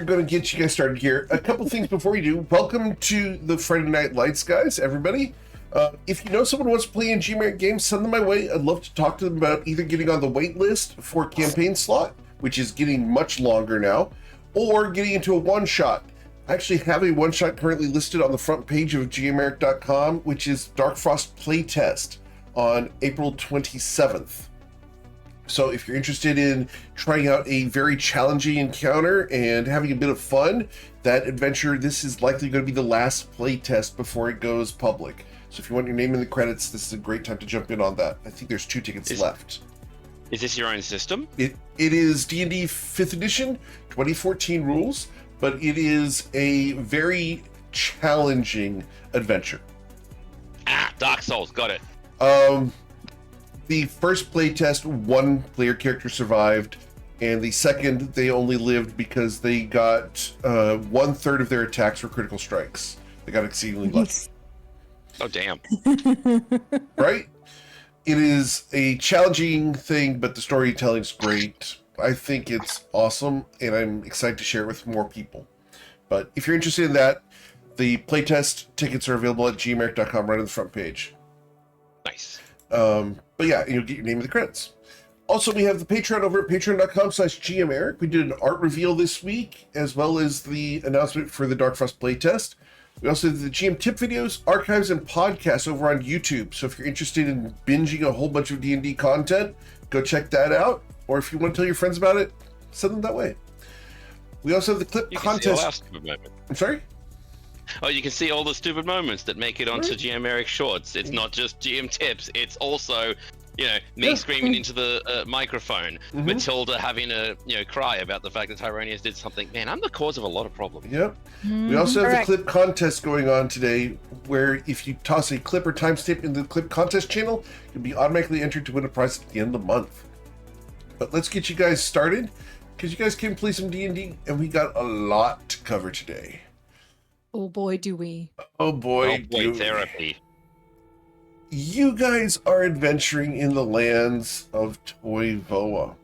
going to get you guys started here. A couple things before we do. Welcome to the Friday Night Lights, guys, everybody. If you know someone who wants to play in G-Merit games, send them my way. I'd love to talk to them about either getting on the wait list for campaign slot, which is getting much longer now, or getting into a one-shot. I actually have a one-shot currently listed on the front page of gameric.com, which is Dark Frost Playtest on April 27th. So if you're interested in trying out a very challenging encounter and having a bit of fun, that adventure, this is likely going to be the last playtest before it goes public. So if you want your name in the credits, this is a great time to jump in on that. I think there's 2 tickets left. Is this your own system? It is D&D 5th edition, 2014 rules, but it is a very challenging adventure. Dark Souls, got it. The first playtest, 1 player character survived, and the second, they only lived because they got 1/3 of their attacks were critical strikes. They got exceedingly lucky. Oh, damn. Right? It is a challenging thing, but the storytelling's great. I think it's awesome, and I'm excited to share it with more people. But if you're interested in that, the playtest tickets are available at gmeric.com right on the front page. Nice. But yeah, you'll get your name in the credits. Also, we have the Patreon over at patreon.com/gmeric. We did an art reveal this week, as well as the announcement for the Dark Frost playtest. We also did the GM tip videos, archives, and podcasts over on YouTube. So if you're interested in binging a whole bunch of D&D content, go check that out. Or if you want to tell your friends about it, send them that way. We also have the clip contest. I'm sorry? Oh, you can see all the stupid moments that make it onto GM Eric Shorts. It's not just GM tips. It's also, me screaming into the microphone, Matilda having a, cry about the fact that Tyronius did something. Man, I'm the cause of a lot of problems. Yep. We also have the clip contest going on today, where if you toss a clip or timestamp in the clip contest channel, you'll be automatically entered to win a prize at the end of the month. But let's get you guys started, because you guys came play some D&D, and we got a lot to cover today. Oh boy, do we. Oh boy, therapy. You guys are adventuring in the lands of Toivoa.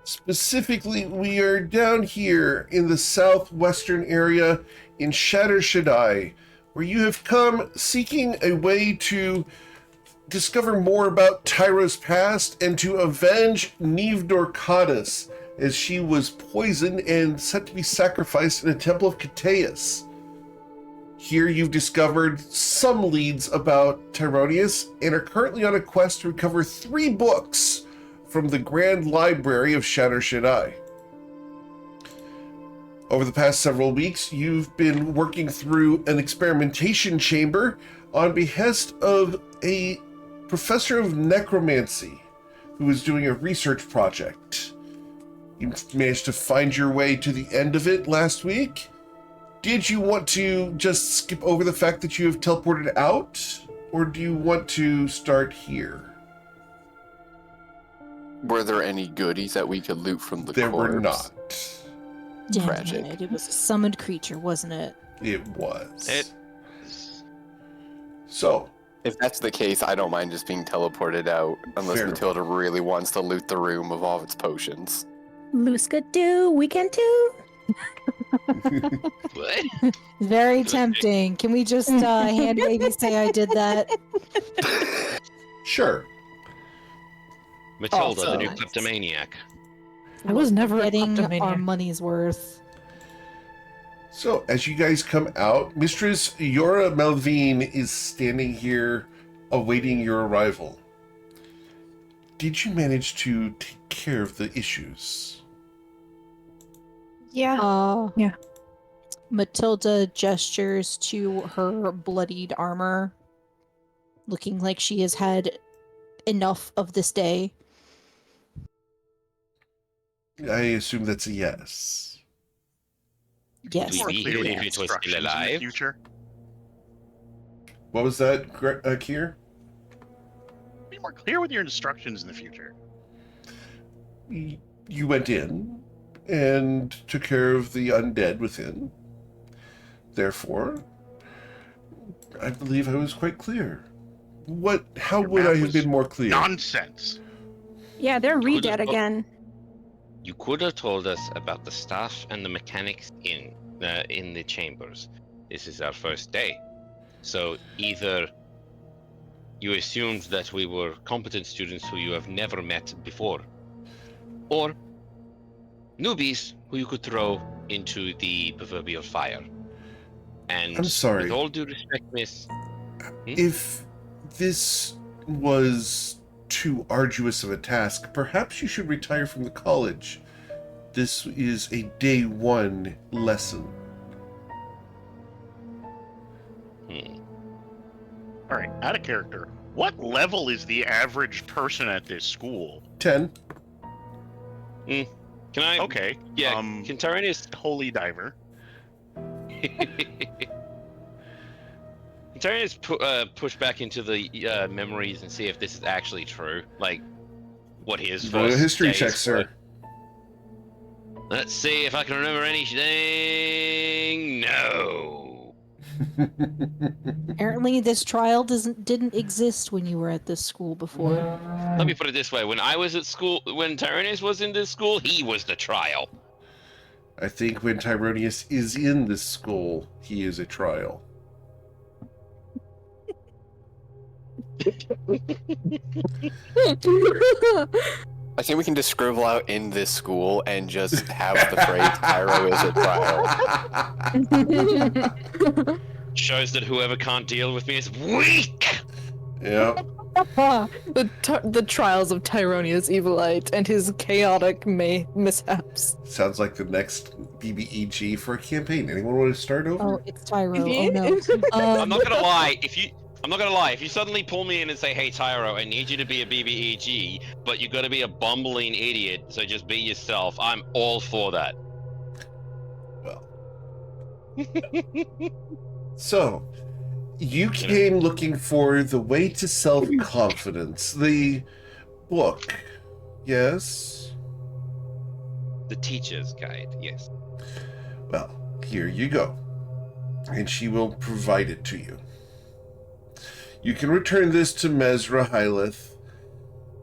Specifically, we are down here in the southwestern area in Shatter Shaddai, where you have come seeking a way to discover more about Tyro's past and to avenge Neve Dorcadis, as she was poisoned and set to be sacrificed in a temple of Cateus. Here you've discovered some leads about Tyronius and are currently on a quest to recover 3 books from the Grand Library of Shatter Shaddai. Over the past several weeks, you've been working through an experimentation chamber on behest of a professor of necromancy who is doing a research project. You managed to find your way to the end of it last week. Did you want to just skip over the fact that you have teleported out, or do you want to start here? Were there any goodies that we could loot from the corpse? There were not. Damn Tragic. it was a summoned creature, wasn't it? It was. So, if that's the case, I don't mind just being teleported out, unless Fair Matilda really wants to loot the room of all of its potions. Luska do, we can too. What? Very tempting. Can we just hand wavy say I did that? sure. Matilda, the new Nice. kleptomaniac. I was never a Getting our kleptomaniac. money's worth. So, as you guys come out, Mistress Yora Melvine is standing here awaiting your arrival. Did you manage to take care of the issues? Yeah. Yeah. Matilda gestures to her bloodied armor, looking like she has had enough of this day. I assume that's a yes. Yes. More Be clear here if with it was still instructions in the alive. future. What was that, Kier? Be more clear with your instructions in the future. You went in and took care of the undead within. Therefore, I believe I was quite clear. How Your would map I have was been more clear? Nonsense. Yeah, they're Who the re-dead fuck- again. You could have told us about the staff and the mechanics in the chambers. This is our first day. So either you assumed that we were competent students who you have never met before, or newbies who you could throw into the proverbial fire. And I'm sorry. with all due respect, miss... If this was too arduous of a task, perhaps you should retire from the college. This is a day one lesson. All right, out of character. What level is the average person at this school? 10. Can I... Okay. Yeah, can Tyrannus... Holy diver. Can Tyrannus push back into the memories and see if this is actually true? Like, what his Roll a first history days check, sir. were? Let's see if I can remember anything. No. Apparently, this trial didn't exist when you were at this school before. Let me put it this way: when I was at school, when Tyrannus was in this school, he was the trial. I think when Tyronius is in this school, he is a trial. I think we can just scribble out in this school and just have the phrase Tyro is a trial. Shows that whoever can't deal with me is weak. Yep. The trials of Tyronius Evilite and his chaotic mishaps. Sounds like the next BBEG for a campaign. Anyone want to start over? Oh, it's Tyro. Oh no. I'm not gonna lie. I'm not gonna lie. If you suddenly pull me in and say, "Hey, Tyro, I need you to be a BBEG, but you got to be a bumbling idiot, so just be yourself," I'm all for that. Well. So, you came looking for the way to self-confidence. The book. Yes? The teacher's guide. Yes. Well, here you go. And she will provide it to you. You can return this to Mesra Hyleth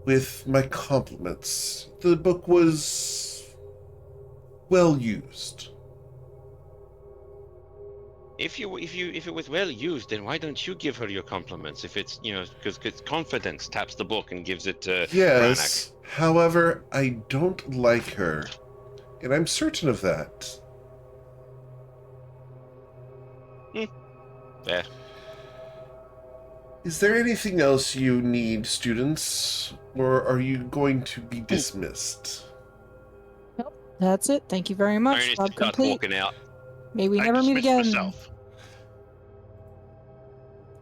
with my compliments. The book was well used. If it was well used, then why don't you give her your compliments? If it's because confidence taps the book and gives it to Yes. However, I don't like her, and I'm certain of that. Yeah. Is there anything else you need, students, or are you going to be dismissed? Nope. That's it. Thank you very much. Tyrannus Job starts complete. walking out. May we I never meet dismissed again. myself.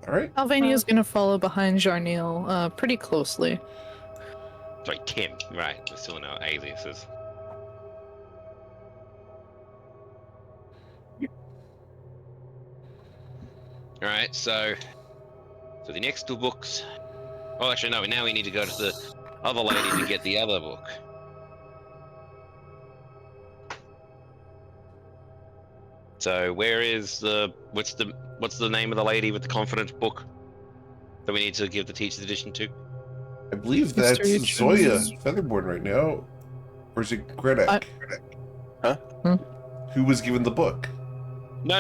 All right. Alvania's gonna follow behind Jarniel pretty closely. Sorry, Tim. Right, we're still in our aliases. All right, so the next two books. Oh, actually, no. Now we need to go to the other lady to get the other book. So where is what's the name of the lady with the confidence book that we need to give the teacher's edition to? I believe that's History Zoya chooses- Featherborn right now. Or is it Grenek? Huh? Who was given the book? No.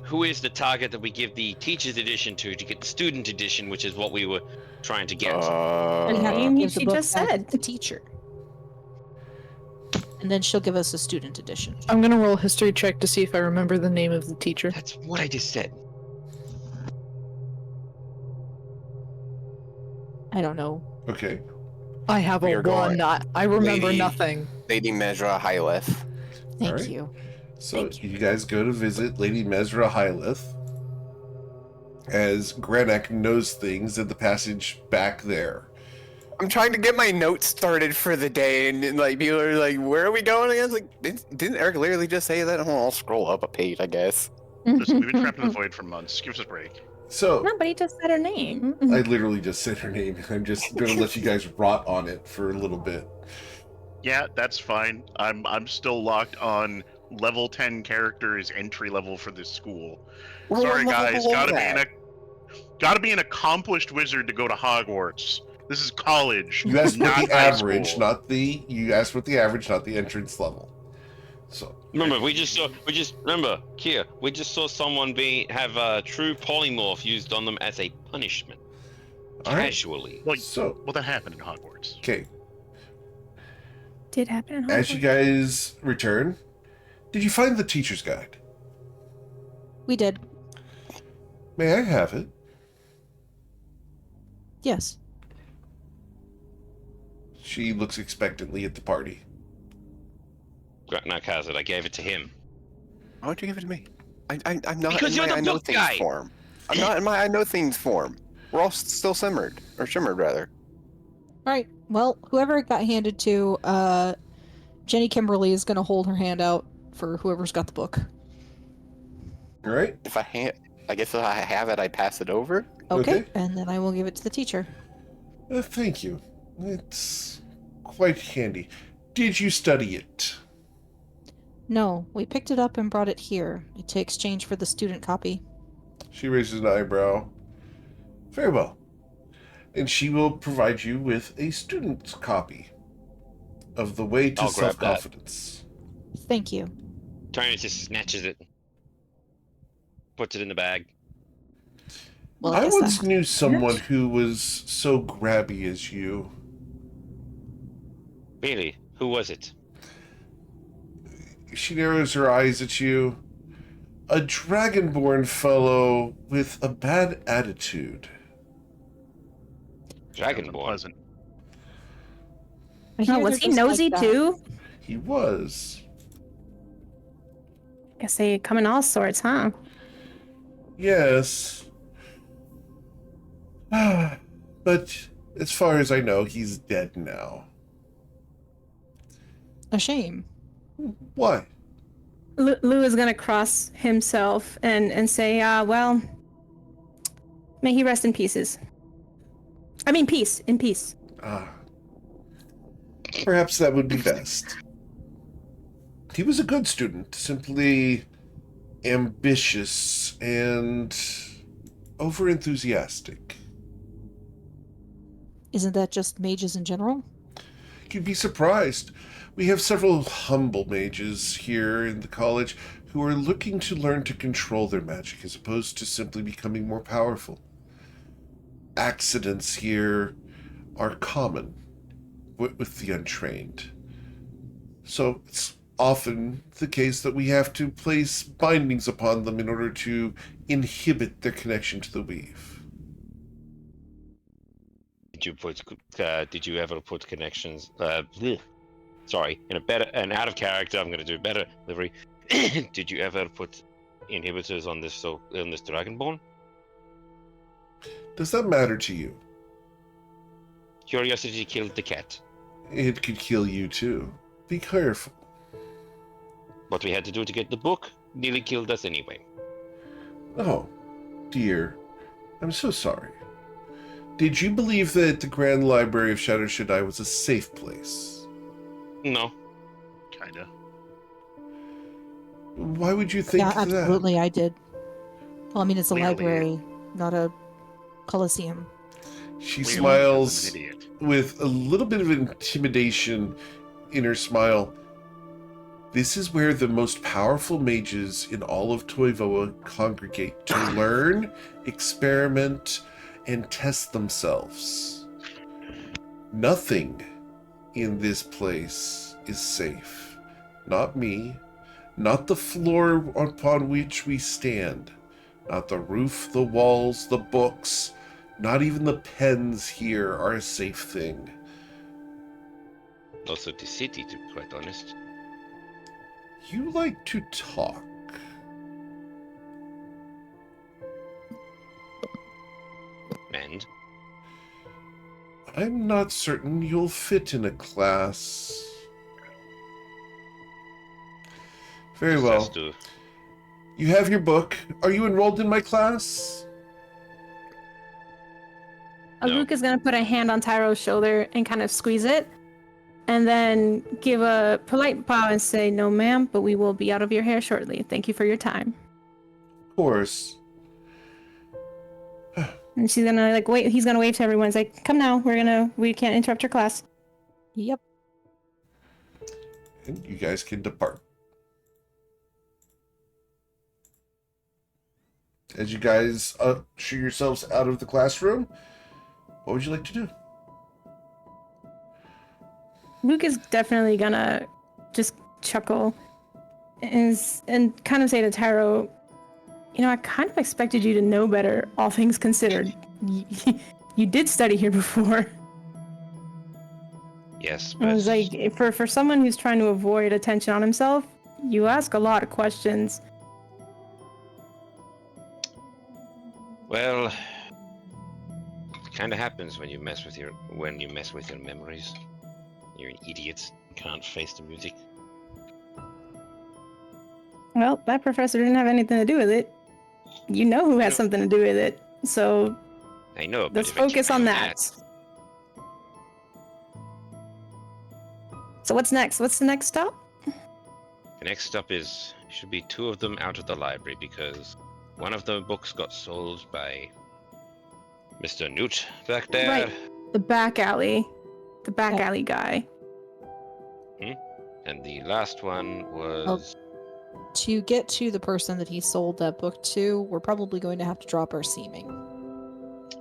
Who is the target that we give the teacher's edition to get the student edition, which is what we were trying to get? We have to Amy, give the she book just back said. to the teacher. And then she'll give us a student edition. I'm gonna roll a history check to see if I remember the name of the teacher. That's what I just said. I don't know. Okay. I have We a are going- one. I remember Lady- nothing. Lady Mesra Hyleth. Thank Alright. you. So Thank you guys go to visit Lady Mesra Hyleth as Grenek knows things in the passage back there. I'm trying to get my notes started for the day, and like people are like, "Where are we going?" I was like, "Didn't Eric literally just say that?" I'll scroll up a page, I guess. Listen, we've been trapped in the void for months. Give us a break. So Nobody just said her name. I literally just said her name. I'm just going to let you guys rot on it for a little bit. Yeah, that's fine. I'm still locked on level 10 characters entry level for this school. We're Sorry one level guys, below that. gotta be an accomplished wizard to go to Hogwarts. This is college. You asked not what the high average, school. not the. You asked what the average, not the entrance level. So Remember, we just remember, Kia, we just saw someone have a true polymorph used on them as a punishment. all right. Casually. Well, So that happened in Hogwarts. okay, Did happen in Hogwarts. as you guys return, did you find the teacher's guide? We did. May I have it? Yes. She looks expectantly at the party. Gratnak has it. I gave it to him. Why don't you give it to me? I'm not Because in you're my the I know book things guy. form. I'm not in my I know things form. We're all still shimmered rather. All right. Well, whoever it got handed to, Jenny Kimberly is gonna hold her hand out for whoever's got the book. All right. I guess if I have it, I pass it over. Okay. Okay. And then I will give it to the teacher. Thank you. It's quite handy. Did you study it? No, we picked it up and brought it here to exchange for the student copy. She raises an eyebrow. Very well. And she will provide you with a student's copy of The Way to I'll grab that. Self-Confidence. Thank you. Tony just snatches it, puts it in the bag. Well, I guess once that- knew someone who was so grabby as you. Really? Who was it? She narrows her eyes at you. A dragonborn fellow with a bad attitude. Dragonborn. Unpleasant. I hear Oh, was they're he just nosy like that. too? He was. Guess they come in all sorts, huh? Yes. But as far as I know, he's dead now. A shame. Why? Lou is gonna cross himself and say, well, may he rest in pieces. I mean, peace, in peace. Ah. Perhaps that would be best. He was a good student, simply ambitious and overenthusiastic. Isn't that just mages in general? You'd be surprised. We have several humble mages here in the college who are looking to learn to control their magic as opposed to simply becoming more powerful. Accidents here are common with the untrained. So it's often the case that we have to place bindings upon them in order to inhibit their connection to the weave. Did you ever put connections? Sorry, in out of character. I'm going to do better delivery. Did you ever put inhibitors on this dragonborn? Does that matter to you? Curiosity killed the cat. It could kill you too. Be careful. What we had to do to get the book nearly killed us anyway. Oh, dear. I'm so sorry. Did you believe that the Grand Library of Shadow Shaddai was a safe place? No. Kinda. Why would you think Yeah, that? absolutely, I did. Well, I mean, it's a Clearly. library, not a coliseum. She Clearly, smiles I'm an idiot. with a little bit of intimidation in her smile. This is where the most powerful mages in all of Toivoa congregate to learn, experiment, and test themselves. Nothing in this place is safe. Not me, not the floor upon which we stand, not the roof, the walls, the books, not even the pens here are a safe thing. Also the city, to be quite honest. You like to talk. And I'm not certain you'll fit in a class. Very just well. has to- You have your book. Are you enrolled in my class? No. Luke is gonna put a hand on Tyro's shoulder and kind of squeeze it, and then give a polite bow and say, "No, ma'am, but we will be out of your hair shortly. Thank you for your time." Of course. And she's gonna like wait. He's gonna wave to everyone. It's like, come now. We can't interrupt your class. Yep. And you guys can depart. As you guys usher yourselves out of the classroom, what would you like to do? Luke is definitely gonna just chuckle and kind of say to Tyro, you know, I kind of expected you to know better, all things considered. You did study here before. Yes, I but was like, for someone who's trying to avoid attention on himself, you ask a lot of questions. well, it kind of happens when you mess with your memories. You're an idiot. Can't face the music. Well, that professor didn't have anything to do with it. You know who has something to do with it. So I know, but let's eventually focus on that. So what's next? What's the next stop? The next stop should be 2 of them out of the library because one of the books got sold by Mr. Newt back there. Right. The back alley. The back Yeah. alley guy. And the last one was... To get to the person that he sold that book to, we're probably going to have to drop our seeming.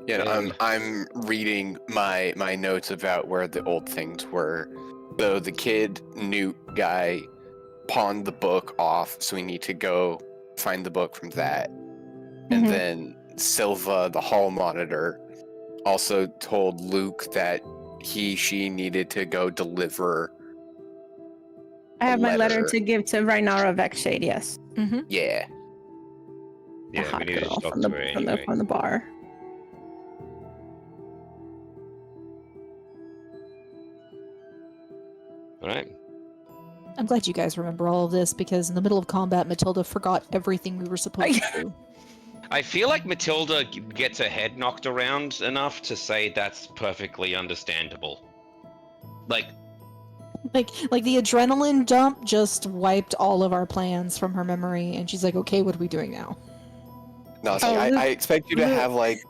Yeah, Well- I'm reading my notes about where the old things were. So the kid Newt guy pawned the book off, so we need to go find the book from that. And Mhm. then Silva, the hall monitor, also told Luke that she needed to go deliver. I have my letter letter. to give to Rhaenyra Vexshade, yes. Mm-hmm. Yeah. The Yeah, hot we need to girl just talk from to the, her from anyway. the from the bar. Alright. I'm glad you guys remember all of this because in the middle of combat, Matilda forgot everything we were supposed to do. I feel like Matilda gets her head knocked around enough to say that's perfectly understandable. Like, Like the adrenaline dump just wiped all of our plans from her memory, and she's like, "Okay, what are we doing now?" No, see, Oh, I expect you to Luke- have like,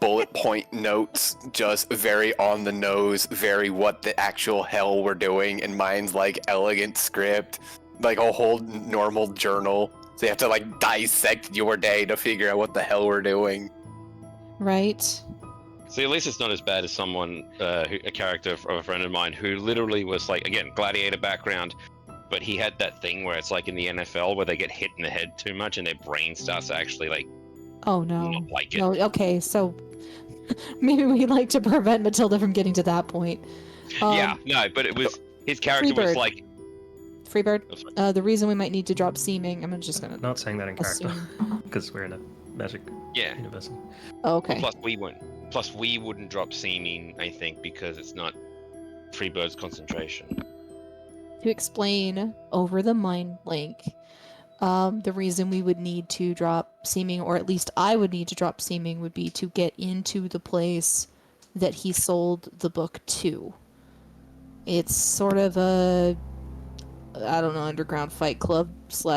bullet point notes, just very on the nose, very what the actual hell we're doing, and mine's like elegant script, like a whole normal journal. So you have to like dissect your day to figure out what the hell we're doing. Right? see, at least it's not as bad as someone, a character of a friend of mine who literally was like, again, gladiator background, but he had that thing where it's like in the NFL where they get hit in the head too much and their brain starts to actually like Oh no. not like it. No. Okay, so maybe we'd like to prevent Matilda from getting to that point. Yeah, no, but it was his character was Freebird. like, Freebird. Oh, The reason we might need to drop seeming, I'm just gonna Not saying that in character, assume. because we're in a magic yeah. universe. Oh, okay. Plus we wouldn't drop seeming, I think, because it's not Freebird's concentration. To explain over the mind link, the reason we would need to drop seeming, or at least I would need to drop seeming, would be to get into the place that he sold the book to. It's sort of a, I don't know, underground fight club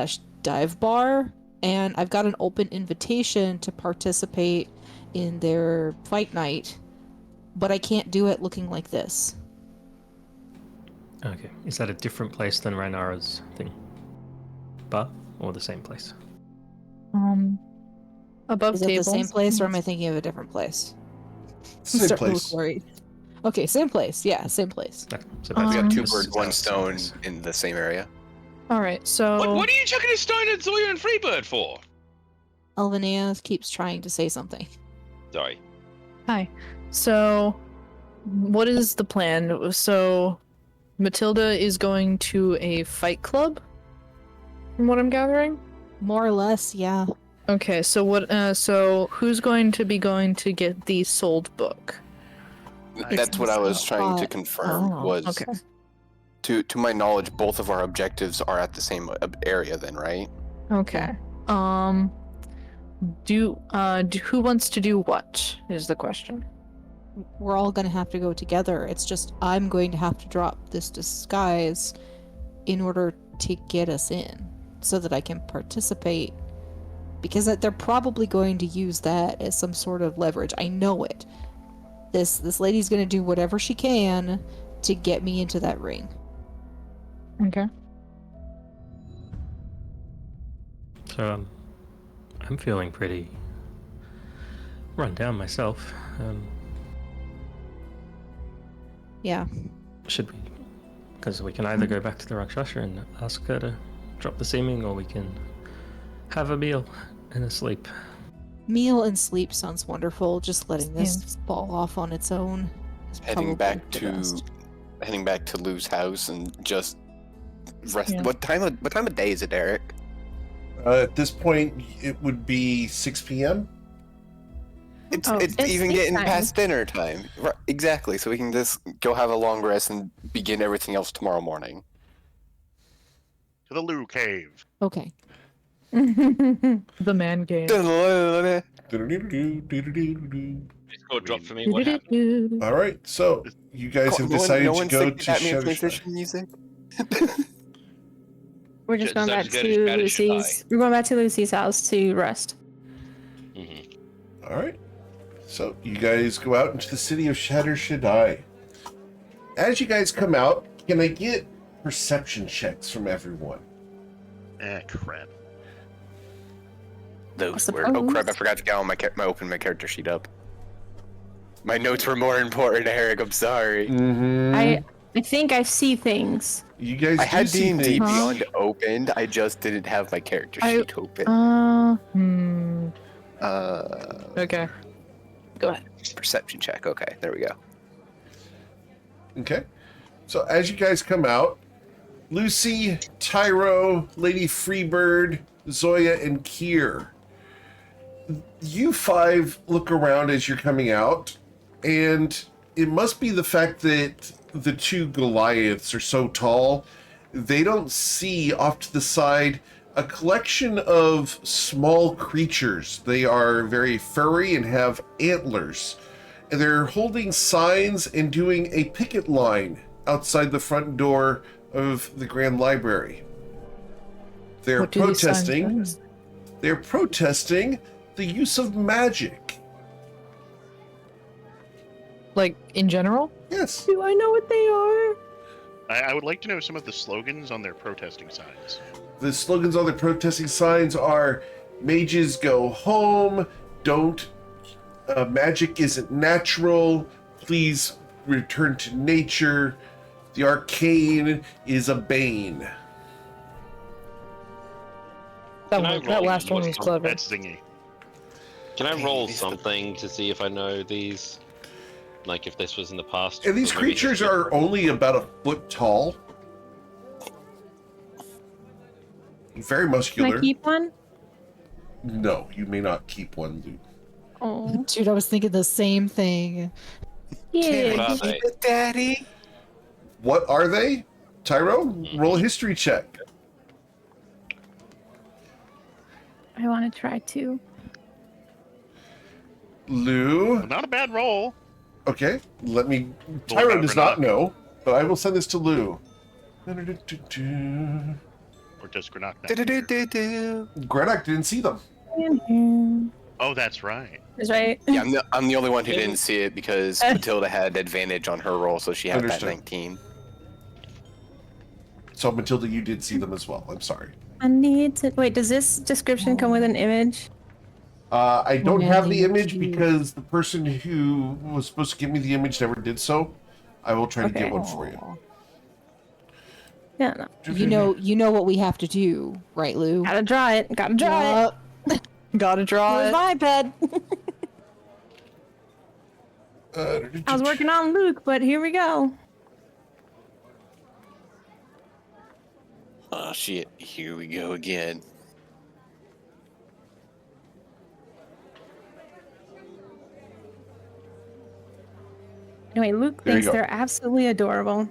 / dive bar, and I've got an open invitation to participate in their fight night, but I can't do it looking like this. Okay, is that a different place than Rhaenyra's thing? Bar? Or the same place? Above Is it tables. the same place, or am I thinking of a different place? I'm Same starting to place. look worried. Okay, same place. Yeah, same place. Okay, so We got two this birds, is one the same stone place. in the same area. All right, so What are you chucking a stone at Zoya and Freebird for? Elvinea keeps trying to say something. Sorry. hi. So, what is the plan? So, Matilda is going to a fight club, from what I'm gathering. More or less, yeah. Okay, so what? So who's going to get the sold book? That's what I was trying to spot. confirm. Oh, Was okay. to my knowledge, both of our objectives are at the same area. Then, right? Okay. Who wants to do what is the question? We're all gonna have to go together. It's just I'm going to have to drop this disguise in order to get us in, so that I can participate because they're probably going to use that as some sort of leverage. I know it. This lady's going to do whatever she can to get me into that ring. Okay. So I'm feeling pretty run down myself. Yeah. Should we? Because we can either go back to the Rakshasa and ask her to drop the seeming, or we can have a meal and a sleep. Meal and sleep sounds wonderful. Just letting this Yes. fall off on its own is Heading probably back the to best. Lou's house and just rest. Yeah. What time of day is it, Eric? At this point, it would be 6 p.m. It's Oh, it's it's even sleep getting time. past dinner time. Right, exactly. So we can just go have a long rest and begin everything else tomorrow morning. To the Lou Cave. Okay. The man game. Discord drop for me. What happened? All right, so you guys have decided no to one go singing to Batman Shadow's transition music. We're just going back Decided to go to to Shadow Shaddai. Lucy's. We're going back to Lucy's house to rest. All right. So you guys go out into the city of Shatter Shaddai. As you guys come out, can I get perception checks from everyone? Crap. Those I were. Oh crap! I suppose. forgot to get on open my character sheet up. My notes were more important, Eric. I'm sorry. Mm-hmm. I think I see things. You guys I do had see D&D things. Beyond opened. I just didn't have my character sheet open. Okay. Go ahead. Perception check. Okay, there we go. Okay. So as you guys come out, Lucy, Tyro, Lady Freebird, Zoya, and Kier. You five look around as you're coming out, and it must be the fact that the two Goliaths are so tall, they don't see off to the side a collection of small creatures. They are very furry and have antlers. And they're holding signs and doing a picket line outside the front door of the Grand Library. They're What do these signs protesting. mean? They're protesting the use of magic. Like, in general? Yes. Do I know what they are? I would like to know some of the slogans on their protesting signs. The slogans on the protesting signs are "Mages go home," "Don't magic isn't natural," "Please return to nature," "The arcane is a bane." That last one was clever. That's zingy. Can I Okay, roll these- something to see if I know these? Like if this was in the past? And these or maybe just creatures a are different- only about a foot tall. Very Can muscular. I keep one? No, you may not keep one, Luke. Oh, Dude, I was thinking the same thing. yeah. What are they? Daddy. What are they? Tyro, roll a history check. I want to try to. Lou. Not a bad roll. Okay, let me. Well, Tyro about does not Granada. know, but I will send this to Lou. Or just Granada. Grenak didn't see them. Oh, that's right. That's right. Yeah, I'm the only one who didn't see it because Matilda had advantage on her roll, so she had Understood. that 19. So Matilda, you did see them as well. I'm sorry. I need to. Wait, does this description come with an image? I don't have the yeah, image you- because the person who was supposed to give me the image never did so. I will try to get Okay. one for you. Yeah, no. You know what we have to do, right, Lou? Gotta draw it. Gotta draw it. Gotta draw Where's it. my iPad? I was working on Luke, but here we go. Oh shit, here we go again. Anyway, Luke There you thinks go. they're absolutely adorable.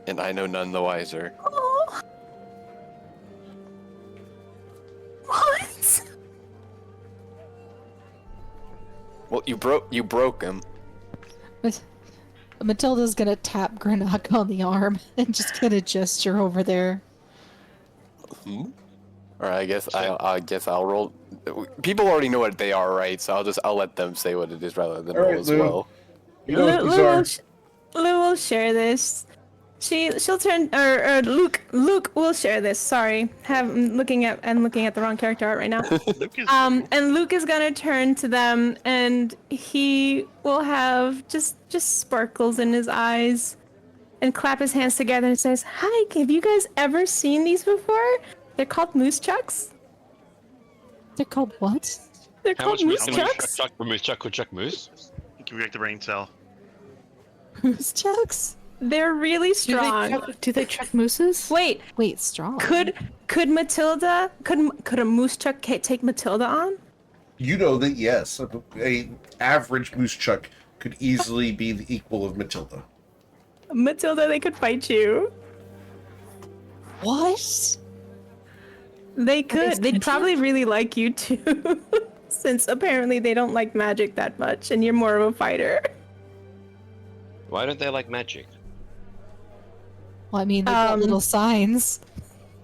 And I know none the wiser. Oh. What? Well, you broke him. Matilda's gonna tap Grenak on the arm and just gonna gesture over there. Hmm? Or I guess I'll roll. People already know what they are, right? So I'll let them say what it is rather than All roll right, as Lou. well. You know what these are. Lou will share this. She'll turn or Luke will share this. Sorry, I'm looking at the wrong character art right now. Luke is And Luke is gonna turn to them, and he will have just sparkles in his eyes, and clap his hands together and says, "Hi, have you guys ever seen these before? They're called moose chucks. They're called what? They're How called much moose moose chucks. chuck moose? Give me back the brain cell. Moose chucks? They're really strong. Do they check mooses? Wait, Wait, strong. could Matilda could a moose chuck take Matilda on? You know that yes, a average moose chuck could easily be the equal of Matilda. Matilda, they could fight you. What? They could. They'd sentient? probably really like you too, since apparently they don't like magic that much, and you're more of a fighter. Why don't they like magic? Well, I mean, they've got little signs.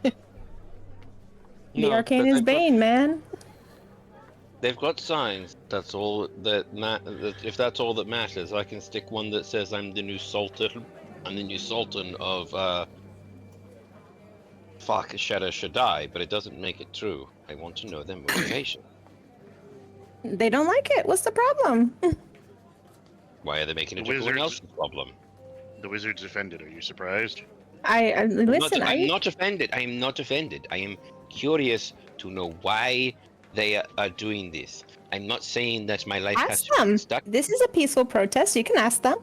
The No, arcane but is they've got- bane, man. They've got signs. That's all that if that's all that matters, I can stick one that says I'm the new sultan. I'm the new sultan of Shadow Shaddai, but it doesn't make it true. I want to know their motivation. They don't like it. What's the problem? Why are they making it The everyone wizards- else's problem? The wizard's offended. Are you surprised? Listen. I'm not offended. I am not offended. I am curious to know why they are doing this. I'm not saying that my life has Ask to be them. stuck. This is a peaceful protest. You can ask them.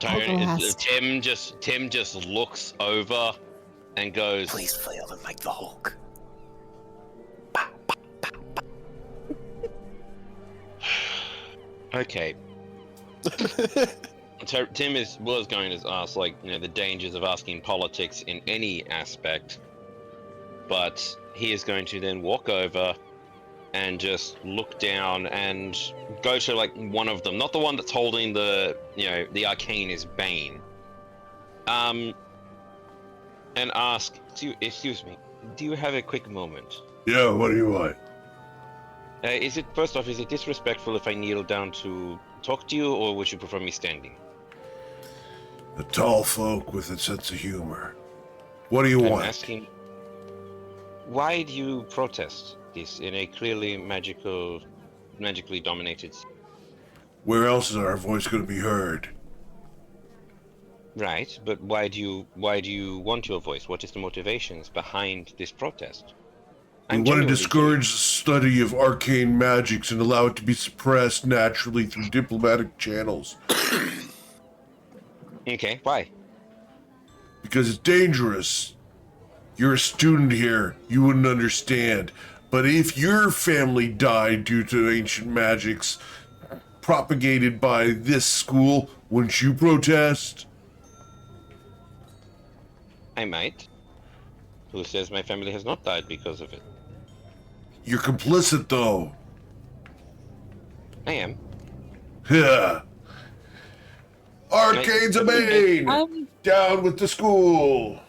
I'll go ask. Tim just looks over and goes, Please flail them like the Hulk. okay. So Tim was going to ask, like, the dangers of asking politics in any aspect, but he is going to then walk over and just look down and go to, like, one of them, not the one that's holding the arcane is Bane, and ask, excuse me, do you have a quick moment? Yeah, what do you want? Is it disrespectful if I kneel down to talk to you, or would you prefer me standing? A tall folk with a sense of humor. What do you I'm want? asking, why do you protest this in a clearly magically dominated city? Where else is our voice going to be heard? Right, but why do you want your voice? What is the motivations behind this protest? We I'm want to genuinely discourage the study of arcane magics and allow it to be suppressed naturally through diplomatic channels. curious. Okay, why? Because it's dangerous. You're a student here, you wouldn't understand. But if your family died due to ancient magics propagated by this school, wouldn't you protest? I might. Who says my family has not died because of it? You're complicit, though. I am. Yeah. Arcane's a bane! Down with the school!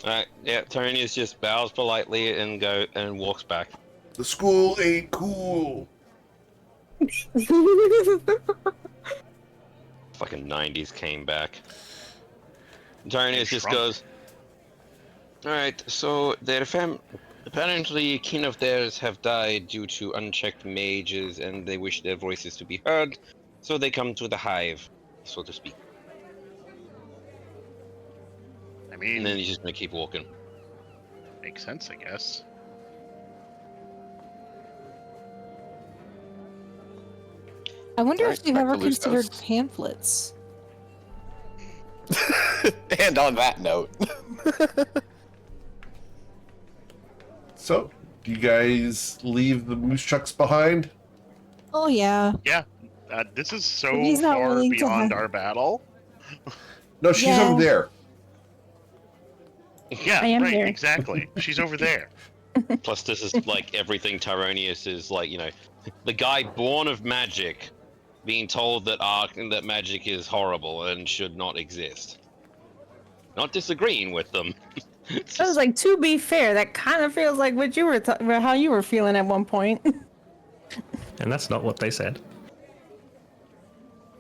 Alright, yeah, Tony's just bows politely and walks back. The school ain't cool. Fucking 90s came back. Tyranius just Trump. goes, alright, so their apparently kin of theirs have died due to unchecked mages and they wish their voices to be heard, so they come to the hive, so to speak. I mean, And then he's just gonna keep walking. makes sense, I guess. I wonder Alright, if you've back ever to Luce's considered house. pamphlets. And on that note, So, do you guys leave the moose chucks behind? Oh yeah. Yeah, this is so If he's not far willing to beyond have- our battle. No, she's Yeah. over there. Yeah, I am right, here. exactly. She's over there. Plus, this is like everything Tyronius is like, the guy born of magic being told that magic is horrible and should not exist. Not disagreeing with them, I was like, to be fair, that kind of feels like what you were how you were feeling at one point. And that's not what they said.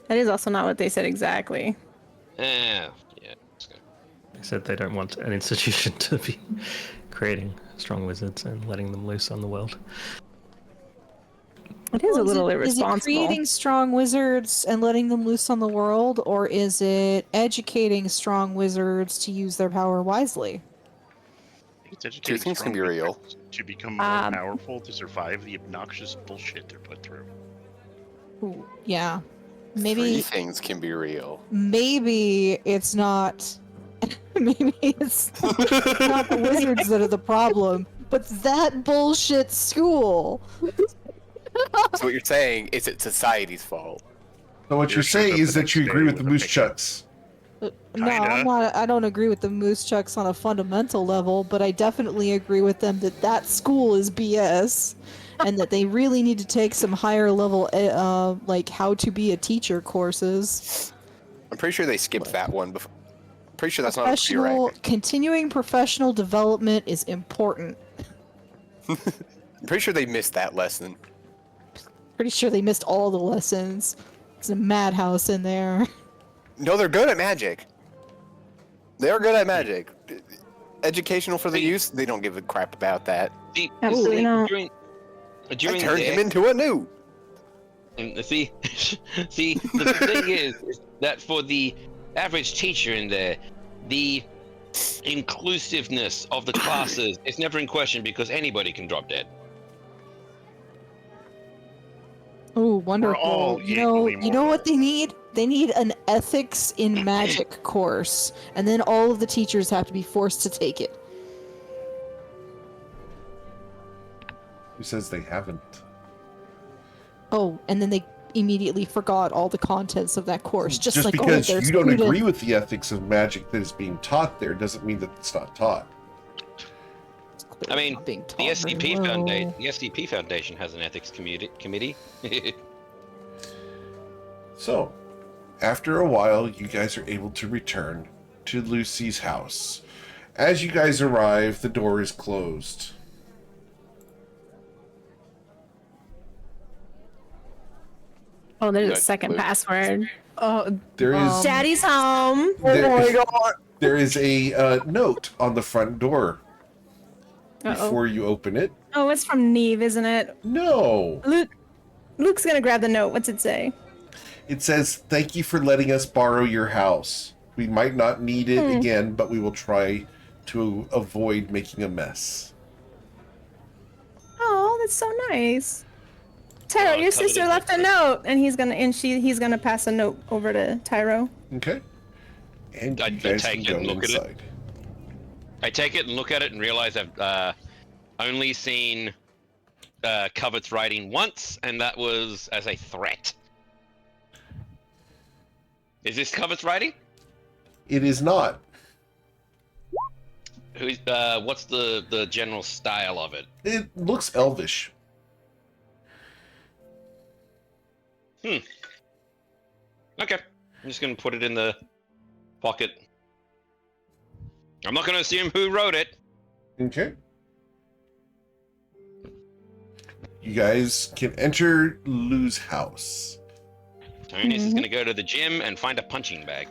That is also not what they said exactly. Yeah. Let's go. They said they don't want an institution to be creating strong wizards and letting them loose on the world. It is a little irresponsible. Is it creating strong wizards and letting them loose on the world, or is it educating strong wizards to use their power wisely? It's educating Two things can be strong real. wizards to become more powerful to survive the obnoxious bullshit they're put through. Ooh, yeah. Three Maybe things can be real. maybe it's not maybe it's not the wizards that are the problem, but that bullshit school. So what you're saying is it's society's fault. So what you're saying is that you agree with the moose chucks. No, I'm not. I don't agree with the moose chucks on a fundamental level, but I definitely agree with them that school is BS, and that they really need to take some higher level, like how to be a teacher courses. I'm pretty sure they skipped that one. Before. Pretty sure that's not a prereq. Continuing professional development is important. I'm pretty sure they missed that lesson. Pretty sure they missed all the lessons. It's a madhouse in there. No, they're good at magic. They're good at magic. Educational for the youth, they don't give a crap about that. Absolutely not. During I turned him into a new. See, the thing is that for the average teacher in there, the inclusiveness of the classes is never in question because anybody can drop dead. Oh, We're all wonderful. You equally know what moral. they need? They need an ethics in magic course, and then all of the teachers have to be forced to take it. Who says they haven't? Oh, and then they immediately forgot all the contents of that course, just like all of because their you don't students. agree with the ethics of magic that is being taught there doesn't mean that it's not taught. I mean, Not being the taught SCP very well. Foundation, the SCP Foundation has an ethics committee. So, after a while, you guys are able to return to Lucy's house. As you guys arrive, the door is closed. Oh, there's a Good. second Luke. password. Oh, There is Daddy's home. there is a note on the front door. Before you open it, Oh, it's from Neve, isn't it? no. Luke's gonna grab the note. What's it say? It says, "Thank you for letting us borrow your house. We might not need it again, but we will try to avoid making a mess." Oh, that's so nice. Tyro, your covered sister in left a pictures. note, and he's gonna pass a note over to Tyro. Okay. And I you guys take can it and go look at it. inside. I take it and look at it and realize I've only seen Covet's writing once, and that was as a threat. Is this Covet's writing? It is not. Who's what's the general style of it? It looks elvish. Okay, I'm just gonna put it in the pocket. I'm not gonna assume who wrote it. Okay. You guys can enter Lou's house. Tony's is gonna go to the gym and find a punching bag.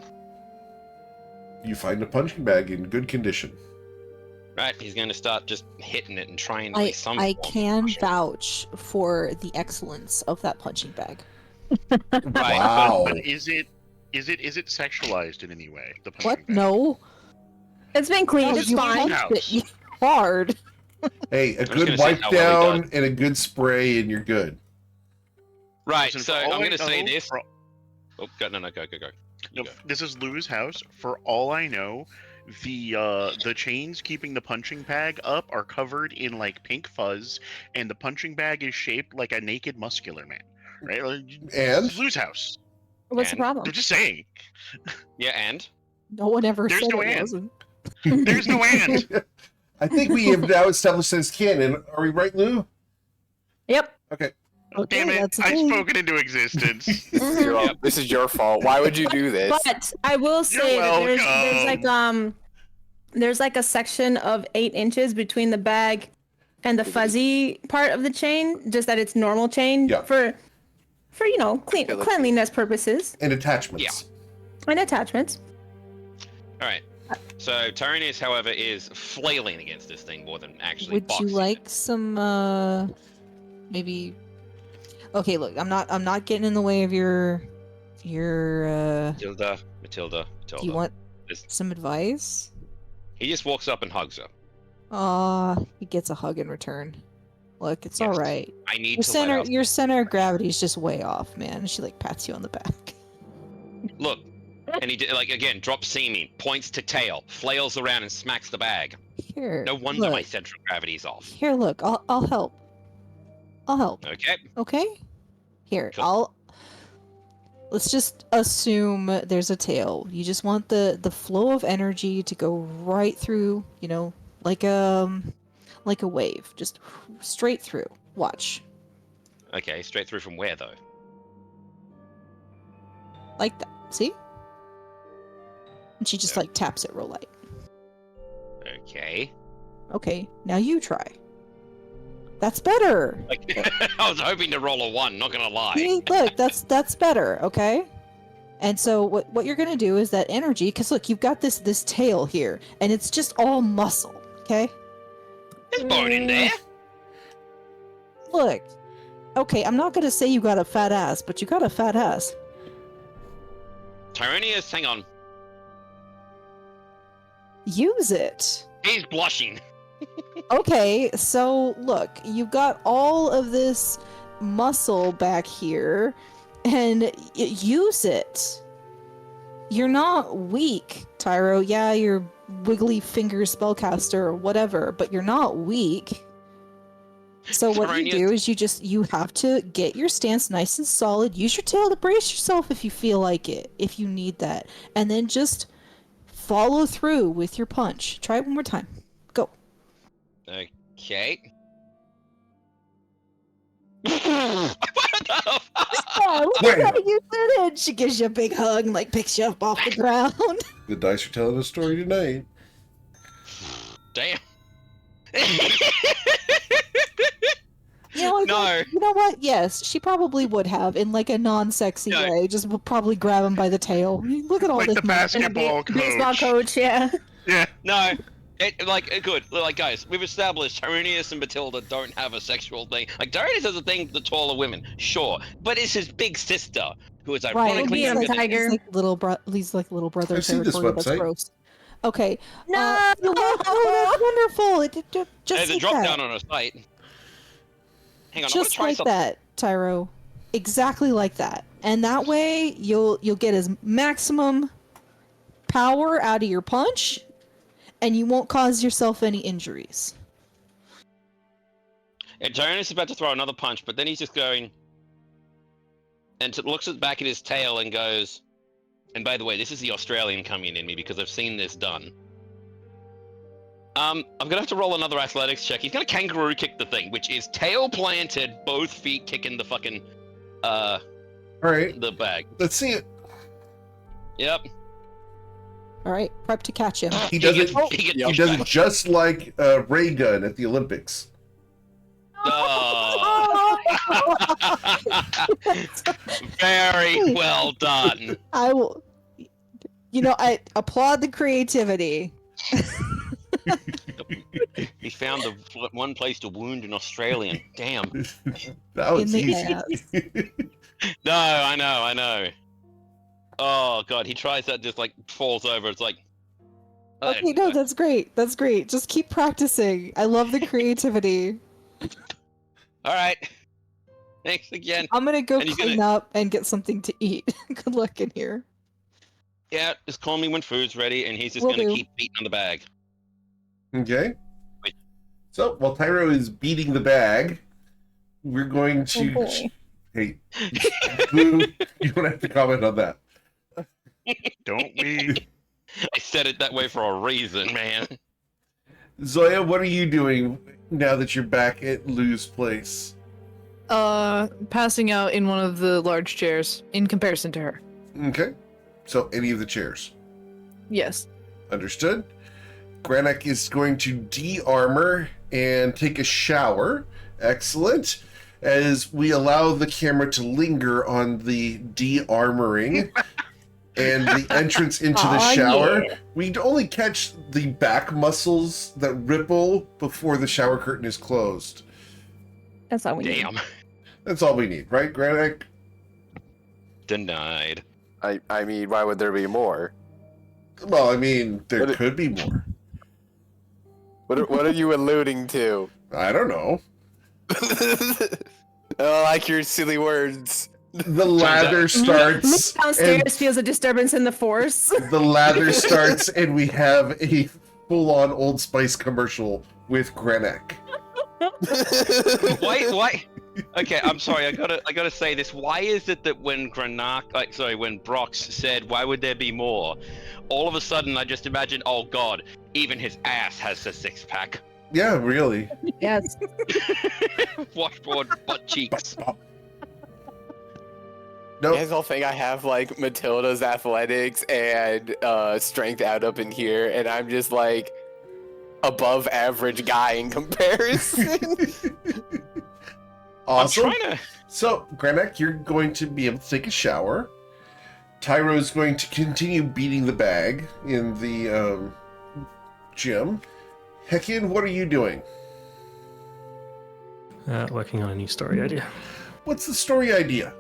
You find a punching bag in good condition. Right, he's gonna start just hitting it and trying to I make some. I form of can motion. vouch for the excellence of that punching bag. Right, Wow. But is it sexualized in any way? The punching What? bag? No. It's been cleaned. No, It's you fine. punched it hard. Hey, a was good gonna say wipe how well he down and a good spray, and you're good. Right, Listen, so for all I'm I gonna say know- this. for- Oh, go, no, go. No, You go. this is Lou's house. For all I know, the chains keeping the punching bag up are covered in like pink fuzz, and the punching bag is shaped like a naked muscular man. Right? And? It's Lou's house. What's the And- problem? I'm just saying. Yeah, and No one ever There's said no it and. wasn't. There's no and. I think we have now established that it's canon. Are we right, Lou? Yep. Okay. Okay, Damn it! that's a I thing. spoke it into existence. This is your fault. Why would you do this? But I will say that there's like there's like a section of 8 inches between the bag and the fuzzy part of the chain, just that it's normal chain for cleanliness purposes And attachments. and attachments. All right. So Tyranius, however, is flailing against this thing more than actually Would boxing you like some maybe? Okay, look, I'm not getting in the way of your Matilda. Do you want This- some advice? He just walks up and hugs her. He gets a hug in return. Look, it's Yes. all right. I need Your to let out. your center of gravity is just way off, man. She like pats you on the back. Look, and he like again drops seeming, points to tail, flails around and smacks the bag. Here. No wonder my look. central gravity's off. Here, look. I'll help. I'll help. Okay. Okay? Here, Cool. let's just assume there's a tail. You just want the flow of energy to go right through, like a wave, just straight through. Watch. Okay, straight through from where though? Like that. See? And she just like taps it real light. Okay. Okay, now you try. That's better. Like, I was hoping to roll a 1, not gonna lie. See, look, that's better, okay? And so what you're gonna do is that energy, because look, you've got this tail here, and it's just all muscle, okay? There's bone in there. Look, okay, I'm not gonna say you got a fat ass, but you got a fat ass. Tyranius, hang on. Use it. He's blushing. Okay, so look, you've got all of this muscle back here, and use it. You're not weak, Tyro. Yeah, you're wiggly finger spellcaster or whatever, but you're not weak. So what you do is you have to get your stance nice and solid. Use your tail to brace yourself if you feel like it, if you need that. And then just follow through with your punch. Try it one more time. Go. Okay. Wait. You did it! She gives you a big hug and like picks you up off the ground. The dice are telling a story tonight. Damn. You know, No. You know what? Yes, she probably would have in like a non-sexy No. way. Just would probably grab him by the tail. Look at all Like this. the basketball coach. Baseball coach, yeah. Yeah. No. Good. Like, guys, we've established Tyranius and Matilda don't have a sexual thing. Like, Tyranius has a thing with the taller women, sure, but it's his big sister, who is Right, ironically Be a younger than him. tiger. he's like he's like little brother I've seen this territory. That's website. gross. Okay. No! Oh, that's wonderful. Just There's a like drop that. down on a site. Hang on, I want Just to try like something. that, Tyro. Exactly like that. And that way you'll get as maximum power out of your punch, and you won't cause yourself any injuries. And Tyranius is about to throw another punch, but then he's just going and looks back at his tail and goes, and by the way, this is the Australian coming in me because I've seen this done. I'm gonna have to roll another athletics check. He's gonna kangaroo kick the thing, which is tail planted, both feet kicking the fucking All right, the bag. let's see it. Yep. All right, prep to catch him. He does it. He gets He pushed does back. it just like Ray Gun at the Olympics. Oh. Very well done. I will. I applaud the creativity. He found the one place to wound an Australian. Damn. That was In the easy. ass. No, I know. Oh god, he tries that, just like falls over. It's like. Okay, no, that's great. That's great. Just keep practicing. I love the creativity. All right. Thanks again. I'm gonna go And he's clean up and get something to eat. Good luck in here. Yeah, just call me when food's ready, and he's just Will gonna do. keep beating on the bag. Okay. Wait. So while Tyro is beating the bag, we're going to. Oh boy. Hey, Blue, you don't have to comment on that. Don't we? I said it that way for a reason, man. Zoya, what are you doing now that you're back at Lou's place? Passing out in one of the large chairs in comparison to her. Okay. So any of the chairs. Yes. Understood. Granek is going to de-armor and take a shower. Excellent. As we allow the camera to linger on the de-armoring and the entrance into the Aw, shower, yeah. we only catch the back muscles that ripple before the shower curtain is closed. That's all we need. Damn. That's all we need, right, Granek? Denied. I mean, why would there be more? Well, I mean, there What could be more. What are you alluding to? I don't know. I don't like your silly words. The lather starts. Downstairs and feels a disturbance in the force. the lather starts, and we have a full-on Old Spice commercial with Granek. Why? Okay, I'm sorry. I gotta say this. Why is it that when when Brox said, "Why would there be more?" All of a sudden, I just imagine, oh god, even his ass has a six-pack. Yeah, really. Yes. Washboard butt cheeks. No, You guys all think I have like Matilda's athletics and strength out up in here, and I'm just like above average guy in comparison. awesome. I'm trying to. So, Granek, you're going to be able to take a shower. Tyro's going to continue beating the bag in the gym. Heckin, what are you doing? Working on a new story idea. What's the story idea?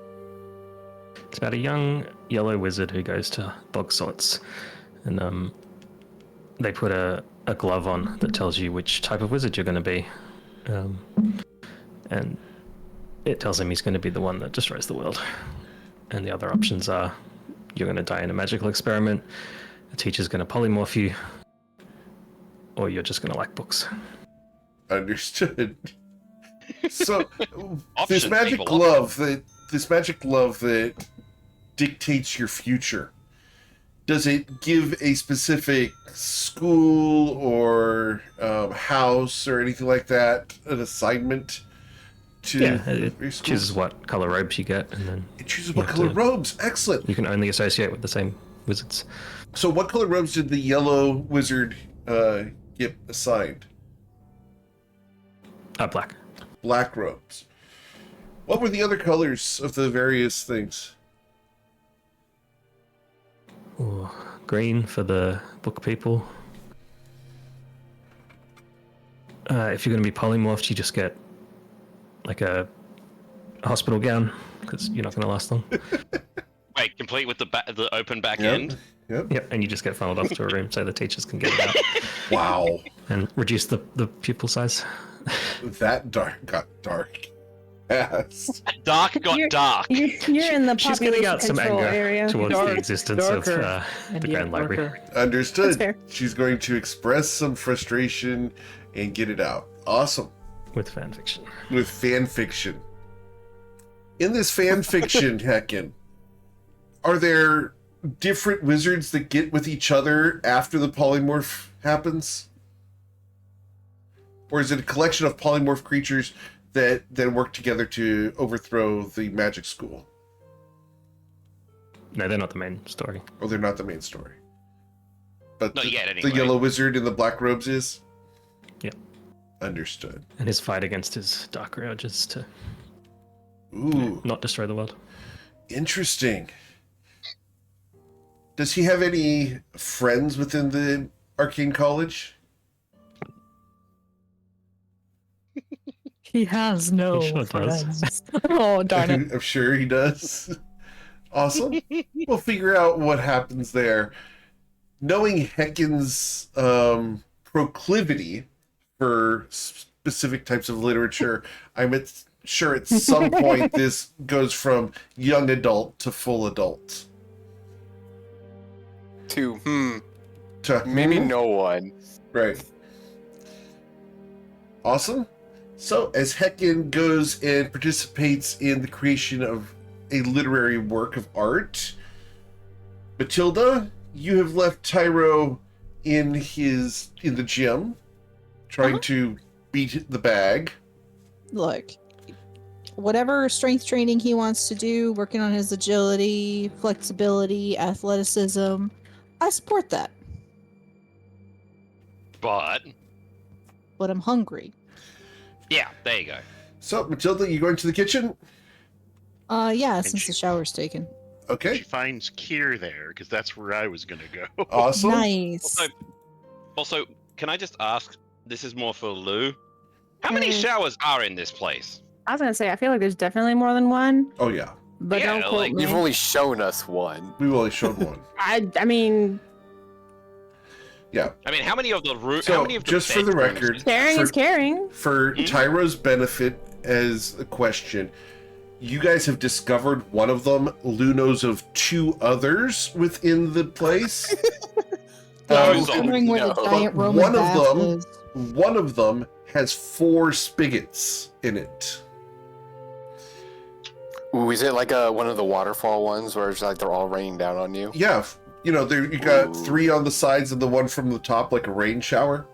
It's about a young yellow wizard who goes to Bogsorts, and they put a glove on that tells you which type of wizard you're going to be, and it tells him he's going to be the one that destroys the world. And the other options are you're going to die in a magical experiment, a teacher's going to polymorph you, or you're just going to like books. Understood. So, Options, this magic people, glove that dictates your future, does it give a specific school or house or anything like that an assignment to Yeah, your it schools? chooses what color robes you get, and then It chooses you what have color to- robes. Excellent. you can only associate with the same wizards. So, what color robes did the yellow wizard get assigned? Black. Black robes. What were the other colors of the various things? Or green for the book people. If you're going to be polymorphed, you just get like a hospital gown because you're not going to last long. Wait, complete with the open back Yep. end. Yep. Yep, and you just get funneled off to a room so the teachers can get it out Wow. and reduce the pupil size. That got dark. Yes. Dark got You're- dark. You're in the She's getting population out some control anger area. towards Dark- the existence of darker and the yet Grand Library darker. Understood. That's fair. She's going to express some frustration and get it out. Awesome. with fan fiction. With fan fiction. In this fan fiction, Heckin, are there different wizards that get with each other after the polymorph happens? Or is it a collection of polymorph creatures that then work together to overthrow the magic school? No, they're not the main story. Or they're not the main story? But Not the, yet, the anyway. yellow wizard in the black robes is? Yep. Understood. And his fight against his darker urges to Ooh, not destroy the world. interesting. Does he have any friends within the Arcane College? He has no He sure does. friends. Oh, darn it. I'm sure he does. Awesome. We'll figure out what happens there. Knowing Heckin's proclivity for specific types of literature, sure at some point this goes from young adult to full adult. To To maybe no one. Right. Awesome. So, as Heckin goes and participates in the creation of a literary work of art, Matilda, you have left Tyro in the gym, trying to beat the bag. Look, whatever strength training he wants to do, working on his agility, flexibility, athleticism, I support that. But I'm hungry. yeah, there you go. So, Matilda, you going to the kitchen? Yeah, And since she- the shower's taken. Okay, She finds Kier there because that's where I was gonna go. awesome. Nice. Also, can I just ask? This is more for Lou. How many showers are in this place? I was gonna say, I feel like there's definitely more than one, Oh yeah, but Yeah, don't quote like, me. You've only shown us one. we've only shown one. I mean, Yeah. I mean, how many of the So, how many of the just for the bedrooms- record, caring is caring. For Tyro's benefit, as a question, you guys have discovered one of them. Lou knows of 2 others within the place. Yeah, Um, wondering where the no. giant But Roman one of bath them- is. One of them has 4 spigots in it. Ooh, is it like one of the waterfall ones where it's like they're all raining down on you? Yeah, you know, there you got Ooh. 3 on the sides and the one from the top, like a rain shower.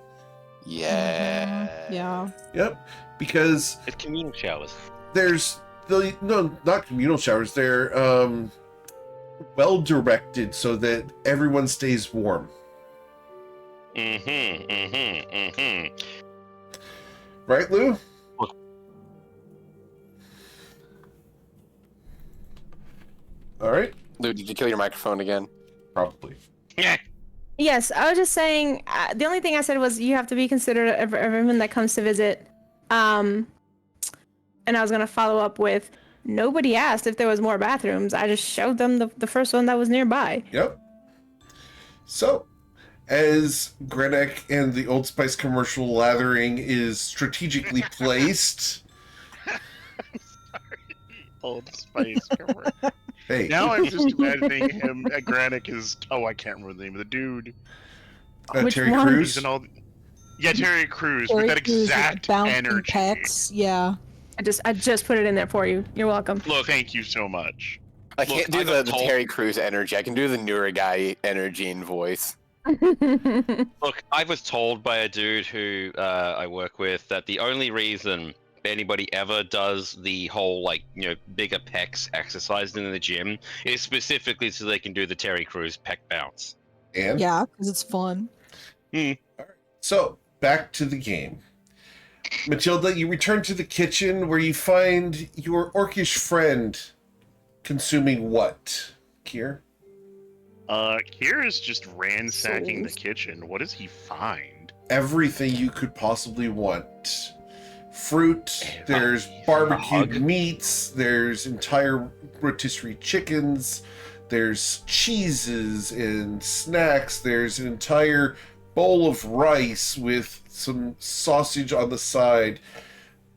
Yeah. Yeah. Yep, because It's communal showers. there's not communal showers. They're well directed so that everyone stays warm. Right, Lou? All right, Lou, did you kill your microphone again? probably. Yeah. Yes, I was just saying. The only thing I said was you have to be considerate of everyone that comes to visit. And I was gonna follow up with, nobody asked if there was more bathrooms. I just showed them the first one that was nearby. Yep. So, as Grenek and the Old Spice commercial lathering is strategically placed, Old Spice. commercial. hey, Now I'm just imagining him. Granick is. Oh, I can't remember the name of the dude. Which Terry one? Crews. He's in all. Yeah, Terry Crews Terry with that Crews with the exact bouncing energy. pecs. Yeah. I just put it in there for you. You're welcome. Look, thank you so much. I Look, can't do I the got told- Terry Crews energy. I can do the newer guy energy and voice. Look, I was told by a dude who I work with that the only reason anybody ever does the whole, like, you know, bigger pecs exercise in the gym is specifically so they can do the Terry Crews pec bounce. and Yeah, because it's fun. so back to the game. Matilda, you return to the kitchen where you find your orcish friend consuming what? Kier? Kier is just ransacking the Souls. kitchen. What does he find? Everything you could possibly want. Fruit, there's barbecued meats, there's entire rotisserie chickens, there's cheeses and snacks, there's an entire bowl of rice with some sausage on the side.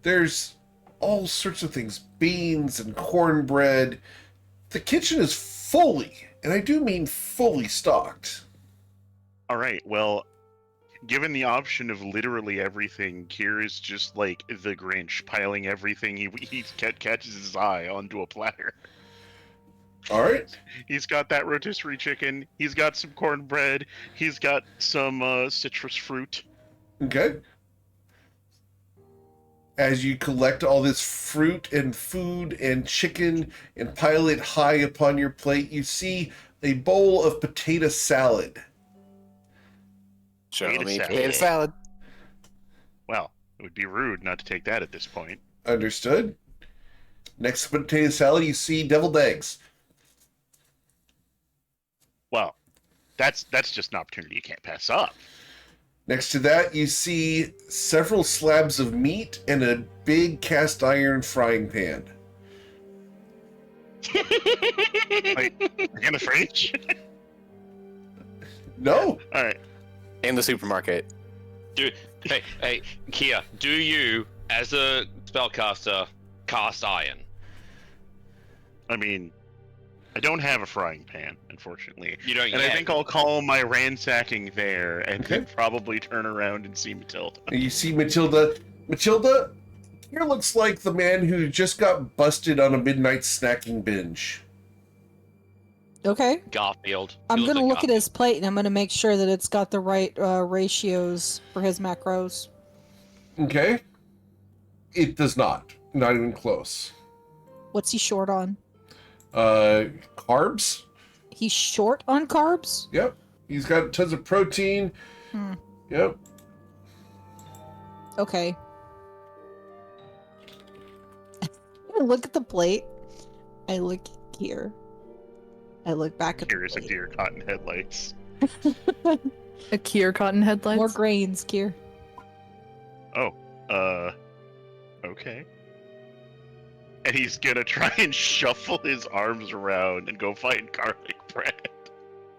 There's all sorts of things, beans and cornbread. The kitchen is fully, and I do mean fully stocked. All right. Well, given the option of literally everything, Kier is just like the Grinch, piling everything he catches his eye onto a platter. All right. He's got that rotisserie chicken. He's got some cornbread. He's got some citrus fruit. Okay. As you collect all this fruit and food and chicken and pile it high upon your plate, you see a bowl of potato salad. Show Potato me salad. potato salad. Well, it would be rude not to take that at this point. Understood? Next to potato salad, you see deviled eggs. Well, that's just an opportunity you can't pass up. Next to that, you see several slabs of meat and a big cast iron frying pan. In the fridge. No. All right. In the supermarket. Hey, Kia, do you, as a spellcaster, cast iron? I mean, I don't have a frying pan, unfortunately. You don't And yet. I think I'll call my ransacking there and then Okay. probably turn around and see Matilda. And you see Matilda. Matilda, here looks like the man who just got busted on a midnight snacking binge. Okay. Garfield. I'm He looks gonna like look at Garfield. his plate and I'm gonna make sure that it's got the right ratios for his macros. Okay? It does not. Not even close. What's he short on? Carbs? He's short on carbs? Yep. He's got tons of protein. Hmm. Yep. Okay. I look at the plate. I look here. I look back at the Here is a plate. deer caught in headlights. A Kier cotton headlights. More grains, Kier. Oh, okay. And he's gonna try and shuffle his arms around and go find garlic bread.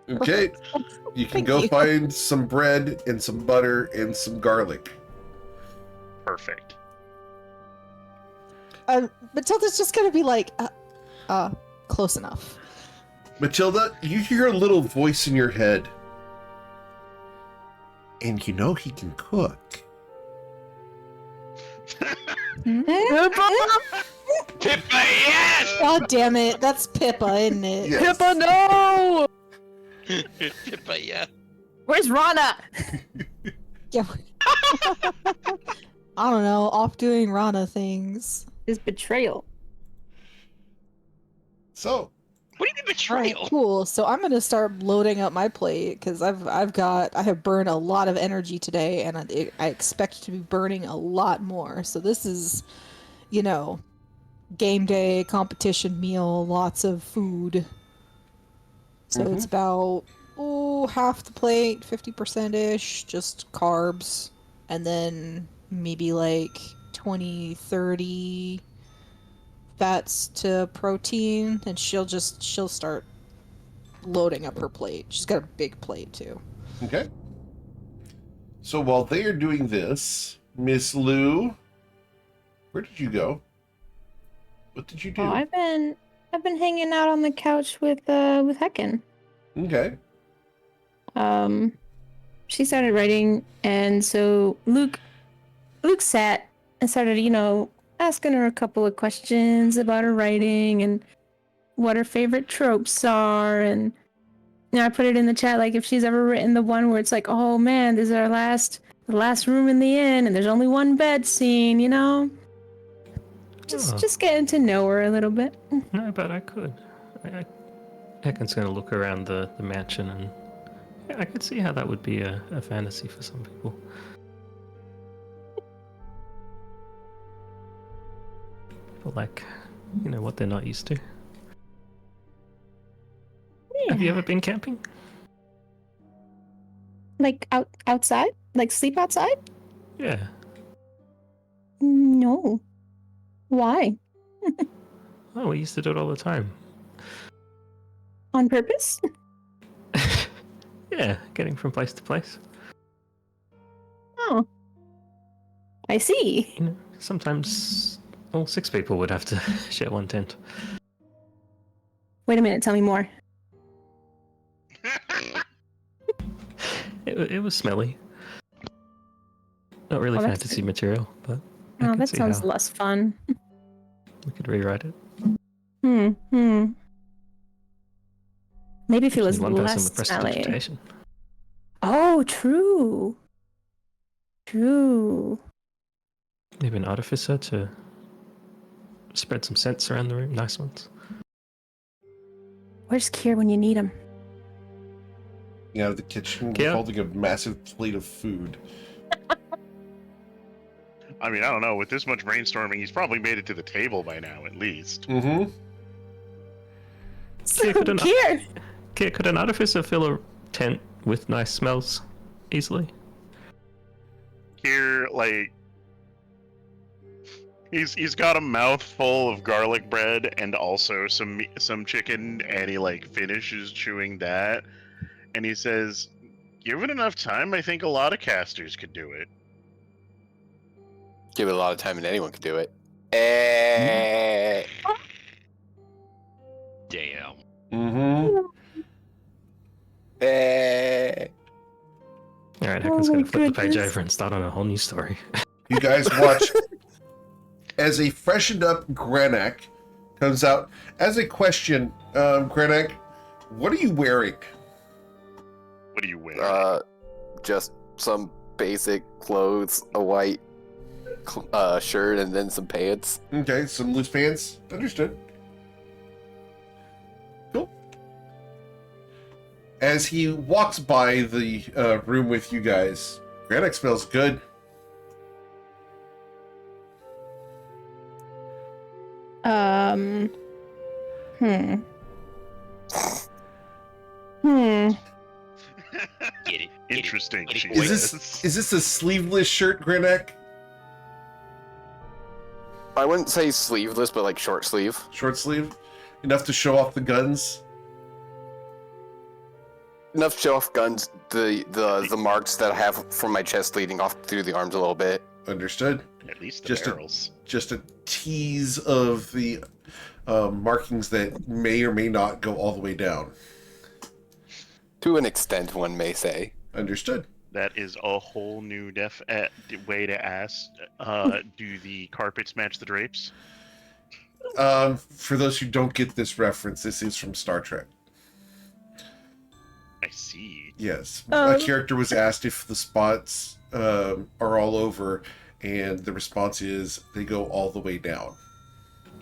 Okay. You can Thank go you. find some bread and some butter and some garlic. Perfect. Matilda's just gonna be like, close enough. Matilda, you hear a little voice in your head. And you know he can cook. Pippa, yes! God damn it, that's Pippa, isn't it? Yes. Pippa, no! Pippa, yeah. Where's Rana? Yeah. I don't know, off doing Rana things. Is betrayal. So, What do you mean All right, betrayal? cool. So I'm gonna start loading up my plate because I have burned a lot of energy today, and I expect to be burning a lot more. So this is, you know, game day competition meal, lots of food. So it's about half the plate, 50% ish, just carbs, and then maybe like 20, 30 fats to protein, and she'll start loading up her plate. She's got a big plate too. okay. So while they are doing this, Miss Lou, where did you go? What did you do? Oh, I've been hanging out on the couch with Hecken. Okay. She started writing, and so Luke sat and started, asking her a couple of questions about her writing and what her favorite tropes are, and I put it in the chat, like, if she's ever written the one where it's like, oh man, this is the last room in the inn, and there's only one bed scene, just getting to know her a little bit. No, but I could. Hecken's going to look around the mansion, and yeah, I could see how that would be a fantasy for some people. People like, what they're not used to. Have you ever been camping? Like outside, like sleep outside? Yeah. No. Why? Oh, we used to do it all the time. On purpose? Yeah, getting from place to place. Oh. I see. Sometimes all 6 people would have to share one tent. Wait a minute, tell me more. It was smelly. Not really Oh, that's fantasy material, but I Oh, could that see sounds how less fun. we could rewrite it. Maybe if it was One person less with smelly. prestidigitation. Oh, true. True. Maybe an artificer to spread some scents around the room. Nice ones. Where's Kier when you need him? Out of the kitchen, Yeah. holding a massive plate of food. I mean, I don't know. With this much brainstorming, he's probably made it to the table by now, at least. Mm-hmm. Kier, Kier! could an artificer fill a tent with nice smells easily? Here, like, he's got a mouthful of garlic bread and also some chicken, and he like finishes chewing that, and he says, "Given enough time, I think a lot of casters could do it." Give it a lot of time and anyone could do it. Damn. Mm-hmm. Alright, Hecken's Oh gonna my flip the page goodness. over and start on a whole new story. You guys watch as a freshened up Grenak comes out. As a question, Grenak, what are you wearing? What do you wear? Just some basic clothes, a white shirt, and then some pants. Okay, some loose pants. Understood. Cool. As he walks by the room with you guys, Grenak smells good. Um. Hmm. Hmm. Get it. Interesting. Get it, She boy. Is this a sleeveless shirt, Grenak? I wouldn't say sleeveless, but like short sleeve. Short sleeve? Enough to show off the guns? Enough to show off guns, the marks that I have from my chest leading off through the arms a little bit. Understood. At least the Just barrels. Just a tease of the markings that may or may not go all the way down. To an extent, one may say. Understood. That is a whole new way to ask. Do the carpets match the drapes? For those who don't get this reference, this is from Star Trek. I see. Yes. A character was asked if the spots are all over, and the response is they go all the way down.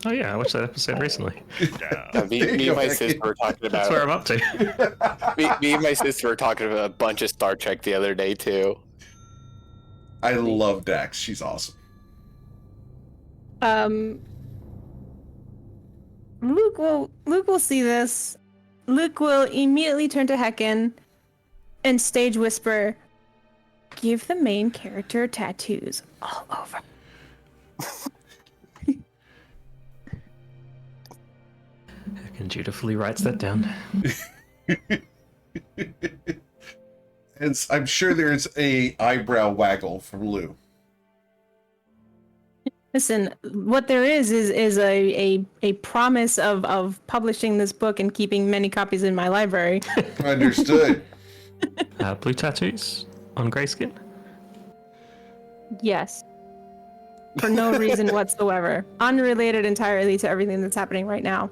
Oh yeah, I watched that episode recently. Me and my sister were talking That's about. where I'm up to. me and my sister were talking about a bunch of Star Trek the other day too. I love Dax. She's awesome. Luke will see this. Luke will immediately turn to Hecken and stage whisper, "Give the main character tattoos all over." And dutifully writes that down. And I'm sure there's a eyebrow waggle from Lou. Listen, what there is a promise of publishing this book and keeping many copies in my library. Understood. Blue tattoos on grayskin. Yes. For no reason whatsoever. Unrelated entirely to everything that's happening right now.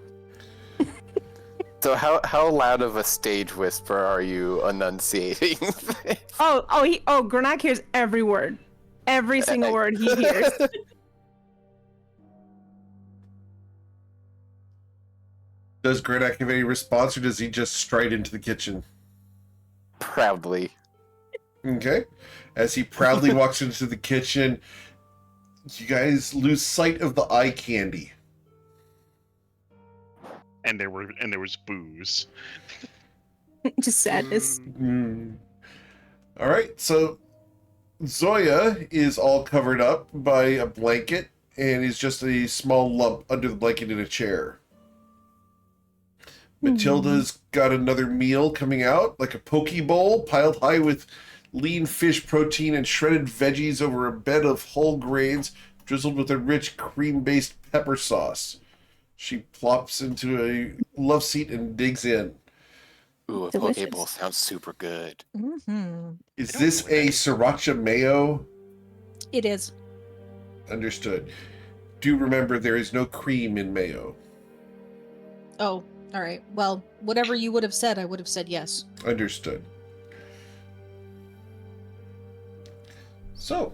So how loud of a stage whisper are you enunciating? Granak hears every word. Every single word he hears. Does Grenak have any response, or does he just stride into the kitchen? Proudly. Okay. As he proudly walks into the kitchen, you guys lose sight of the eye candy. And there was booze. Just sadness. All right, so Zoya is all covered up by a blanket and is just a small lump under the blanket in a chair. Matilda's got another meal coming out, like a poke bowl piled high with lean fish protein and shredded veggies over a bed of whole grains drizzled with a rich cream-based pepper sauce. She plops into a love seat and digs in. Ooh, a poke bowl sounds super good. Mm-hmm. Is this a sriracha mayo? It is. Understood. Do remember there is no cream in mayo. Oh, all right. Well, whatever you would have said, I would have said yes. Understood. So,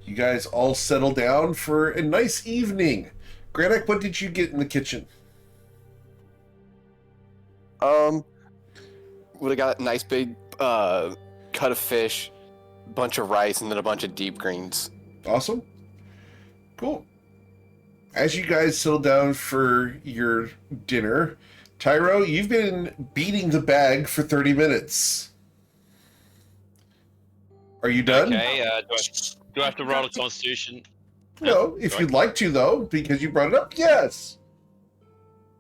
you guys all settle down for a nice evening. Granik, what did you get in the kitchen? Would have got a nice big cut of fish, bunch of rice, and then a bunch of deep greens. Awesome. Cool. As you guys settle down for your dinner, Tyro, you've been beating the bag for 30 minutes. Are you done? Okay, do I have to roll a constitution? No, if you'd like to, though, because you brought it up, yes.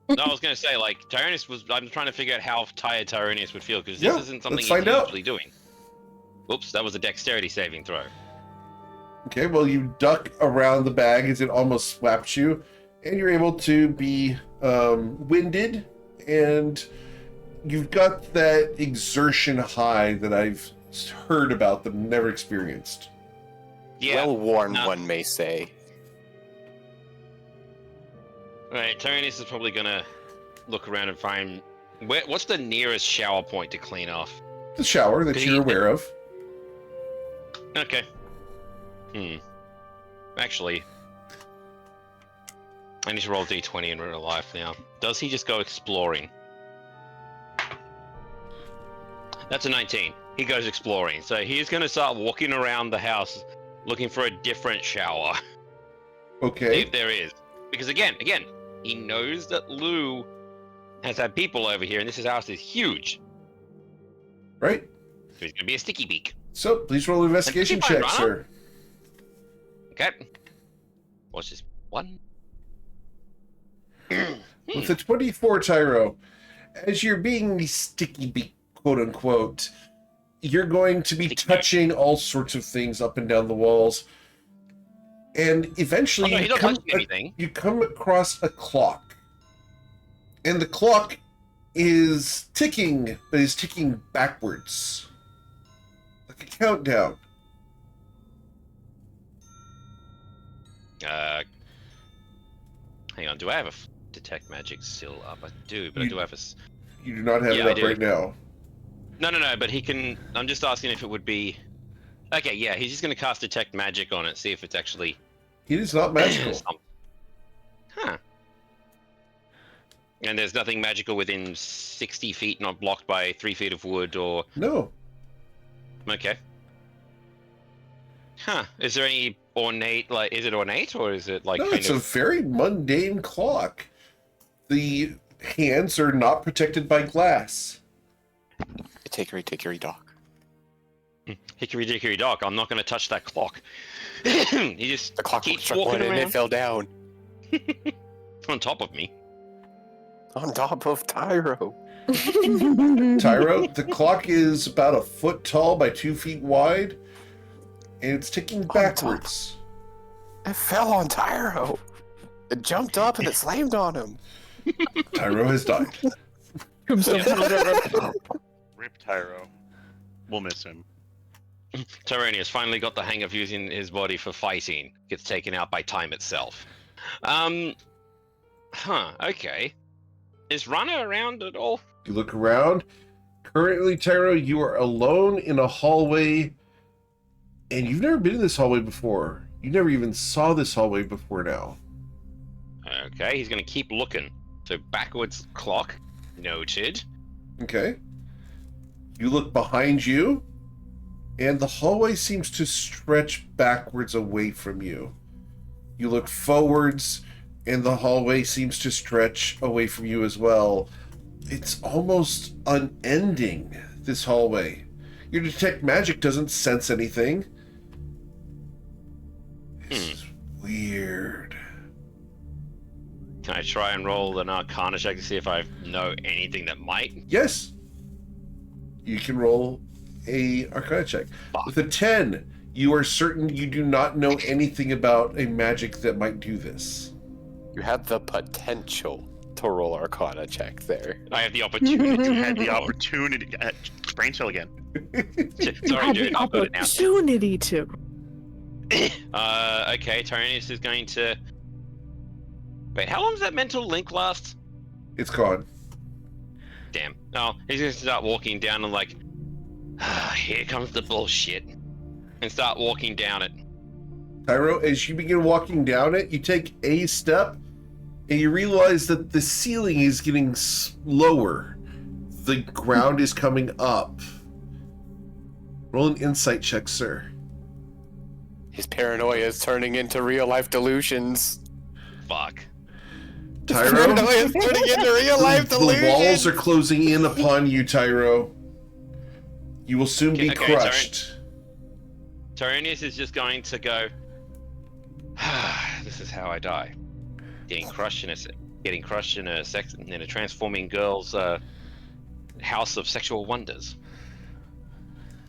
No, I was going to say, like, I'm trying to figure out how tired Tyronius would feel, because this Yeah, isn't something let's he's find out. usually doing. Oops, that was a dexterity saving throw. Okay, well, you duck around the bag as it almost slaps you, and you're able to be winded, and you've got that exertion high that I've heard about but never experienced. Yeah. Well worn, no. one may say. Right, Tyronius is probably going to look around and find... What's the nearest shower point to clean off? The shower that you're aware of. Okay. Actually, I need to roll d20 in real life now. Does he just go exploring? That's a 19. He goes exploring. So he's going to start walking around the house looking for a different shower. Okay. If there is. Because again, he knows that Lou has had people over here, and this house is huge. Right. So he's gonna be a sticky beak. So please roll an investigation check, Runner? sir. Okay. What's this one? With a 24, Tyro, as you're being the sticky beak, quote unquote, you're going to be touching all sorts of things up and down the walls. And eventually Oh, no, he's not touching anything. you come across a clock. And the clock is ticking, but is ticking backwards. Like a countdown. Hang on, do I have a detect magic still up? I do, but I do have a... You do not have it up right now. No, but he can... I'm just asking if it would be... Okay, yeah, he's just going to cast detect magic on it, see if it's actually... It is not magical. Huh. And there's nothing magical within 60 feet, not blocked by 3 feet of wood or... No. Okay. Huh. Is there any ornate, like, is it ornate or is it like No, kind it's of... a very mundane clock. The hands are not protected by glass. Hickory dock. Hickory dickory dock, I'm not going to touch that clock. He just The clock keeps struck walking one and around it fell down. on top of me. On top of Tyro. Tyro, the clock is about a foot tall by 2 feet wide, and it's ticking backwards. It fell on Tyro. It jumped up and it slammed on him. Tyro has died. Rip Tyro. We'll miss him. Tyranius finally got the hang of using his body for fighting. Gets taken out by time itself. Okay. Is Runner around at all? You look around. Currently, Tyro, you are alone in a hallway, and you've never been in this hallway before. You never even saw this hallway before now. Okay, he's gonna keep looking. So backwards clock, noted. Okay. You look behind you, and the hallway seems to stretch backwards away from you. You look forwards, and the hallway seems to stretch away from you as well. It's almost unending, this hallway. Your detect magic doesn't sense anything. This is weird. Can I try and roll an Arcana check to see if I know anything that might? Yes. You can roll a Arcana check. Fuck. With a 10, you are certain you do not know anything about a magic that might do this. You had the potential to roll Arcana check there. I have the opportunity. You had the opportunity. Brain cell again. Sorry, dude. I've got it now. Opportunity to. Okay, Tyranius is going to... Wait, how long does that mental link last? It's gone. Damn. Oh, he's going to start walking down and like... here comes the bullshit. And start walking down it. Tyro, as you begin walking down it, you take a step, and you realize that the ceiling is getting lower. The ground is coming up. Roll an insight check, sir. His paranoia is turning into real-life delusions. Fuck. Tyro, Paranoia is turning into real-life delusions. the walls are closing in upon you, Tyro. You will soon be Okay, crushed. Tyranius is just going to go... this is how I die. Getting crushed in a transforming girl's house of sexual wonders.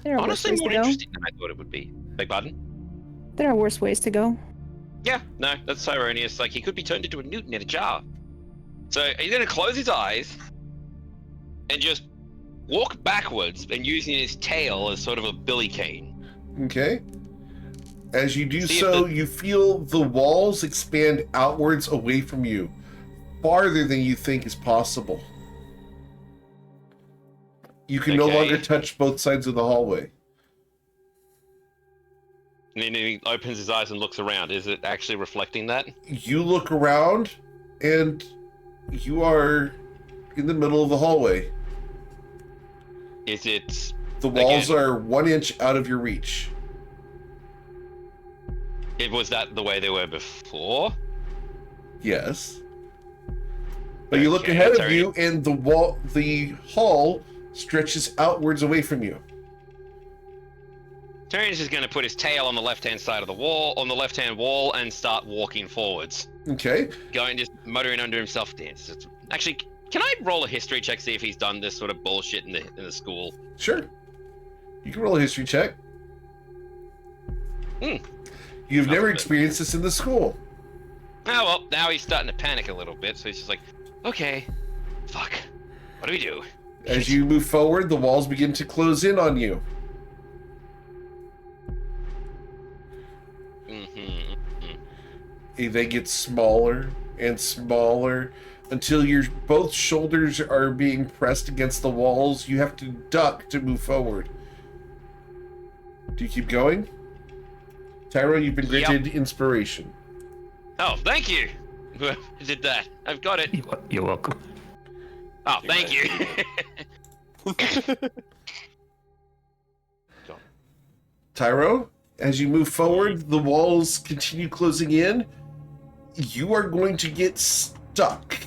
There are Honestly, worse ways more to go. interesting than I thought it would be. Beg pardon? There are worse ways to go. Yeah, no, that's Tyranius. Like, he could be turned into a newton in a jar. So he's going to close his eyes and just walk backwards and using his tail as sort of a billy cane. Okay. As you do See if so, the- you feel the walls expand outwards away from you, farther than you think is possible. You can no Okay. longer touch both sides of the hallway. And then he opens his eyes and looks around. Is it actually reflecting that? You look around, and you are in the middle of the hallway. Is it... The walls Again. are 1 inch out of your reach. Was that the way they were before? Yes. But you look Okay, ahead of sorry. you, and the hall stretches outwards away from you. Tyrion's just gonna put his tail on the left-hand side of the wall, on the left-hand wall, and start walking forwards. Okay. Going, just muttering under himself. Actually, can I roll a history check, see if he's done this sort of bullshit in the school? Sure. You can roll a history check. You've Nothing never but- experienced this in the school. Oh well, now he's starting to panic a little bit, so he's just like, okay, fuck, what do we do? As you move forward, the walls begin to close in on you. They get smaller and smaller until your both shoulders are being pressed against the walls. You have to duck to move forward. Do you keep going? Tyro, you've been granted inspiration. Oh, thank you. Whoever did that, I've got it. You're welcome. Oh, thank you. Tyro, as you move forward, the walls continue closing in. You are going to get stuck.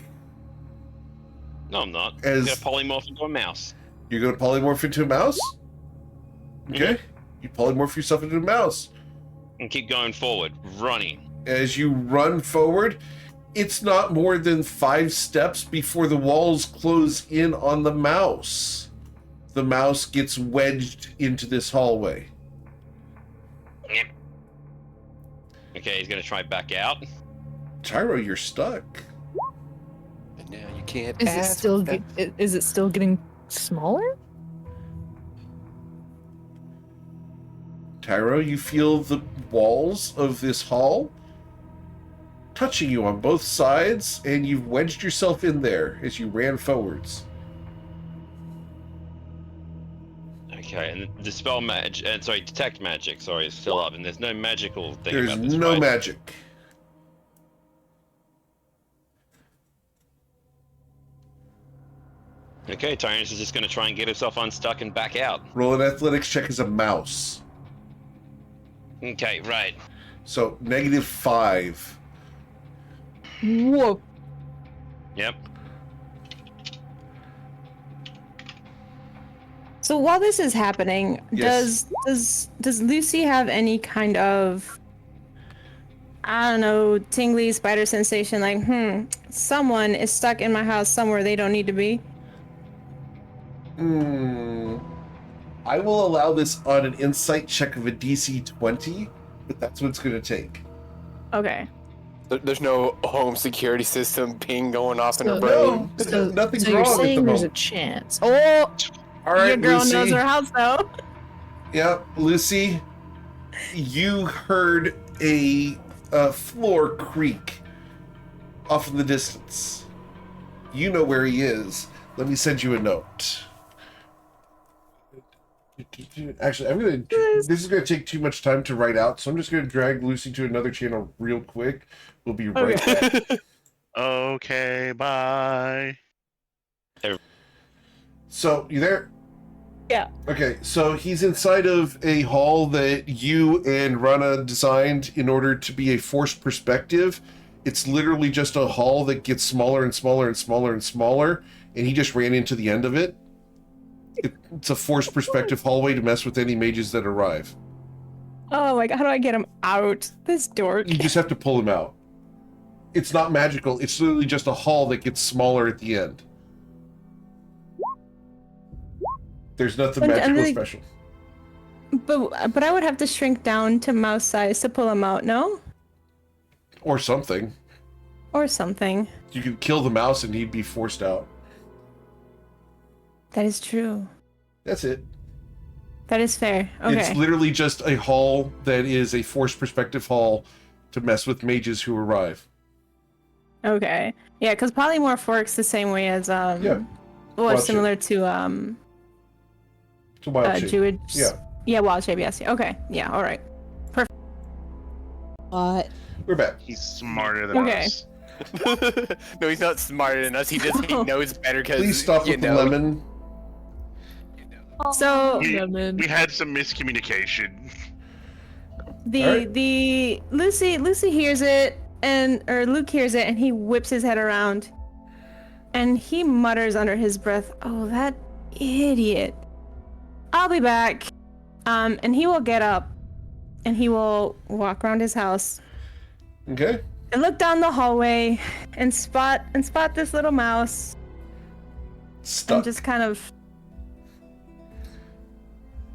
No, I'm not. As- I'm gonna polymorph into a mouse. You're going to polymorph into a mouse? Okay. You polymorph yourself into a mouse. And keep going forward, running. As you run forward, it's not more than 5 steps before the walls close in on the mouse. The mouse gets wedged into this hallway. Okay, he's gonna try back out. Tyro, you're stuck. And now you can't Is it ask still that- is it still getting smaller? Tyro, you feel the walls of this hall touching you on both sides, and you've wedged yourself in there as you ran forwards. Okay, and the spell detect magic, sorry, is still up, and there's no magical thing There's about this, no right? magic. Okay, Tyrannus is just gonna try and get himself unstuck and back out. Roll an athletics check as a mouse. Okay, right. So, -5. Whoa. Yep. So while this is happening, Yes. does Lucy have any kind of, I don't know, tingly spider sensation, like, someone is stuck in my house somewhere they don't need to be? I will allow this on an insight check of a DC 20, but that's what it's going to take. Okay. There's no home security system ping going off in her So- brain. No, nothing's so you're wrong at the saying there's a moment. chance. Oh, All right, Your girl Lucy. knows her house, though. Yeah, Lucy, you heard a floor creak off in the distance. You know where he is. Let me send you a note. Actually, this is gonna take too much time to write out, so I'm just gonna drag Lucy to another channel real quick. We'll be right back. Okay, bye. So, you there? Yeah. Okay, so he's inside of a hall that you and Rana designed in order to be a forced perspective. It's literally just a hall that gets smaller and smaller and smaller and smaller, and he just ran into the end of it. It's a forced perspective hallway to mess with any mages that arrive. Oh my god, how do I get him out? This dork. You just have to pull him out. It's not magical, it's literally just a hall that gets smaller at the end. There's nothing And magical they- special. But I would have to shrink down to mouse size to pull him out, no? Or something. Or something. You could kill the mouse and he'd be forced out. That is true. That's it. That is fair. Okay. It's literally just a hall that is a forced perspective hall to mess with mages who arrive. Okay. Yeah, because polymorph works the same way as Yeah. or Wild similar to It's a wild shape. Druid. Yeah. Yeah, wild shape. Yes. Okay. Yeah. All right. But We're back. He's smarter than Okay. us. No, he's not smarter than us. He knows better because Please stop you with the know. lemon. So We, lemon. we had some miscommunication. the Lucy hears it or Luke hears it and he whips his head around And he mutters under his breath, "Oh, that idiot. I'll be back." And he will get up and he will walk around his house Okay. and look down the hallway and spot this little mouse Stuck. and just kind of,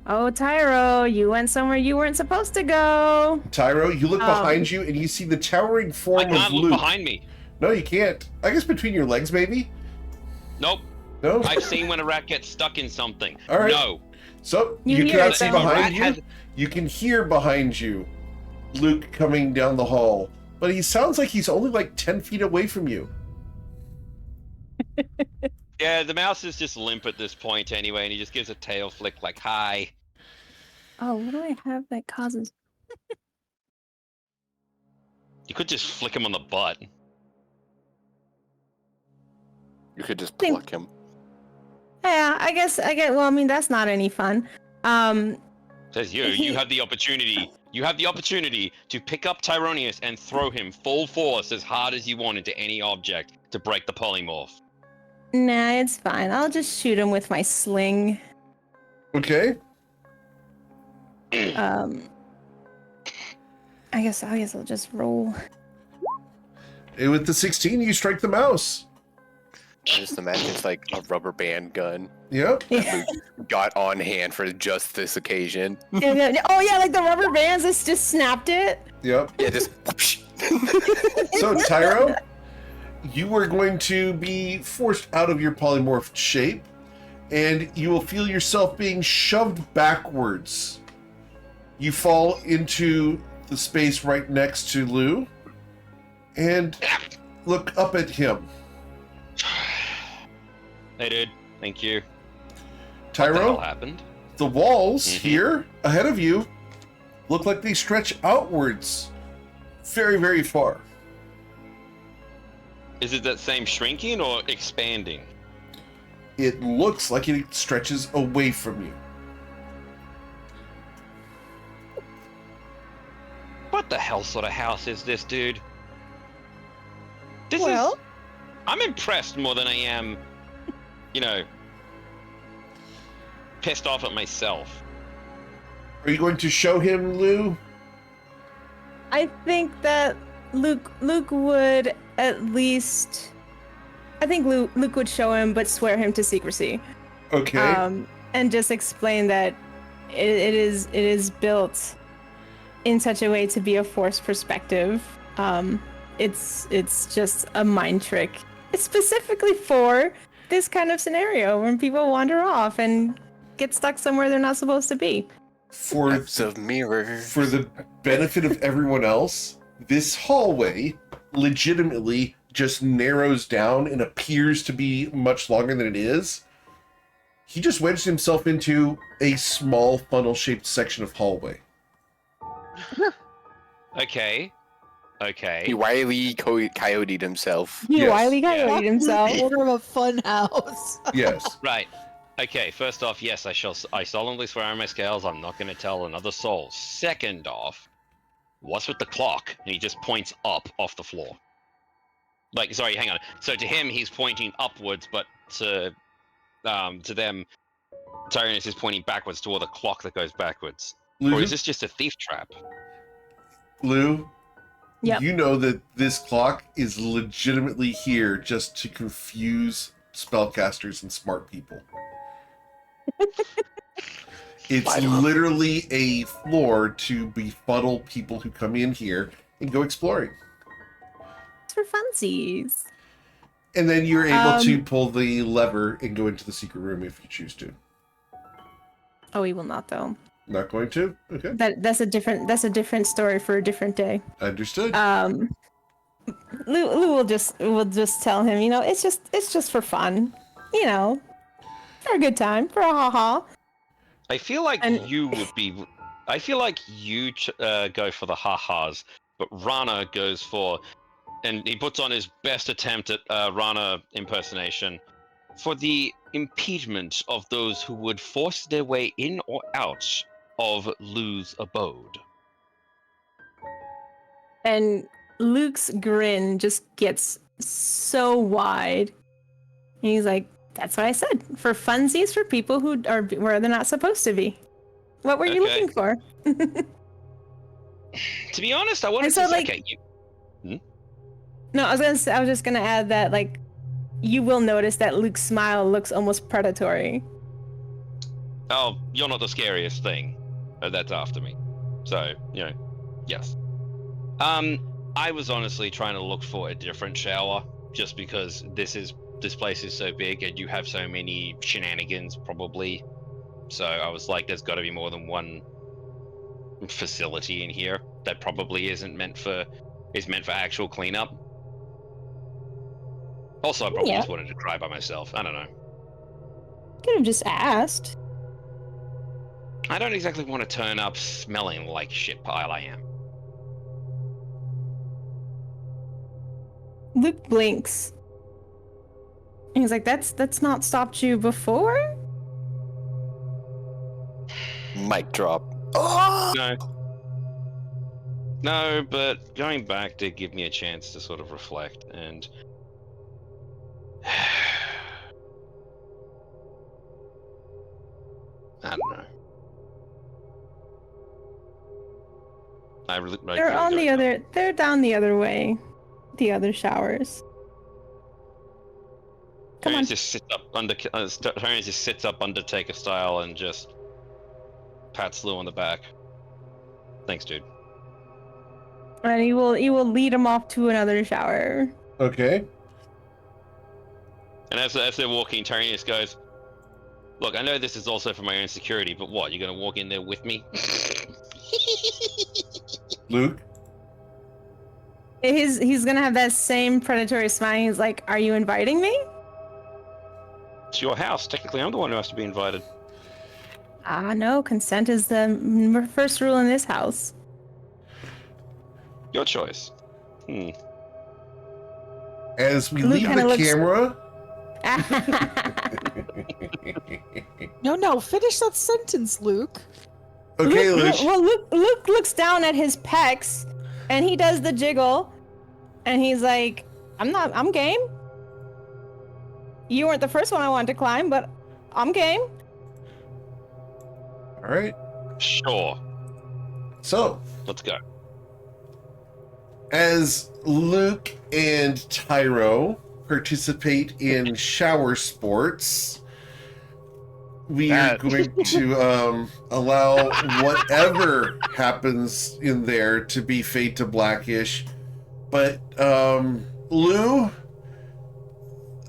"Oh, Tyro, you went somewhere you weren't supposed to go." Tyro, you look behind you and you see the towering form I of can't Luke. look behind me. No, you can't. I guess between your legs, maybe? Nope. No? I've seen when a rat gets stuck in something. All right. No. So, You you hear cannot it, see though. behind Rat you. has- You can hear behind you Luke coming down the hall. But he sounds like he's only like 10 feet away from you. Yeah, the mouse is just limp at this point anyway, and he just gives a tail flick like, hi. Oh, what do I have that causes? You could just flick him on the butt. You could just Think- pluck him. Yeah, I guess, well, I mean, that's not any fun. Says you have the opportunity. You have the opportunity to pick up Tyronius and throw him full force as hard as you want into any object to break the polymorph. Nah, it's fine. I'll just shoot him with my sling. Okay. I guess I'll just roll. And with the 16, you strike the mouse. I just imagine it's like a rubber band gun. Yep. Yeah. Got on hand for just this occasion. Oh yeah, like the rubber bands. It's just snapped it. Yep. Yeah, just whoosh. So, Tyro, you are going to be forced out of your polymorphed shape, and you will feel yourself being shoved backwards. You fall into the space right next to Lou, and look up at him. Hey, dude. Thank you. What the hell Tyro, happened? the walls Mhm. here ahead of you look like they stretch outwards very, very far. Is it that same shrinking or expanding? It looks like it stretches away from you. What the hell sort of house is this, dude? This Well- is... I'm impressed more than I am, pissed off at myself. Are you going to show him, Lou? I think that Luke would at least. I think Luke would show him, but swear him to secrecy. Okay. And just explain that it is built in such a way to be a forced perspective. It's just a mind trick. It's specifically for this kind of scenario when people wander off and get stuck somewhere they're not supposed to be. For Types of mirrors. for the benefit of everyone else, this hallway legitimately just narrows down and appears to be much longer than it is. He just wedged himself into a small funnel-shaped section of hallway. Okay. He wily coyoted himself. He Yes. wily Yeah. coyoted himself. Order of a fun house. Yes. Right. Okay, first off, yes, I solemnly swear on my scales I'm not going to tell another soul. Second off, what's with the clock? And he just points up off the floor. Like, sorry, hang on. So to him, he's pointing upwards, but to them, Tyrannus is pointing backwards toward the clock that goes backwards. Lou, Or is this just a thief trap? Lou, Yep. you know that this clock is legitimately here just to confuse spellcasters and smart people. It's I don't- literally a floor to befuddle people who come in here and go exploring. It's for funsies. And then you're able to Um, pull the lever and go into the secret room if you choose to. Oh, he will not though. Not going to? Okay. That's a different story for a different day. Understood. Lou will just tell him, it's just for fun, for a good time, for a ha-ha. I feel like And- you would be. I feel like you go for the ha-has, but Rana goes for, and he puts on his best attempt at Rana impersonation, for the impediment of those who would force their way in or out of Lou's abode. And Luke's grin just gets so wide he's like, that's what I said. For funsies, for people who are where they're not supposed to be. What were you Okay. looking for? To be honest, I wanted And so, to say, like- okay, No, I was just gonna add that, like, you will notice that Luke's smile looks almost predatory. oh, you're not the scariest thing. That's after me. So, yes. I was honestly trying to look for a different shower, just because this place is so big and you have so many shenanigans, probably. So I was like, there's got to be more than one facility in here that probably is meant for actual cleanup. Also, I probably Yeah. just wanted to cry by myself. I don't know. Could have just asked. I don't exactly want to turn up smelling like shit pile I am. Luke blinks. And he's like, that's not stopped you before? Mic drop. Oh! No, but going back did give me a chance to sort of reflect, and I don't know. They're on the other. They're down the other way, the other showers. Come on. Tony just sits up Tony just sits up Undertaker style and just pats Lou on the back. Thanks, dude. And you will lead him off to another shower. Okay. And as they're walking, Tony just goes, "Look, I know this is also for my own security, but what? You're gonna walk in there with me?" Luke? He's gonna have that same predatory smile. He's like, "Are you inviting me?" It's your house. Technically, I'm the one who has to be invited. No. Consent is the first rule in this house. Your choice. As we Luke leave kinda the looks- camera. No, finish that sentence, Luke. Okay, Luke, Luke. Luke looks down at his pecs, and he does the jiggle, and he's like, I'm game. You weren't the first one I wanted to climb, but I'm game. All right. Sure. So, Let's go. as Luke and Tyro participate in shower sports, we are going to allow whatever happens in there to be fade to blackish. But Lou,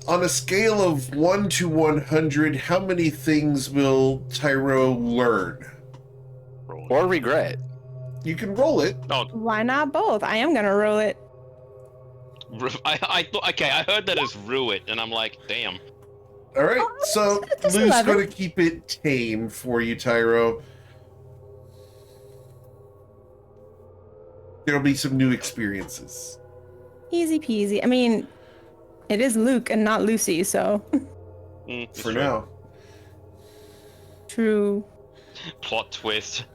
on a scale of 1 to 100, how many things will Tyro learn? Or regret. You can roll it. Why not both? I am gonna roll it. I thought, okay, I heard that as Ruit, and I'm like, damn. All right, Oh, so that's Lou's 11. going to keep it tame for you, Tyro. There'll be some new experiences. Easy peasy. I mean, it is Luke and not Lucy, so For now. true. Plot twist.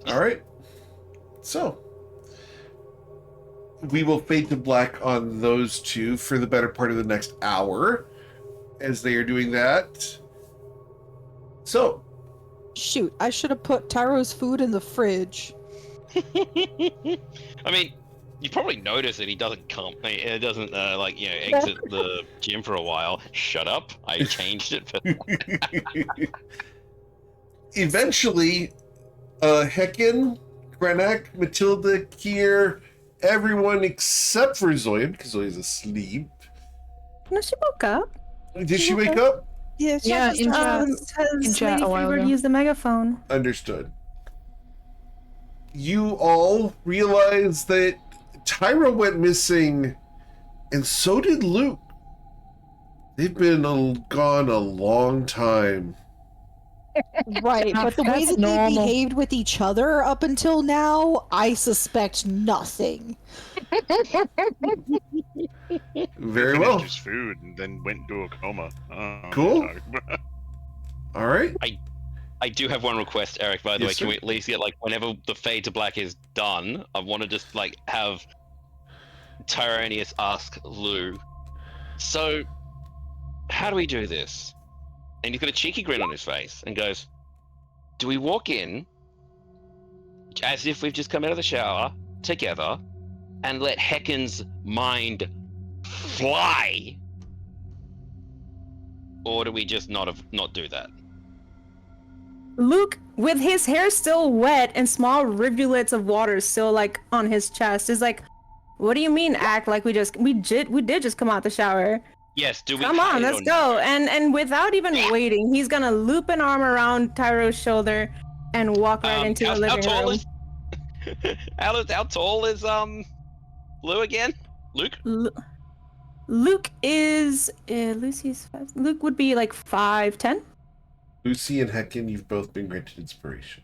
All right. So, we will fade to black on those two for the better part of the next hour as they are doing that. So, Shoot, I should have put Tyro's food in the fridge. I mean, you probably notice that he doesn't exit the gym for a while. Shut up! I changed it. For... eventually, Hecken, Grenak, Matilda, Kier, everyone except for Zoya, because Zoya's asleep. No, she woke up. Did she wake up? Yes. Yeah, in chat. In Because chat Lady a while Freebird ago. used the megaphone. Understood. You all realize that Tyra went missing, and so did Luke. They've been gone a long time. Right, but the way That's that normal. they behaved with each other up until now, I suspect nothing. Very Finished well. his food and then went into a coma. Cool. All right. I do have one request, Eric. By the Yes, way, can sir. we at least get whenever the fade to black is done, I want to just have Tyranius ask Lou. So, how do we do this? And he's got a cheeky grin on his face and goes, do we walk in as if we've just come out of the shower together and let Heckin's mind fly? Or do we just not do that? Luke, with his hair still wet and small rivulets of water still like on his chest, is like, what do you mean act like we did just come out the shower? Yes, do we? Come on, let's go. And without even waiting, he's gonna loop an arm around Tyro's shoulder and walk right into the living room. How tall is Lou again? Luke? Luke is Lucy's 5. Luke would be like 5'10". Lucy and Heckin, you've both been granted inspiration.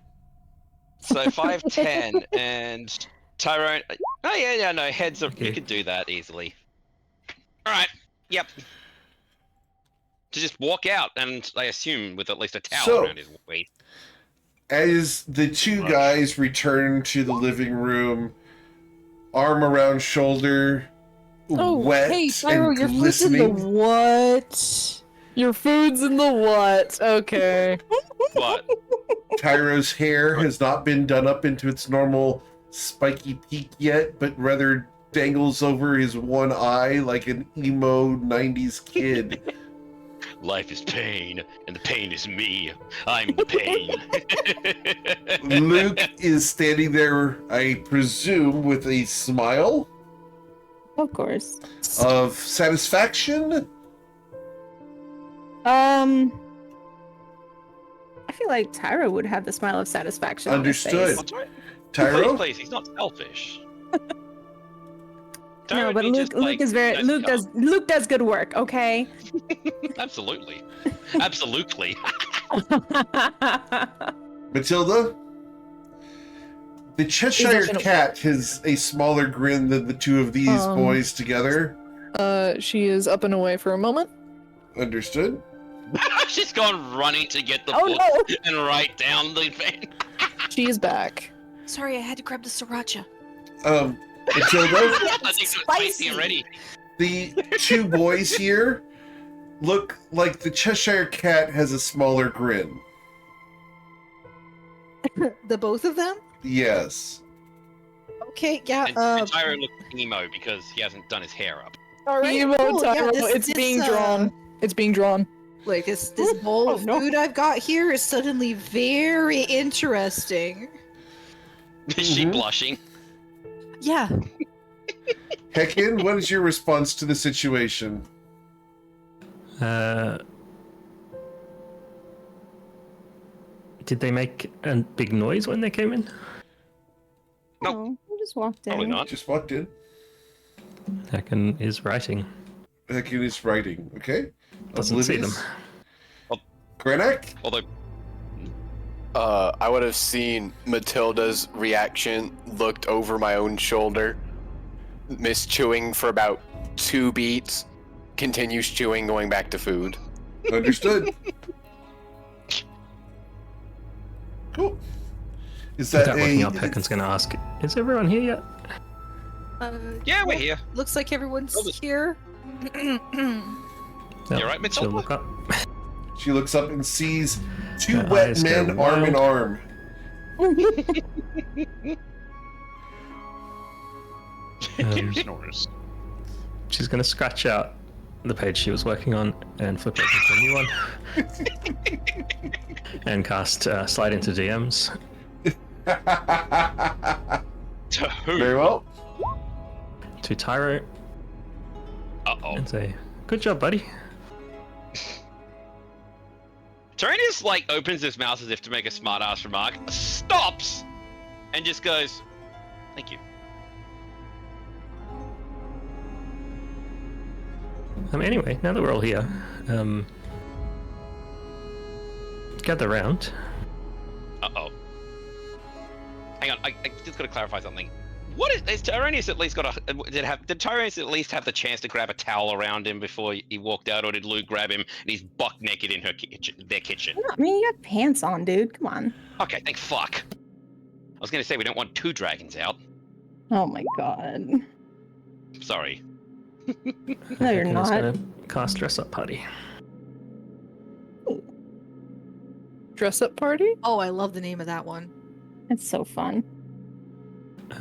So 5'10", and Tyrone. Oh yeah, no heads. You could do that easily. All right. Yep. To just walk out, and I assume with at least a towel around his waist. As the two guys return to the living room, arm around shoulder, wet hey, Tyro, and your food's in the glistening. what? Your food's in the what? Okay. What? Tyro's hair has not been done up into its normal spiky peak yet, but rather dangles over his one eye like an emo 90s kid. Life is pain, and the pain is me. I'm the pain. Luke is standing there, I presume, with a smile Of course. of satisfaction. I feel like Tyro would have the smile of satisfaction. Understood. On his face. Tyro? Please, he's not selfish. No, but Luke does good work. Okay. Absolutely. Absolutely. Matilda? The Cheshire Cat has a smaller grin than the two of these boys together. She is up and away for a moment. Understood. She's gone running to get the book and write down the thing. She is back. Sorry, I had to grab the sriracha. Matilda? I think it's spicy already. The two boys here look like the Cheshire Cat has a smaller grin. The both of them? Yes. Okay, yeah. And Tyro looks emo because he hasn't done his hair up. All right, Emo cool. Tyro, Yeah, it's being drawn. It's being drawn. Like this bowl of food I've got here is suddenly very interesting. Is she blushing? Yeah. Heckin, what is your response to the situation? Did they make a big noise when they came in? No, we just walked in. Probably not. Just walked in. Heckin is writing. Heckin is writing, okay? Doesn't see them. Grenak? Although, I would have seen Matilda's reaction, looked over my own shoulder, missed chewing for about 2 beats, continues chewing, going back to food. Understood. Cool. Is that Without looking up, Heckin's going to ask, is everyone here yet? yeah, we're here. Looks like everyone's here. No, You're right, Matilda? She'll look up. She looks up and sees 2 Her wet eyes go men arm in wild. arm. Snores. She's going to scratch out the page she was working on and flip it to a new one. And cast Slide into DMs. To who? Very well. To Tyro. Uh-oh. And say, good job, buddy. Tyranius, like, opens his mouth as if to make a smart-ass remark, stops, and just goes, thank you. Anyway, now that we're all here, gather round. Uh-oh. Hang on, I just gotta clarify something. What is Tyranius at least got a did Tyranius at least have the chance to grab a towel around him before he walked out, or did Lou grab him and he's buck naked in their kitchen? I mean, you got pants on, dude. Come on. Okay, thank fuck. I was gonna say we don't want 2 dragons out. Oh my god. Sorry. No, you're Heckin is not. gonna cast Dress Up Party. Dress up party? Oh, I love the name of that one. It's so fun.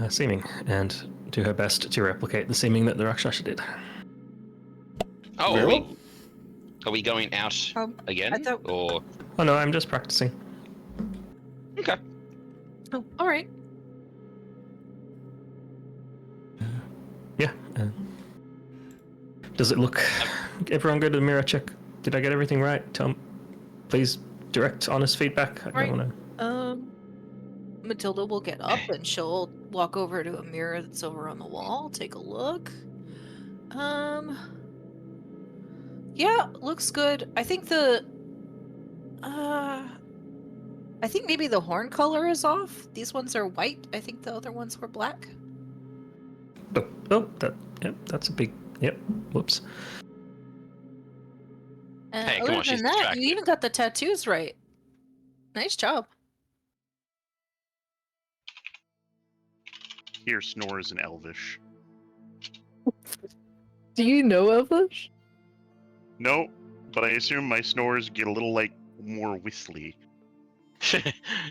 Seeming, and do her best to replicate the seeming that the Rakshasa did. Oh, Very well. are we going out I again? thought- Or Oh no, I'm just practicing. okay. Oh, all right. Yeah. Does it look... Everyone go to the mirror check. Did I get everything right? Please, direct, honest feedback. I Right. don't want to... Matilda will get up and she'll walk over to a mirror that's over on the wall, take a look. Yeah, looks good. I think I think maybe the horn color is off. These ones are white. I think the other ones were black. That's a big... Yep, whoops. And Hey, come other on, she's than that, distracted. you even got the tattoos right. Nice job. Here snores in Elvish. Do you know Elvish? No, but I assume my snores get a little like more whistly.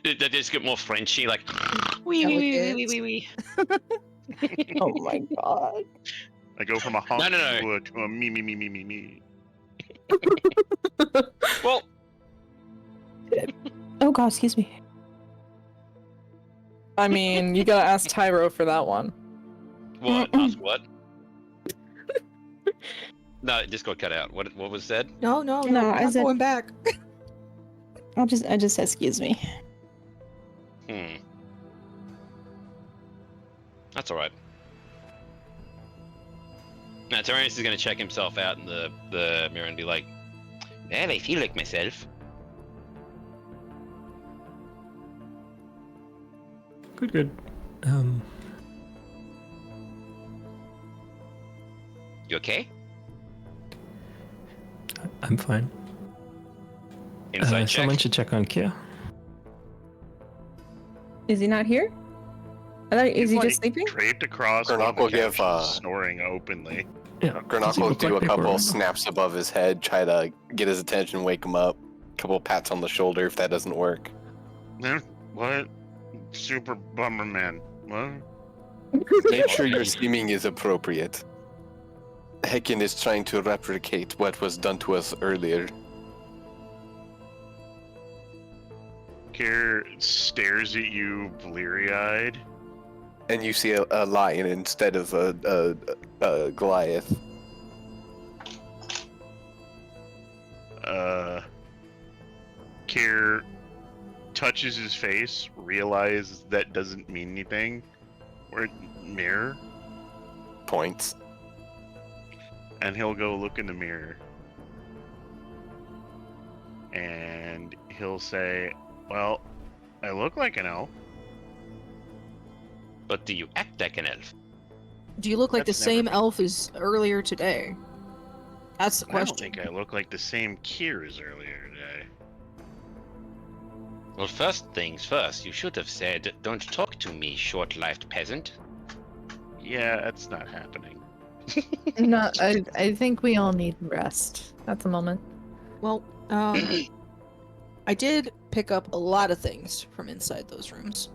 They just get more Frenchy, like. Oh my god. I go from a honk No. to a me me me me me me. Well, Oh god, excuse me. I mean, you gotta ask Tyro for that one. what? Ask what? No, it just got cut out. What was said? No, No, we're I not said- going back. I just said excuse me. That's all right. Now, Tyrannus is going to check himself out in the mirror and be like, "Well, I feel like myself." Good. You okay? I'm fine. Inside check. Someone should check on Kia. Is he not here? I thought, is He's he like just sleeping? draped across Gernok on the will couch, give, snoring openly. Yeah. Gernok will do a couple snaps above his head, try to get his attention, wake him up. A couple pats on the shoulder if that doesn't work. What? Super bummer, man. What? Make sure your seeming is appropriate. Hecken is trying to replicate what was done to us earlier. Kier stares at you bleary-eyed. And you see a lion instead of a Goliath. Kier touches his face, realizes that doesn't mean anything. Or mirror, Points. and he'll go look in the mirror. And he'll say, "Well, I look like an elf." But do you act like an elf? Do you look like That's the same never- elf as earlier today? That's the I don't question. think I look like the same Kier as earlier today. Well, first things first, you should have said, "Don't talk to me, short-lived peasant." Yeah, that's not happening. No, I think we all need rest at the moment. Well, I did pick up a lot of things from inside those rooms.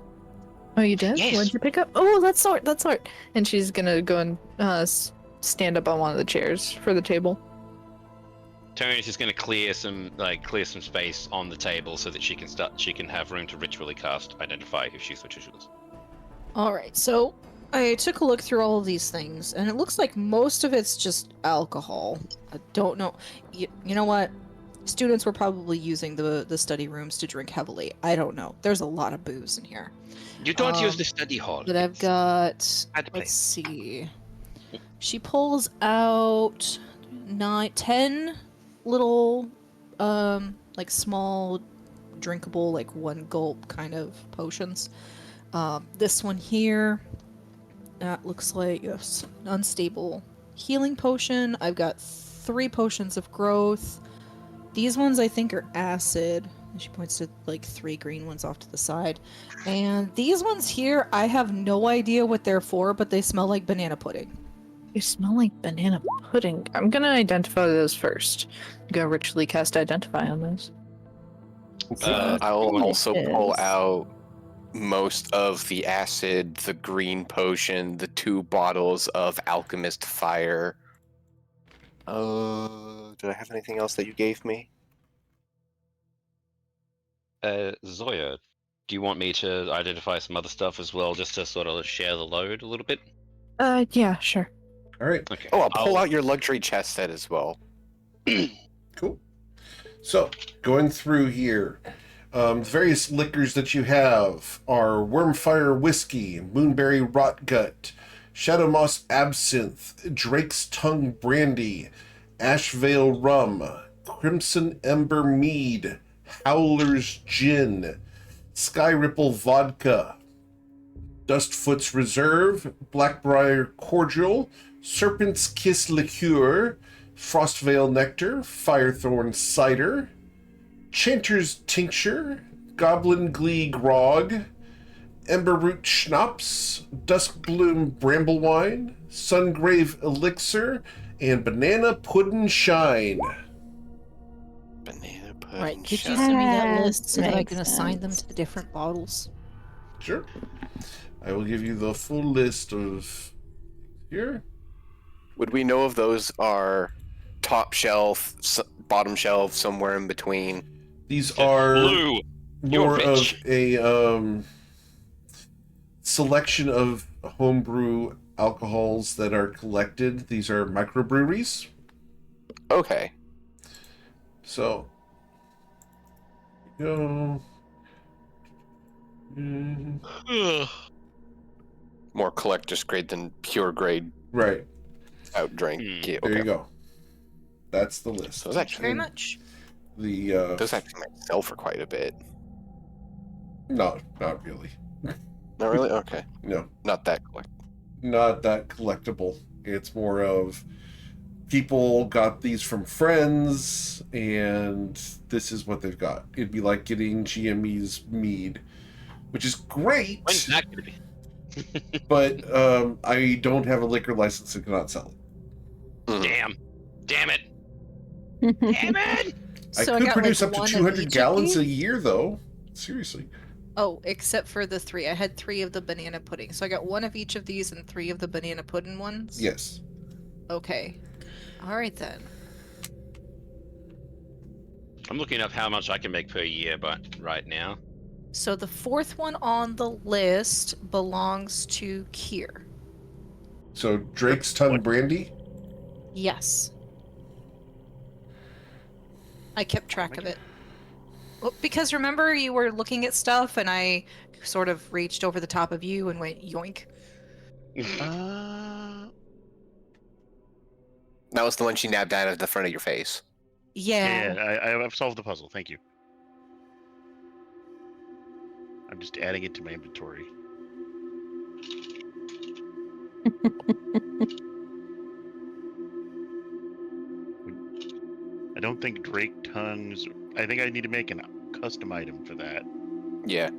Oh, you did? Yes. What'd you pick up? Oh, that's art. That's art. And she's gonna go and stand up on one of the chairs for the table. Tyrannus is going to clear some space on the table so that she can have room to ritually cast Identify if she switches. All right, so I took a look through all of these things, and it looks like most of it's just alcohol. I don't know. You know what? Students were probably using the study rooms to drink heavily. I don't know. There's a lot of booze in here. You don't use Um, the study hall. But I've got. Bad Let's place. see. She pulls out 10 little, like small, drinkable, like one gulp kind of potions. This one here, that looks like a unstable healing potion. I've got 3 potions of growth. These ones I think are acid. And she points to like 3 green ones off to the side. And these ones here, I have no idea what they're for, but they smell like banana pudding. You smell like banana pudding. I'm gonna identify those first. Go ritually cast Identify on those. I'll What also it pull is. out most of the acid, the green potion, the 2 bottles of alchemist fire. Did I have anything else that you gave me? Zoya, do you want me to identify some other stuff as well, just to sort of share the load a little bit? Yeah, sure. All right, Okay. Oh, I'll pull out your luxury chest set as well. cool. So, going through here, the various liquors that you have are Wormfire Whiskey, Moonberry Rotgut, Shadow Moss Absinthe, Drake's Tongue Brandy, Ashvale Rum, Crimson Ember Mead, Howler's Gin, Sky Ripple Vodka, Dustfoot's Reserve, Blackbriar Cordial, Serpent's Kiss Liqueur, Frostvale Nectar, Firethorn Cider, Chanter's Tincture, Goblin Glee Grog, Emberroot Schnapps, Duskbloom Bramblewine, Sungrave Elixir, and Banana Puddin' Shine. Banana pudding. Right, could you shot. send me that That list so that I makes can assign them sense. to different bottles? Sure. I will give you the full list of here. Would we know if those are top shelf, bottom shelf, somewhere in between? These are Blue. You're more of rich. a selection of homebrew alcohols that are collected. These are microbreweries. Okay. So, go. More collector's grade than pure grade Right. out drink. Hmm. Yeah, There okay. you go. That's the list. Those Thank you very actually, much. The those actually might sell for quite a bit. no, not really. Not really? Okay. No, Not that quick. not that collectible. It's more of people got these from friends, and this is what they've got. It'd be like getting GME's mead, which is great, When's that gonna be? but I don't have a liquor license and cannot sell it. Mhm. Damn. Damn it. Damn it. So I could got, produce like, up to one of 200 each of gallons a these? year, though. Seriously. Oh, except for the 3. I had 3 of the banana pudding. So I got 1 of each of these and 3 of the banana pudding ones? Yes. Okay. Alright then. I'm looking up how much I can make per year, but right now. So the 4th one on the list belongs to Kier. So Drake's Tongue What? Brandy. Yes. I kept track of it. Well, because remember you were looking at stuff and I sort of reached over the top of you and went yoink. That was the one she nabbed out of the front of your face. Yeah. Yeah, I've solved the puzzle. Thank you. I'm just adding it to my inventory. I don't think Drake tongues. I think I need to make a custom item for that. Yeah.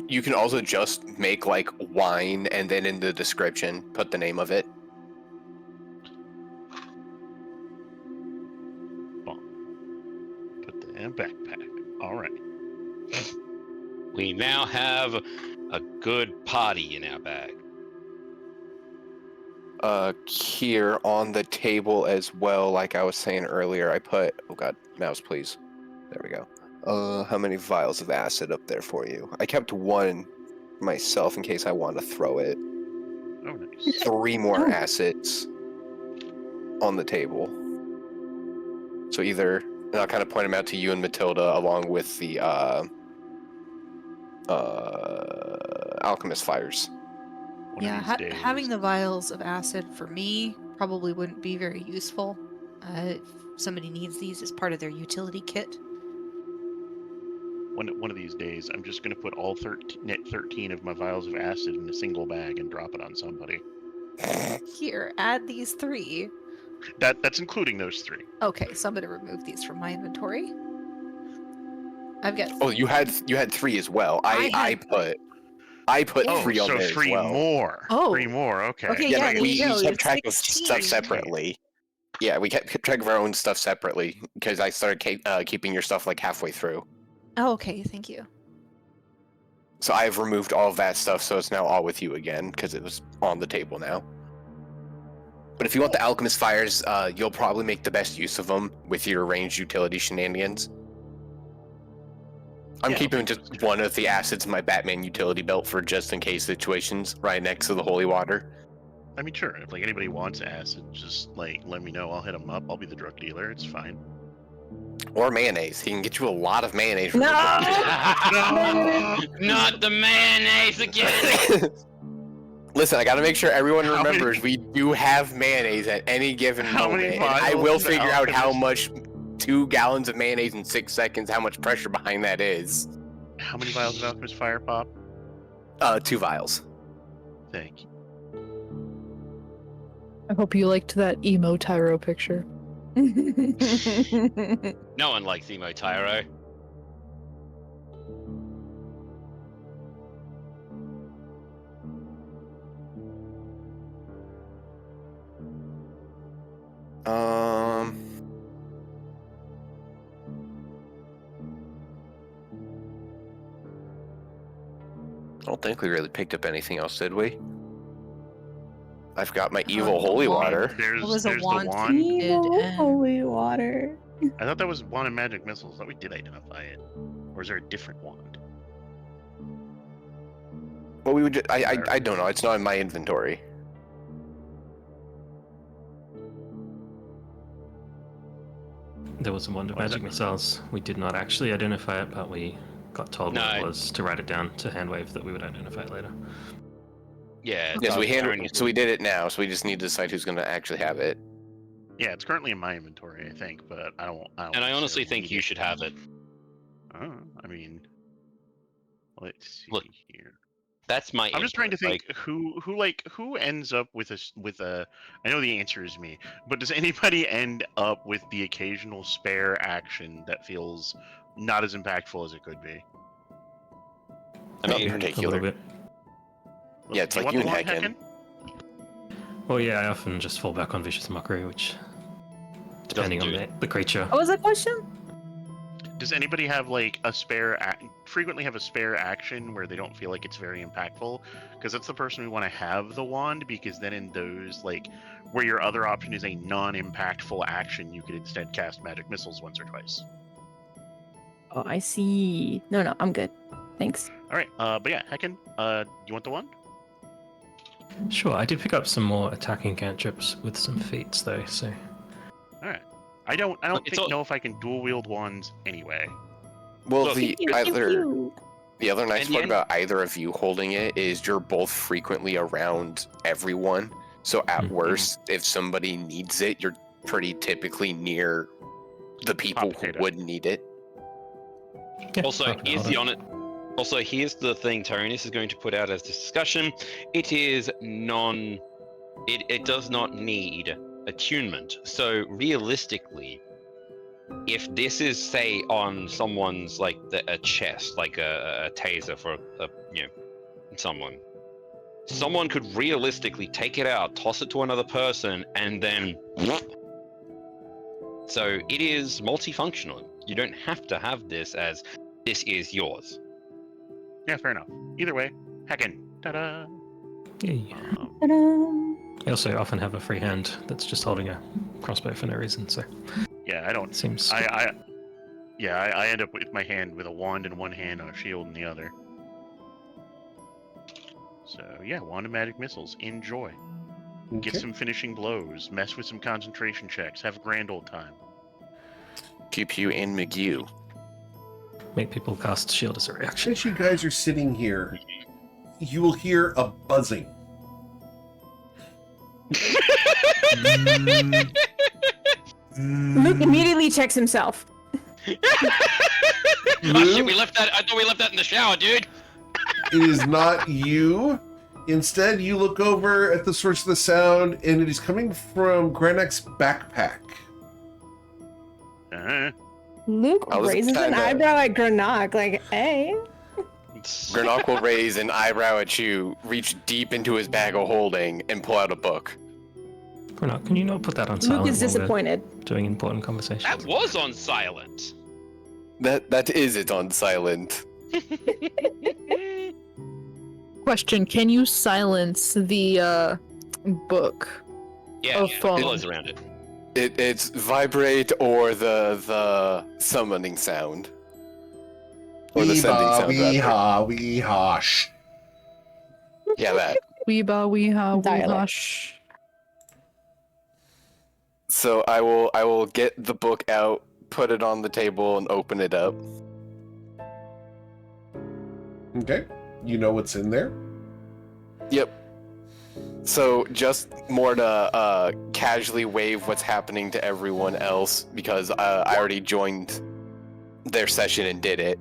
You can also just make like wine and then in the description put the name of it. Put that in a backpack. All right. We now have a good party in our bag. Here on the table as well, like I was saying earlier, I put, oh god, mouse please. There we go. How many vials of acid up there for you? I kept one myself in case I want to throw it. Oh, nice. 3 more Oh. acids on the table. So either, and I'll kind of point them out to you and Matilda along with the alchemist fires. One Yeah, of these days. having the vials of acid for me probably wouldn't be very useful. If somebody needs these as part of their utility kit. One of these days, I'm just gonna put all 13 of my vials of acid in a single bag and drop it on somebody. Here, add these 3. That's including those 3. Okay, so I'm gonna remove these from my inventory. I've got. Oh, you had 3 as well. I I had put Yeah. 3 on so there 3 as well. more. Oh. 3 more. Okay. Okay, Yeah, yeah, no, there we you go. You kept have track of 16. stuff separately. Yeah, we kept track of our own stuff separately because I started keeping your stuff like halfway through. Oh, okay, thank you. So I've removed all of that stuff, so it's now all with you again because it was on the table now. But if you want the Alchemist Fires, you'll probably make the best use of them with your ranged utility shenanigans. I'm keeping just one of the acids in my Batman utility belt for just in case situations right next to the holy water. I mean, sure. If like anybody wants acid, just like let me know. I'll hit them up. I'll be the drug dealer. It's fine. Or mayonnaise. He can get you a lot of mayonnaise. From No! Not the mayonnaise again. Listen, I gotta make sure everyone remembers we do have mayonnaise at any given moment. And I will figure out how much 2 gallons of mayonnaise in 6 seconds, how much pressure behind that is. How many vials of Alchemist Fire Pop? 2 vials. Thank you. I hope you liked that emo Tyro picture. No one likes emo Tyro. I don't think we really picked up anything else, did we? I've got my evil holy water. There's was a the wand. wand. Evil and- holy water. I thought that was wand and magic missiles. I thought we did identify it. Or is there a different wand? Well, we would. I don't know. It's not in my inventory. There was a wand of magic missiles. We did not actually identify it, but we got told what it No. was to write it down to handwave that we would identify it later. Yeah. Yes, we Aaron- so we did it now. So we just need to decide who's going to actually have it. Yeah, it's currently in my inventory, I think, but I don't And I honestly necessarily think need you it. should have it. I mean, let's see Look, here. That's my. I'm just trying to input, think who ends up with a. I know the answer is me, but does anybody end up with the occasional spare action that feels not as impactful as it could be? I Not mean, in A little particular. bit. Yeah, it's You like want you the and wand, Hecken. Well, yeah, I often just fall back on vicious mockery, which, depending on do the creature. What was the question? Does anybody have like a frequently have a spare action where they don't feel like it's very impactful? Because that's the person we want to have the wand, because then in those like where your other option is a non-impactful action, you could instead cast magic missiles once or twice. Oh, I see. No, I'm good. Thanks. All right, but yeah, Hecken, you want the wand? Sure, I did pick up some more attacking cantrips with some feats, though, so. All right. I don't It's all- know if I can dual wield wands anyway. Well, Look, the other nice And part the about either of you holding it is you're both frequently around everyone. So at Mhm. worst, if somebody needs it, you're pretty typically near the people who potato. would need it. Yeah, Also, I can here's hold the it. on it. Also, here's the thing, Tyrannus is going to put out as discussion. It is It does not need attunement. So realistically, if this is say on someone's like a chest, like a taser for someone could realistically take it out, toss it to another person, and then. So it is multifunctional. You don't have to have this as this is yours. Yeah, fair enough. Either way, Hecken. Ta-da! Yay. Um, I also often have a free hand that's just holding a crossbow for no reason, so yeah, I don't. it seems. I end up with my hand with a wand in one hand and a shield in the other. So yeah, wand of magic missiles. Enjoy. Give Okay. some finishing blows. Mess with some concentration checks. Have a grand old time. Keep you and McGee. Make people cast shield as a reaction. As you guys are sitting here, you will hear a buzzing. Luke immediately checks himself. Oh shit, we left that. I thought we left that in the shower, dude. It is not you. Instead, you look over at the source of the sound, and it is coming from Granak's backpack. Luke I was raises an kinda- eyebrow at Granok, like, hey. Granok will raise an eyebrow at you, reach deep into his bag of holding, and pull out a book. Grenat, can you not put that on Luke silent is while we're disappointed. doing important conversation? That was on silent. That is it on silent. Question: can you silence the book? Yeah, Oh, yeah, phone. pillows around it. It's vibrate or the summoning sound. Or the sending sound, wee rather. ha, wee ha, shh. Yeah, that. Weeba weeha Dialect. weehash. So I will get the book out, put it on the table, and open it up. Okay. You know what's in there? Yep. So just more to casually wave what's happening to everyone else, because I already joined their session and did it.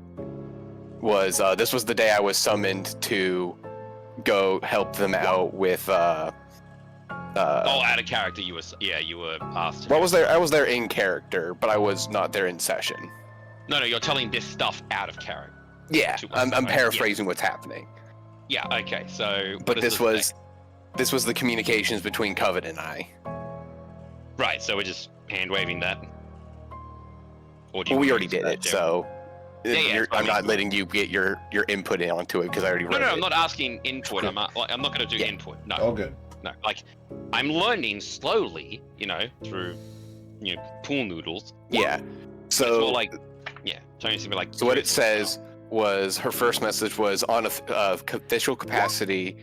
This was the day I was summoned to go help them out with Out of character, you were asked. Well, I was there in character, but I was not there in session. No, you're telling this stuff out of character. Yeah, To us, I'm right? paraphrasing what's happening. Yeah, okay, so. But what this does was the communications between Coven and I. say? Right, so we're just hand waving that. Or do you Well, we want already to use did that, it, Jerry? so Yeah, I'm not letting you get your input onto it because I already wrote No, it. I'm not asking input. I'm not going to do Yeah. input. No, All good. no. Like, I'm learning slowly, through, pool noodles. Yeah. It's So more like, Tony's gonna be like. So what it says was her first message was on official capacity.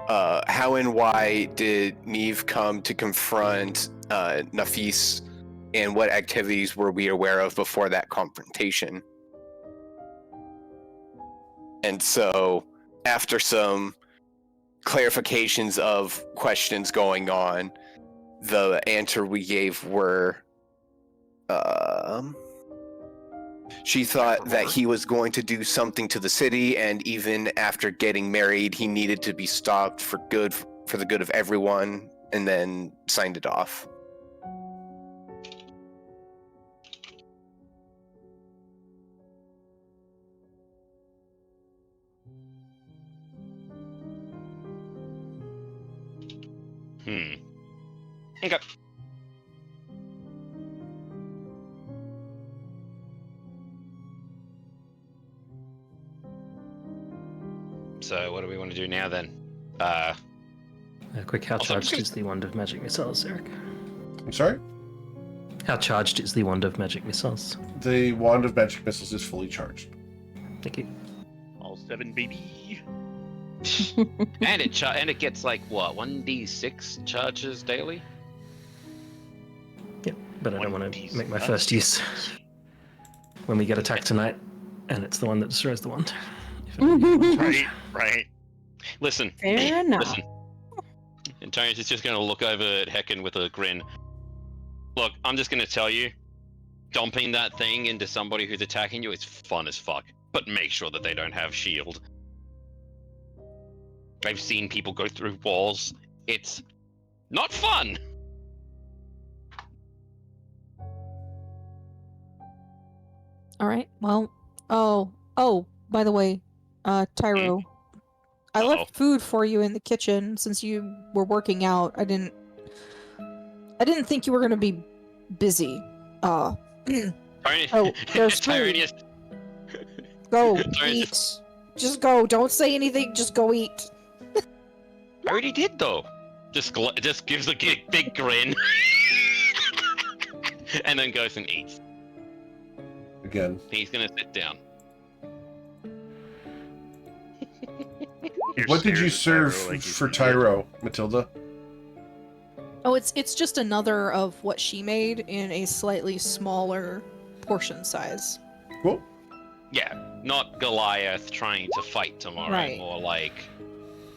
How and why did Neve come to confront Nafis, and what activities were we aware of before that confrontation? And so, after some clarifications of questions going on, the answer we gave were. She thought that he was going to do something to the city, and even after getting married, he needed to be stopped for the good of everyone, and then signed it off. Okay. So what do we want to do now then? Quick, how Also, I'm charged just is the wand of magic missiles, Eric? I'm sorry? How charged is the wand of magic missiles? The wand of magic missiles is fully charged. Thank you. All 7, baby. and it gets like what 1d6 charges daily. Yep, but I don't want to 1d6. make my first use when we get attacked tonight, and it's the one that destroys the wand. Right. Listen. Fair enough. Listen. And Tony's just going to look over at Hecken with a grin. Look, I'm just going to tell you, dumping that thing into somebody who's attacking you is fun as fuck. But make sure that they don't have shield. I've seen people go through walls. It's not fun. All right. Well. Oh. By the way, Tyro, I left food for you in the kitchen since you were working out. I didn't think you were gonna be busy. Tony, Oh, there's Tony food. Go Sorry, eat. Just go. Don't say anything. Just go eat. I already did though. Just gives a big grin, and then goes and eats. Again. He's gonna sit down. What did you serve for Tyro, Matilda? Oh, it's just another of what she made in a slightly smaller portion size. Cool. Yeah, not Goliath trying to fight tomorrow. Right.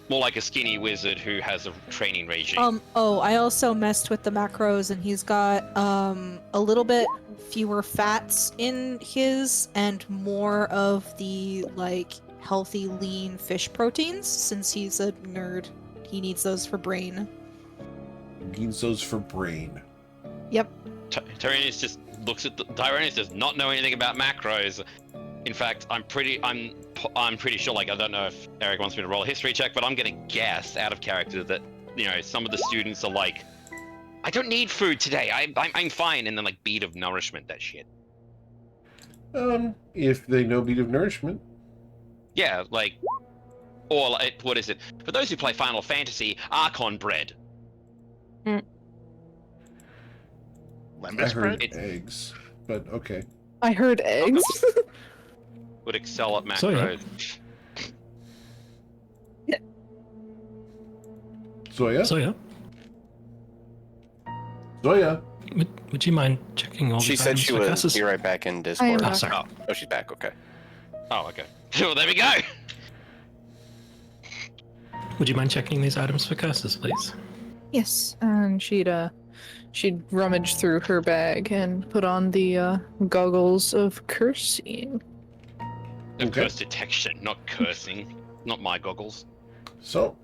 More like a skinny wizard who has a training regime. Oh, I also messed with the macros, and he's got a little bit fewer fats in his and more of the healthy lean fish proteins, since he's a nerd. He needs those for brain. Needs those for brain. Yep. Tyrannus just looks at Tyrannus does not know anything about macros. In fact, I'm pretty sure, I don't know if Eric wants me to roll a history check, but I'm gonna guess out of character that some of the students are I don't need food today. I'm fine. And then like bead of nourishment, that shit. If they know bead of nourishment. Yeah, like, or like, what is it? For those who play Final Fantasy, Archon bread. I Lembas heard bread? eggs, but okay. I heard eggs. Would excel at So, yeah. macros. Zoya? So, Zoya? would you mind checking all She these said items she for would curses? be right back in am Discord. back. Oh, sorry. Oh, she's back. Okay. Oh, okay. Well, there we go. Would you mind checking these items for curses, please? Yes, and she'd rummage through her bag and put on the goggles of cursing. Of Okay. curse detection, not cursing. Not my goggles. So,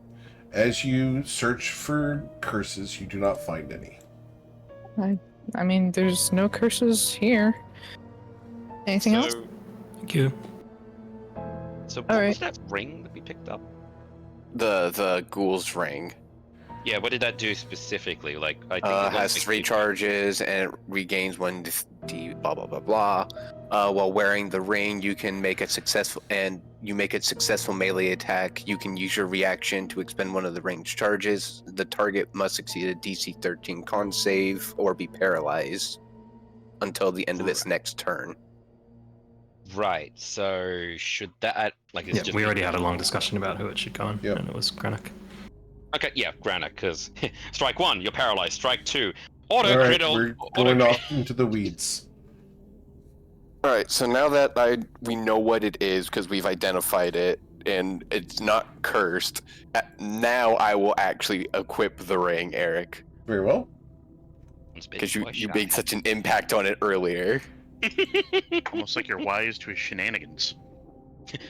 as you search for curses, you do not find any. I mean, there's no curses here. Anything else? Thank you. So what Alright. was that ring that we picked up? The ghoul's ring Yeah, what did that do specifically? Like, I think it was has like 3 charges and it regains 1d blah blah blah blah. While wearing the ring, you can make a successful melee attack. You can use your reaction to expend one of the ranged charges. The target must succeed a DC 13 con save or be paralyzed until the end of its next turn. Right. So should that like? It's Yeah, just we already had a long discussion about who it should go on, Yep. and it was Granik. Okay, yeah, Grana, because strike 1, you're paralyzed. Strike 2, auto All right, crit. we're auto going crit. off into the weeds. All right, so now that we know what it is because we've identified it and it's not cursed, now I will actually equip the ring, Eric, Very well. because you made such an impact on it earlier. Almost like you're wise to his shenanigans.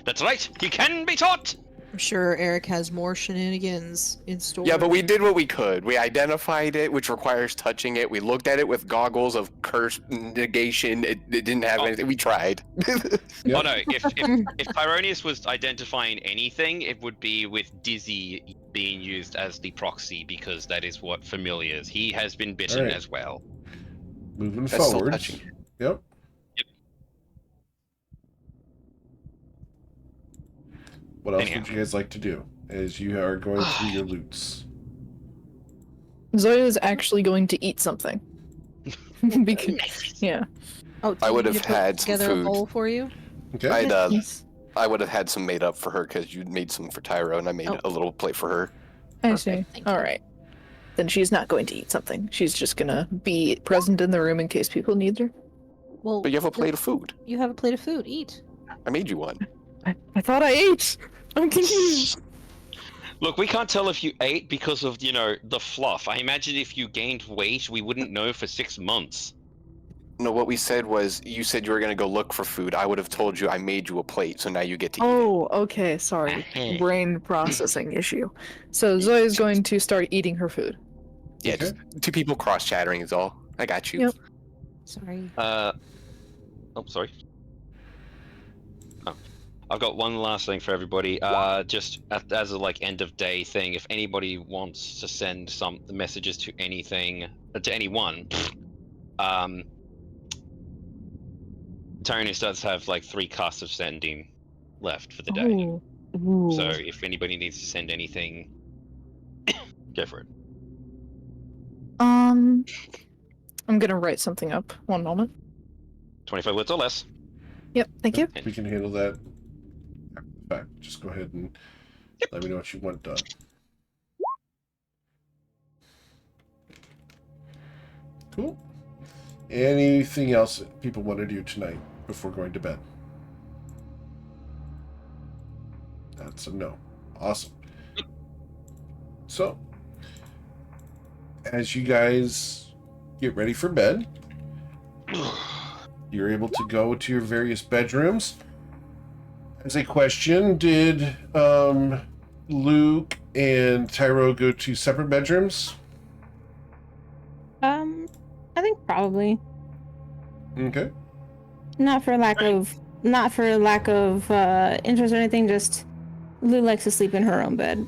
That's right. You can be taught. I'm sure Eric has more shenanigans in store. Yeah, but we did what we could. We identified it, which requires touching it. We looked at it with goggles of curse negation. It didn't have anything. We tried. Yep. Oh no! If Tyronius was identifying anything, it would be with Dizzy being used as the proxy because that is what familiars. He has been bitten Alright. as well. Moving That's still forward. touching. Yep. What else Anyhow. would you guys like to do as you are going through your loots? Zoya's actually going to eat something. Because, yeah. Oh, do I you would need have to put had some together food. a bowl for you. Okay. I would have had some made up for her because you made some for Tyro, and I made Oh. a little plate for her. I Perfect, see. thank you. All right. Then she's not going to eat something. She's just gonna be present in the room in case people need her. Well, But you have a plate of food. You have a plate of food. Eat. I made you one. I thought I ate. I'm confused. Look, we can't tell if you ate because of the fluff. I imagine if you gained weight, we wouldn't know for 6 months. No, what we said was you said you were gonna go look for food. I would have told you I made you a plate, so now you get to eat it. Oh, okay. Sorry. Brain processing issue. So Zoya's going to start eating her food. Yeah, Okay. just 2 people cross chattering is all. I got you. Yep. Sorry. Oh, sorry. Oh, I've got one last thing for everybody. Just as a end of day thing, if anybody wants to send some messages to anything, to anyone, Tyronius does have 3 casts of sending left for the day. Oh. Ooh. So if anybody needs to send anything, go for it. I'm gonna write something up. One moment. 25 words or less. Yep. Thank you. We can handle that after the fact. Just go ahead and let me know what you want done. Cool. Anything else that people want to do tonight before going to bed? That's a no. Awesome. So, as you guys get ready for bed, you're able to go to your various bedrooms. As a question, did Luke and Tyro go to separate bedrooms? I think probably Okay. not for lack of interest or anything. Just Lou likes to sleep in her own bed,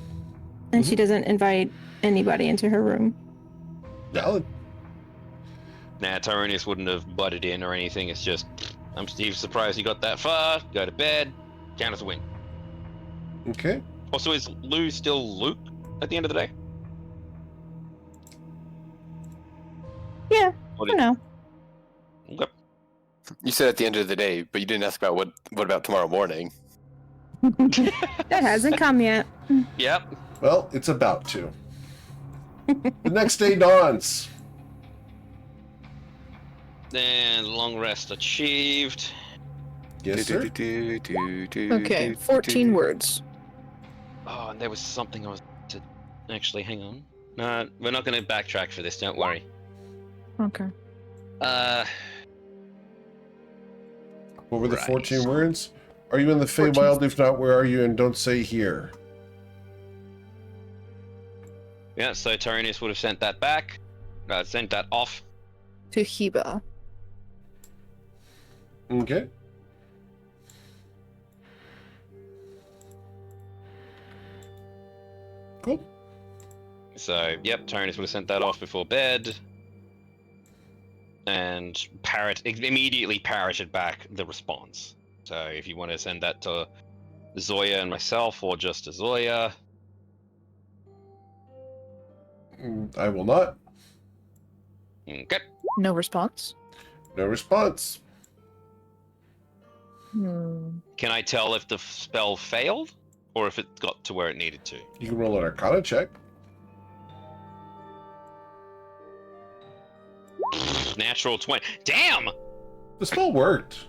and she doesn't invite anybody into her room. Valid. Nah, Tyranius wouldn't have butted in or anything. It's just, I'm Steve, surprised you got that far. Go to bed. Count as a win. Okay. Also, is Lou still Luke at the end of the day? Yeah, What for now. Okay. You said at the end of the day, but you didn't ask about what about tomorrow morning. That hasn't come yet. Yep. Well, it's about to. The next day dawns. And long rest achieved. Yes, sir. Okay, 14 words. Oh, and there was something I was to actually hang on. No, we're not going to backtrack for this. Don't worry. Okay. What were the Right. 14 words? Are you in the 14. Feywild? If not, where are you? And don't say here. Yeah. So Tyranius would have sent that back. Sent that off. To Heba. Okay. Cool. So yep, Tyranius would have sent that off before bed. And immediately parroted back the response. So if you want to send that to Zoya and myself, or just to Zoya. I will not. Okay. No response. No response. Can I tell if the spell failed, or if it got to where it needed to? You can roll an Arcana check. Natural 20. Damn! The spell worked.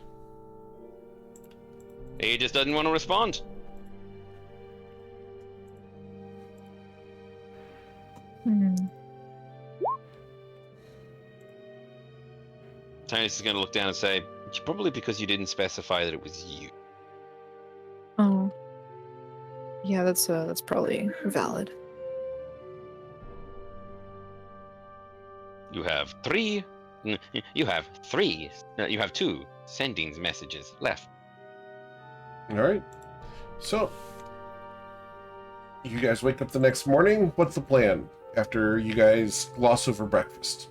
He just doesn't want to respond. Tyranius is going to look down and say, "It's probably because you didn't specify that it was you." Oh. Yeah, that's probably valid. You have three. You have three. You have 2 sending messages left. All right. So, you guys wake up the next morning. What's the plan after you guys gloss over breakfast?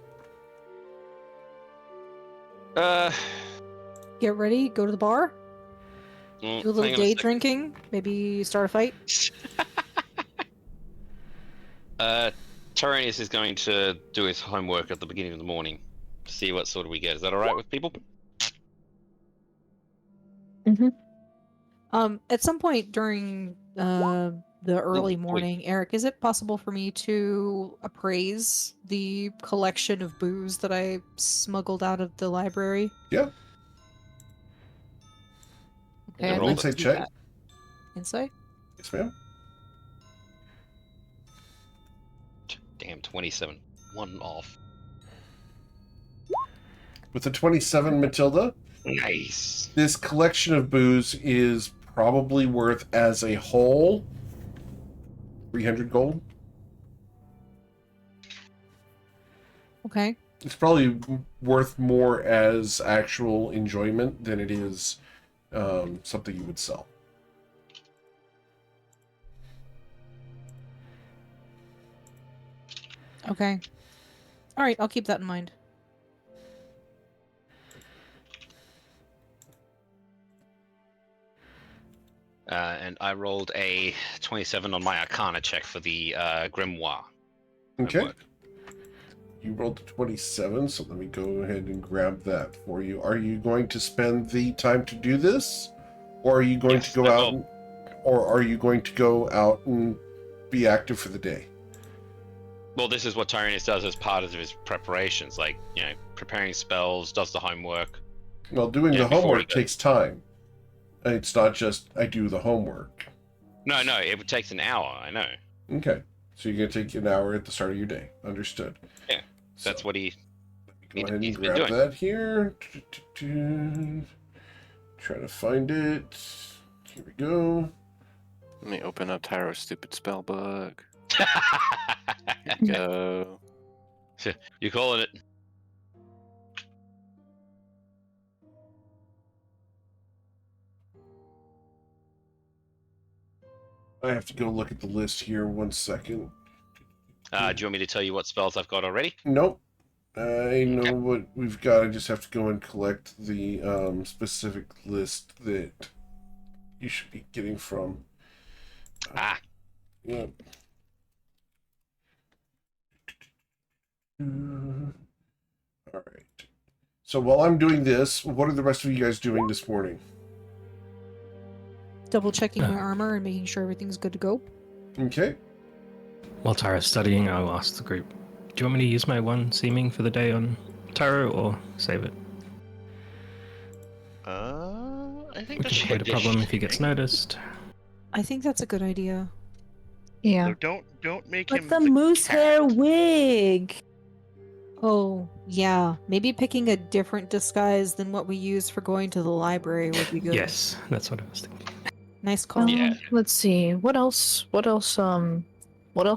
Get ready, go to the bar, do a little hang on day second. drinking, maybe start a fight. Tyranius is going to do his homework at the beginning of the morning. See what sort of we get. Is that all right with people? At some point during the early wait. morning, Eric, is it possible for me to appraise the collection of booze that I smuggled out of the library? Yeah. Okay, roll I'd like insight to do check. that. Insight? Yes, ma'am. Damn, 27. 1 off. With the 27, Matilda, Nice. this collection of booze is probably worth as a whole 300 gold. Okay. It's probably worth more as actual enjoyment than it is something you would sell. Okay. Alright, I'll keep that in mind. And I rolled a 27 on my Arcana check for the Grimoire. Okay. Homework. You rolled a 27, so let me go ahead and grab that for you. Are you going to spend the time to do this? Or are you going Yes, to go I out will. or are you going to go out and be active for the day? Well, this is what Tyranius does as part of his preparations, like, preparing spells, does the homework. Well, doing Yeah, the before homework he goes. takes time. And it's not just I do the homework. No, it takes an hour, I know. Okay. So you're going to take an hour at the start of your day. Understood. Yeah, So, That's what he... go ahead and he's been grab doing. that here. Try to find it. Here we go. Let me open up Tyro's stupid spell book. Here we go. You calling it? I have to go look at the list here 1 second. Do you want me to tell you what spells I've got already? Nope. I know what we've got. I just have to go and collect the specific list that you should be getting from. Ah. Yep. All right. So while I'm doing this, what are the rest of you guys doing this morning? Double checking my armor and making sure everything's good to go. Okay. While Tyro's studying, I'll ask the group, do you want me to use my one seeming for the day on Tyro, or save it? I think We that's can a avoid a problem if he gets noticed. I think that's a good idea. Yeah. So don't make Like him the moose cat. hair wig. Oh, yeah. Maybe picking a different disguise than what we use for going to the library would be good. Yes, that's what I was thinking. Nice call. Yeah. Let's see. What else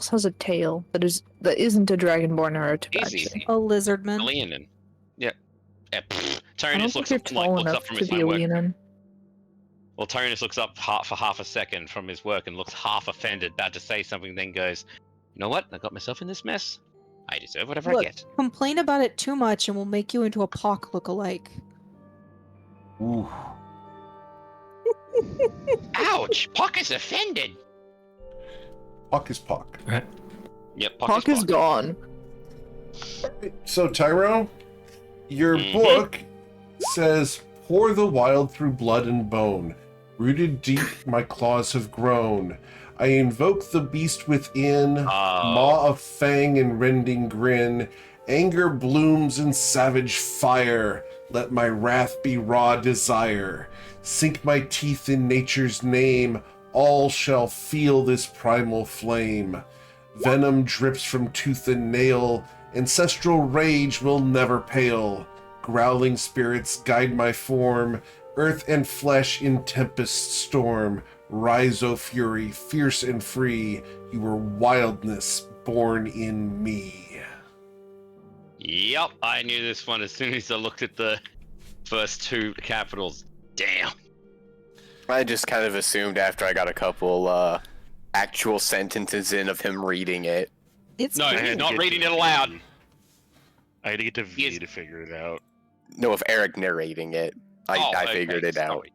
has a tail that isn't a dragonborn or a Easy. tabaxi? A lizardman. Leonin. Yeah. I Tyrannus don't looks think up, you're tall looks enough up from to his be a work. Leonin. Well, Tyrannus looks up for half a second from his work and looks half offended, about to say something, then goes, "You know what? I got myself in this mess. I deserve whatever I Look, get." complain about it too much and we'll make you into a Pock look-alike. Ooh. Ouch! Pock is offended. Pock is Pock. Right. Yep, Hawk is gone. So, Tyro, your Mhm. book says, pour the wild through blood and bone. Rooted deep, my claws have grown. I invoke the beast within, maw of fang and rending grin. Anger blooms in savage fire. Let my wrath be raw desire. Sink my teeth in nature's name. All shall feel this primal flame. Venom drips from tooth and nail. Ancestral rage will never pale. Growling spirits guide my form. Earth and flesh in tempest storm. Rise, O fury, fierce and free. You are wildness born in me. Yep, I knew this one as soon as I looked at the first two capitals. Damn. I just kind of assumed after I got a couple actual sentences in of him reading it. It's No, I he's had to not get reading to it aloud. V. I had to get to V Yes. to figure it out. No, of Eric narrating it. I figured it out. Sorry.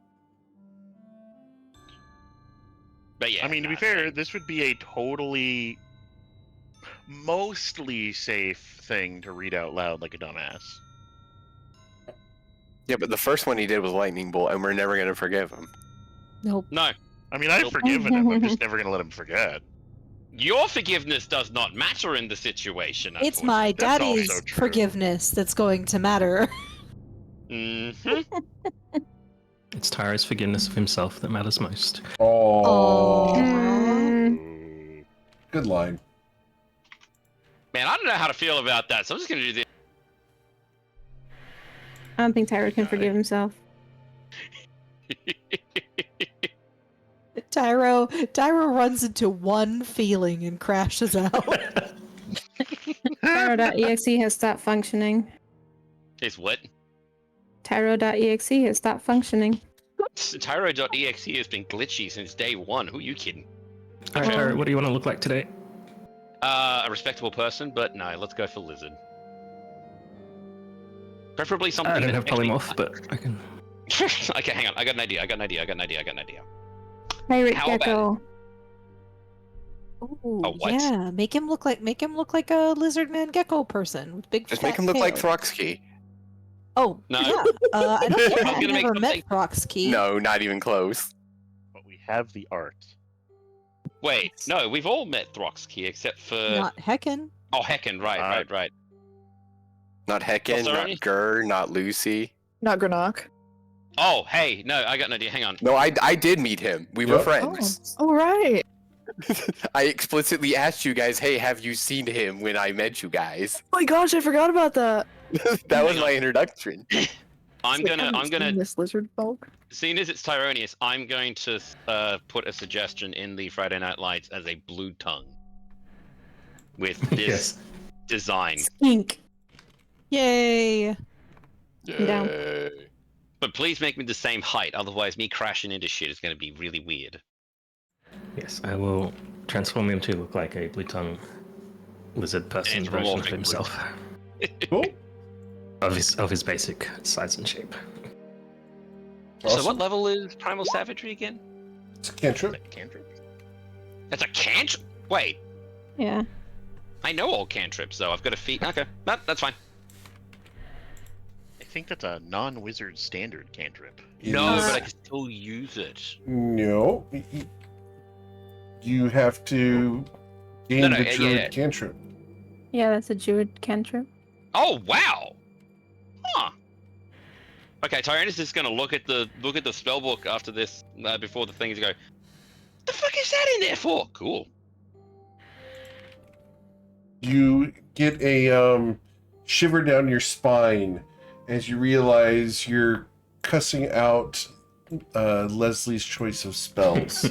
But yeah. I mean, to be fair, this would be a totally, mostly safe thing to read out loud like a dumbass. Yeah, but the first one he did was lightning bolt, and we're never gonna forgive him. Nope. No, I mean, I've Nope. forgiven him. I'm just never gonna let him forget. your forgiveness does not matter in the situation. It's my That's also daddy's true. forgiveness that's going to matter. Mm-hmm. It's Tyro's forgiveness of himself that matters most. Oh, Ooh. good line. Man, I don't know how to feel about that, so I'm just gonna do this. I don't think Tyro can forgive himself. Tyro runs into one feeling and crashes out. Tyro.exe has stopped functioning. It's what? Tyro.exe has stopped functioning. Tyro.exe has been glitchy since day one. Who are you kidding? Alright, Tyro, what do you want to look like today? A respectable person, but no, let's go for lizard. Preferably something. I don't have that makes me- polymorph, but I can. Okay, hang on. I got an idea. Pirate How about- gecko. Ooh, A what? yeah, make him look like a lizard man gecko person with big. Just fat make him look like tail. Throxkey. Oh No. yeah. I don't think I was I've gonna make never met something- Throxkey. No, not even close. But we have the art. Wait, no, we've all met Throxkey except for Not Heckin. oh Heckin, right. Not Hecken, sorry? not Gur, not Lucy. Not Granok. Oh, hey, no, I got an idea. Hang on. No, I did meet him. We were Yep. friends. Oh, right. I explicitly asked you guys, hey, have you seen him when I met you guys? Oh my gosh, I forgot about that. That was my introduction. I'm It's like, I haven't gonna seen this lizard folk. seeing as it's Tyronius, I'm going to put a suggestion in the Friday Night Lights as a blue tongue with this Yes. design. Skink. Yay! Down. Yay. But please make me the same height, otherwise me crashing into shit is going to be really weird. Yes, I will transform him to look like a blue tongue lizard person It's version of revolving, himself. Cool. Of his basic size and shape. So Awesome. what level is Primal Savagery again? It's a cantrip. That's a cantrip? Wait, Yeah. I know all cantrips though. I've got a feat. Okay, that's fine. I think that's a non-wizard standard cantrip. It No, is- but I can still use it. No. You have to gain No, the yeah, druid yeah. cantrip. Yeah, that's a Druid cantrip. Oh wow! Huh. Okay, Tyrannus is just gonna look at the spell book after this, before the things go. The fuck is that in there for? Cool. You get a shiver down your spine as you realize you're cussing out Leslie's choice of spells.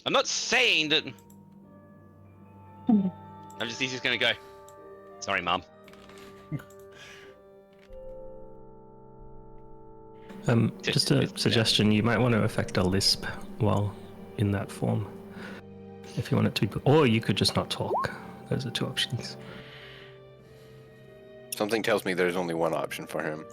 I'm not saying that. He's just gonna go. Sorry, Mom. Just a suggestion, you might want to affect a lisp while in that form. If you want it to be... Or you could just not talk. Those are two options. Something tells me there's only one option for him.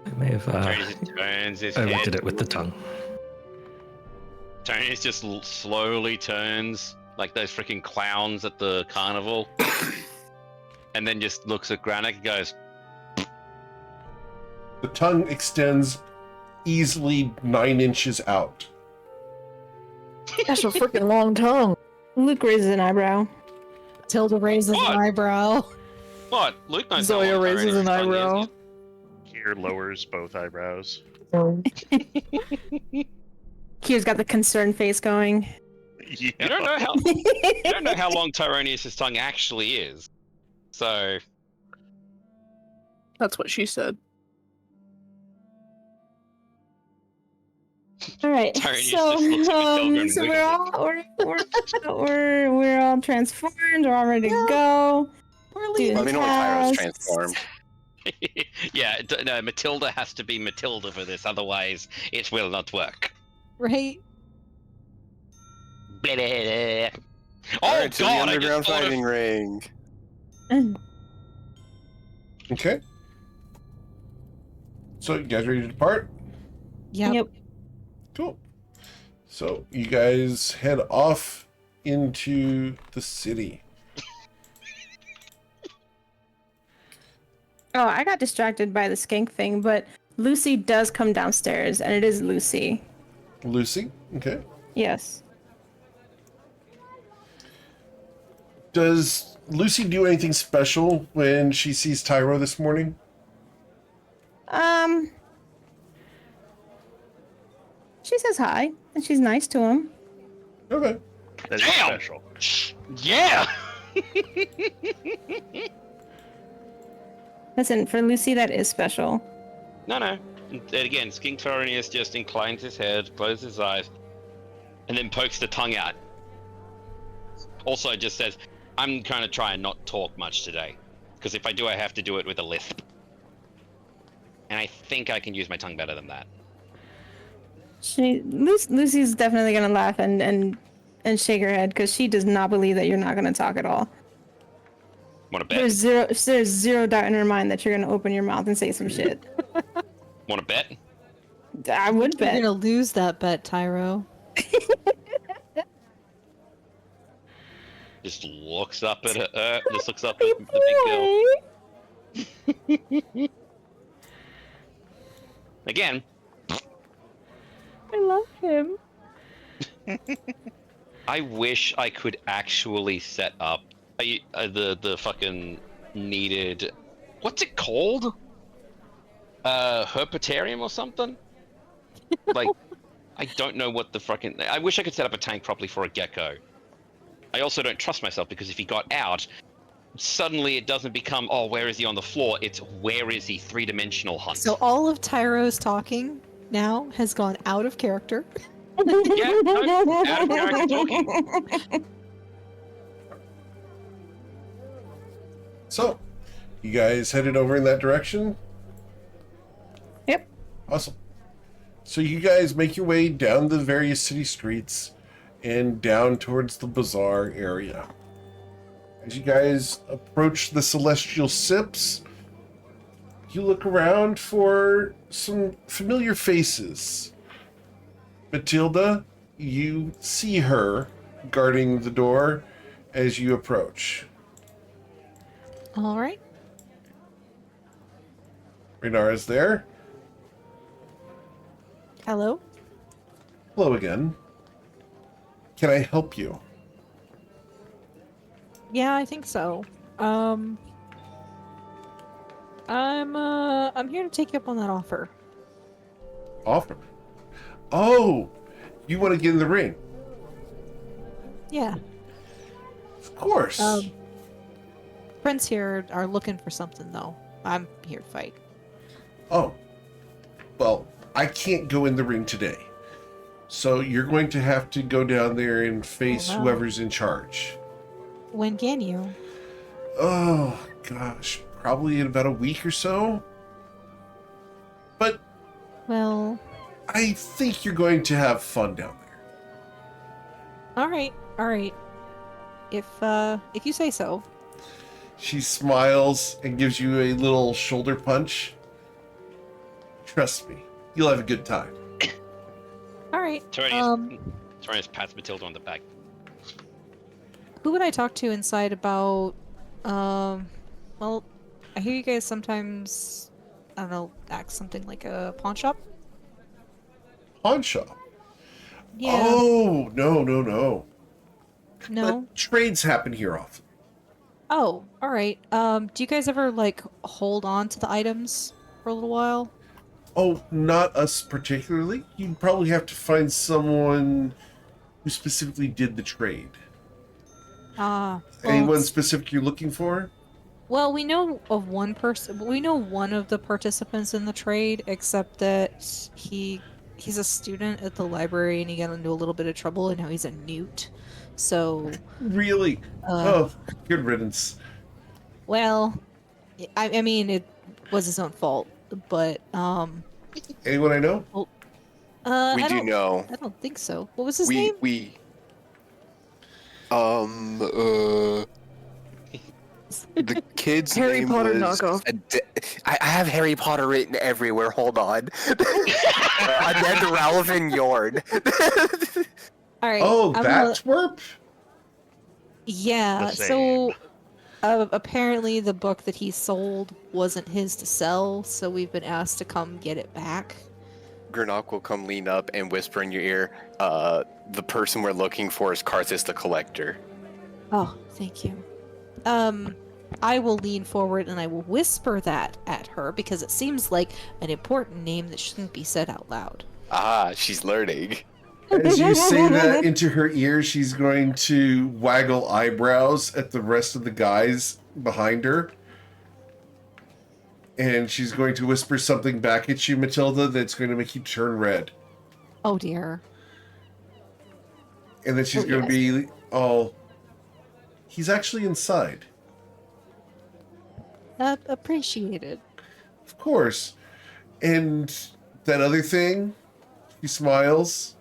I may have Tyrannus just turns his head. overdid it with the tongue. Tyrannus just slowly turns like those freaking clowns at the carnival. And then just looks at Granik and goes, The tongue extends easily 9 inches out. That's a freaking long tongue. Luke raises an eyebrow. Tilda raises What? an eyebrow. "What? Luke knows Zoya how long raises Tyrannus' an tongue is." eyebrow. Kier lowers both eyebrows. Kier's got the concerned face going. Yeah. You don't know how long Tyrannus' tongue actually is. So That's what she said. All right, Tyrannus so just looks at Matilda and so wiggles. we're all transformed. We're all ready to go. We're Dude. leaving. I mean, only Tyro's Yes. transformed. yeah, no, Matilda has to be Matilda for this, otherwise it will not work. Right? Blah, blah, blah. Oh Alright, to the god, I underground just thought fighting of... ring. Okay. So you guys ready to depart? Yep. Cool. So you guys head off into the city. Oh, I got distracted by the skank thing, but Lucy does come downstairs, and it is Lucy. Lucy, okay. Yes. Does Lucy do anything special when she sees Tyro this morning? She says hi, and she's nice to him. Okay. That is Damn! special. Yeah! Listen, for Lucy, that is special. No. And again, Skink Tyrannus just inclines his head, closes his eyes, and then pokes the tongue out. Also just says, I'm going to try and not talk much today. Because if I do, I have to do it with a lisp. And I think I can use my tongue better than that. Lucy's definitely gonna laugh and shake her head because she does not believe that you're not gonna talk at all. Want to bet? There's zero doubt in her mind that you're gonna open your mouth and say some shit. Want to bet? I would You're bet. gonna lose that bet, Tyro. Just looks up at her. Just looks up at the big girl. Again, I love him. I wish I could actually set up the fucking needed. What's it called? Herpetarium or something? Like, I don't know what the fucking. I wish I could set up a tank properly for a gecko. I also don't trust myself because if he got out, suddenly it doesn't become, oh, where is he on the floor? It's where is he? 3-dimensional hunt. So all of Tyro's talking now has gone out of character. Yeah, no, out of character talking. So, you guys headed over in that direction? Yep. Awesome. So you guys make your way down the various city streets and down towards the bazaar area. As you guys approach the Celestial Sips, you look around for some familiar faces. Matilda, you see her guarding the door as you approach. All right. Renara's there. Hello. Hello again. Can I help you? Yeah, I think so. I'm here to take you up on that offer. Offer. Oh, you want to get in the ring? Yeah. Of course. Friends here are looking for something though. I'm here to fight. Oh. Well, I can't go in the ring today. So you're going to have to go down there and face Oh, no. whoever's in charge. When can you? Oh, gosh. Probably in about a week or so. But Well, I think you're going to have fun down there. all right. If you say so. She smiles and gives you a little shoulder punch. Trust me, you'll have a good time. All right. Tyrannus pats Matilda on the back. Who would I talk to inside about? Well, I hear you guys sometimes, I don't know, act something like a pawn shop. Pawn shop? Yeah. Oh, no. No. But trades happen here often. Oh, all right. Do you guys ever like hold on to the items for a little while? Oh, not us particularly. You'd probably have to find someone who specifically did the trade. Anyone specific you're looking for? Well, we know of one person. We know one of the participants in the trade, except that he's a student at the library and he got into a little bit of trouble, and now he's a newt. So. Really? Oh, good riddance. Well, I mean, it was his own fault, but Anyone I know? We do know. I don't think so. What was his name? The kid's Harry name Potter was knockoff. I have Harry Potter written everywhere. Hold on. I named Ralph and Yord. All right. Oh, that twerp? Yeah. The So apparently, the book that he sold wasn't his to sell, so we've been asked to come get it back. Gernok will come lean up and whisper in your ear, the person we're looking for is Karthus the Collector. Oh, thank you. I will lean forward and I will whisper that at her because it seems like an important name that shouldn't be said out loud. Ah, she's learning. As you say that into her ear, she's going to waggle eyebrows at the rest of the guys behind her. And she's going to whisper something back at you, Matilda, that's going to make you turn red. Oh dear. And then she's going to be, he's actually inside. Appreciated. Of course. And that other thing, he smiles.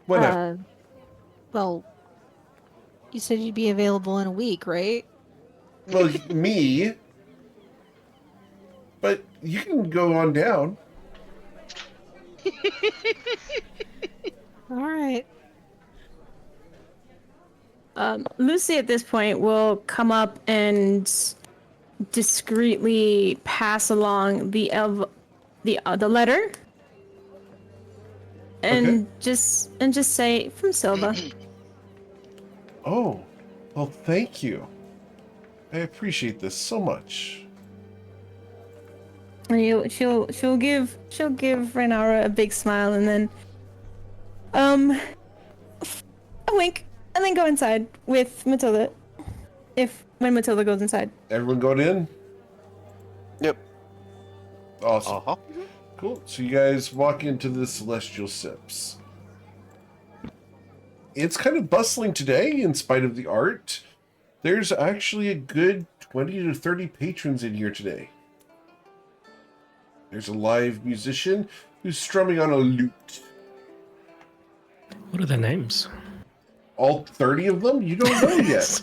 Whatever. Well, you said you'd be available in a week, right? Well, me. But you can go on down. All right. Lucy at this point will come up and discreetly pass along the letter, and just say from Silva. Oh, well, thank you. I appreciate this so much. And she'll give Renara a big smile and then a wink and then go inside with Matilda. When Matilda goes inside. Everyone going in? Yep. Awesome. Uh-huh. Cool. So you guys walk into the Celestial Sips. It's kind of bustling today in spite of the art. There's actually a good 20 to 30 patrons in here today. There's a live musician who's strumming on a lute. What are their names? All 30 of them? You don't know yet.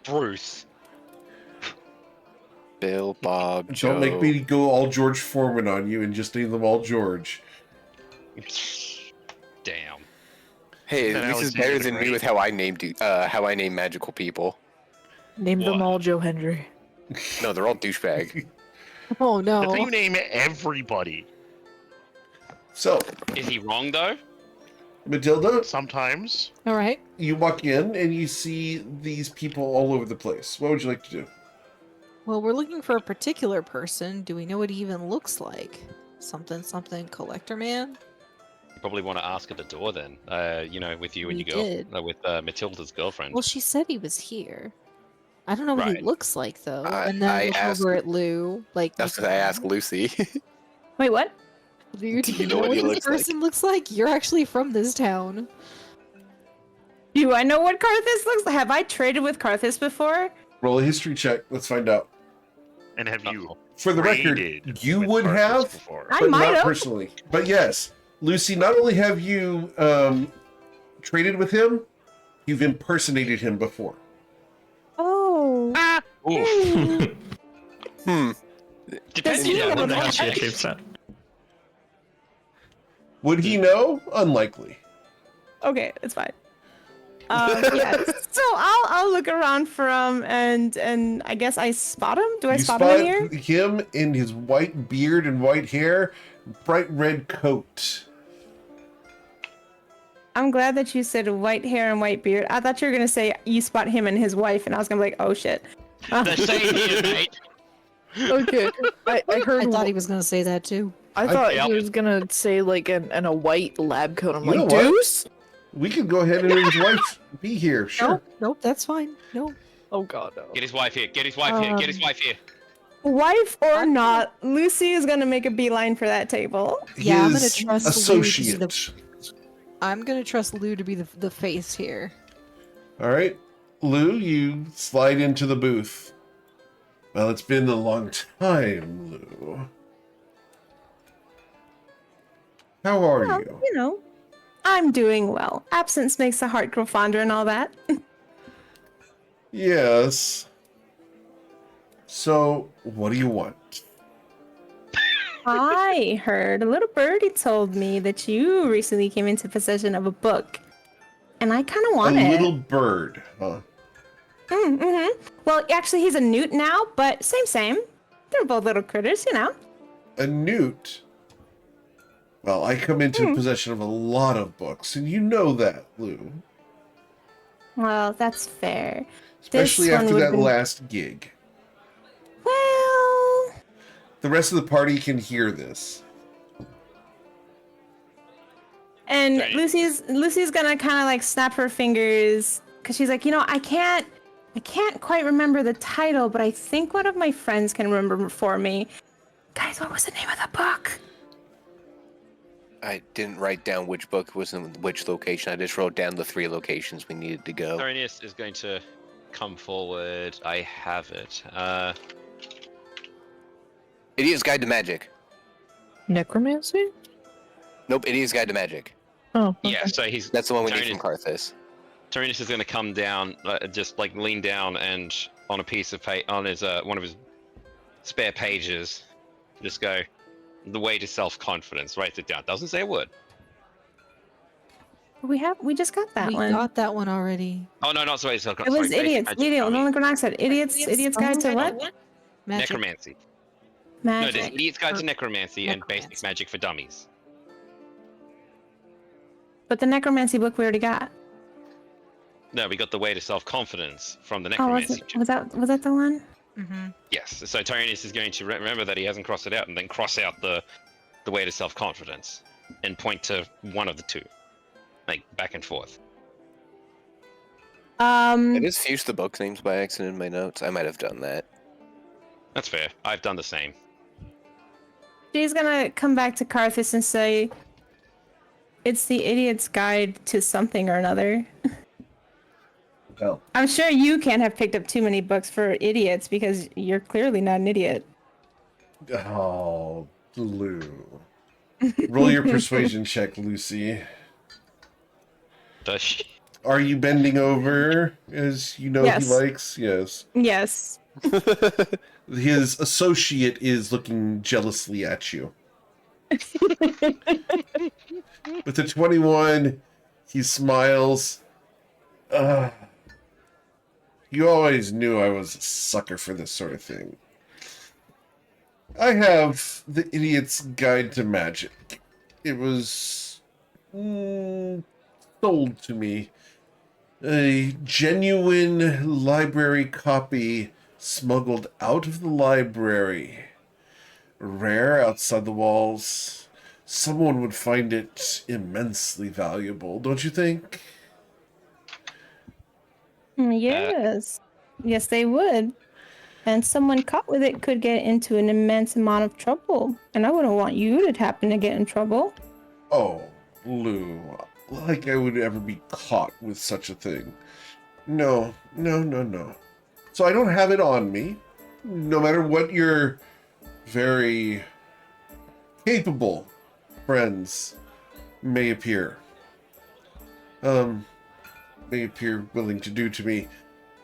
Bruce. Bill, Bob, Joe. Don't make me go all George Foreman on you and just name them all George. Damn. Hey, That this is Alexander better the than me Great. with how I name magical people. Name them What? all Joe Hendry. No, they're all douchebag. Oh That's how no. you name everybody. So, Is he wrong though? Matilda, Sometimes. All right. you walk in and you see these people all over the place. What would you like to do? Well, we're looking for a particular person. Do we know what he even looks like? Something collector man? Probably want to ask at the door then. With you and We your girl, did. with Matilda's girlfriend. Well, she said he was here. I don't know what he Right. looks like though. I- And then I look asked- over at Lou. Like That's what I asked Lucy. Wait, what? Do you, Do you know what he this looks like? person looks like? You're actually from this town. Do I know what Karthus looks like? Have I traded with Karthus before? Roll a history check. Let's find out. And have you For the record, raided you with would Karthus have, before? I but might not have. personally. But yes, Lucy, not only have you traded with him, you've impersonated him before. Oh. Oof. Hmm. Depends. he Yeah, have I a wonder how she match? achieves that. Would he know? Unlikely. Okay, it's fine. Yeah. So I'll look around for him and I guess I spot him. Do I You spot him in here? him in his white beard and white hair, bright red coat. I'm glad that you said white hair and white beard. I thought you were gonna say you spot him and his wife, and I was gonna be like, oh shit. The same here, mate. Okay. I heard. I thought he was gonna say that too. I thought Yep. he was gonna say like in a white lab coat. I'm You know like, what? Deuce? We could go ahead and have his wife be here. Sure. Nope, that's fine. No. Oh god, no. Get his wife here. Get his wife here. Get his wife here. Wife or not, Lucy is gonna make a beeline for that table. Yeah, I'm gonna His trust associate. I'm gonna trust Lou to be the face here. All right, Lou, you slide into the booth. Well, it's been a long time, Lou. How are Well, you? you know, I'm doing well. Absence makes the heart grow fonder and all that. Yes. So, what do you want? I heard a little birdie told me that you recently came into possession of a book, and I kind of want a it. little bird, huh? Mm-hmm. Well, actually, he's a newt now, but same. They're both little critters, you know. A newt. Well, I come into possession of a lot of books, and you know that, Lou. Well, that's fair. Especially This one after would've that been- last gig. Well, The rest of the party can hear this. and Right. Lucy's gonna kind of like snap her fingers because she's like, you know, I can't quite remember the title, but I think one of my friends can remember for me. Guys, what was the name of the book? I didn't write down which book was in which location. I just wrote down the 3 locations we needed to go. Thronius is going to come forward. I have it. Idiot's Guide to Magic. Necromancy? Nope, Idiot's Guide to Magic. Oh. Okay. Yeah, so he's That's the one we need Tyrannus- from Karthus. Tyrannus is going to come down, just like lean down and on a piece of on his one of his spare pages, just go, the way to self-confidence. Writes it down. Doesn't say a word. We just got that we one. got that one already. Oh no, not sorry. It was idiots. Only Granach said idiots guide to what? Magic. Necromancy. No, there's Magic. Idiot's Guide to Necromancy and Necromancy. Basic Magic for Dummies. But the necromancy book we already got. No, we got the way to self-confidence from the Oh, Necromancy. was that the one? Mm-hmm. Yes. So Tyrannus is going to remember that he hasn't crossed it out, and then cross out the way to self-confidence, and point to one of the two, like back and forth. I just fused the book names by accident in my notes. I might have done that. That's fair. I've done the same. She's gonna come back to Karthus and say, "It's the idiot's guide to something or another." Well, I'm sure you can't have picked up too many books for idiots because you're clearly not an idiot. oh, Lou. Roll your persuasion check, Lucy. Does she? Are you bending over as you know he Yes. likes? Yes. Yes. His associate is looking jealously at you. With the 21, he smiles. You always knew I was a sucker for this sort of thing. I have The Idiot's Guide to Magic. It was sold to me. A genuine library copy smuggled out of the library. Rare outside the walls. Someone would find it immensely valuable, don't you think? Yes. Yes, they would. And someone caught with it could get into an immense amount of trouble. And I wouldn't want you to happen to get in trouble. Oh, Lou, like I would ever be caught with such a thing. No. So I don't have it on me, no matter what your very capable friends may appear willing to do to me.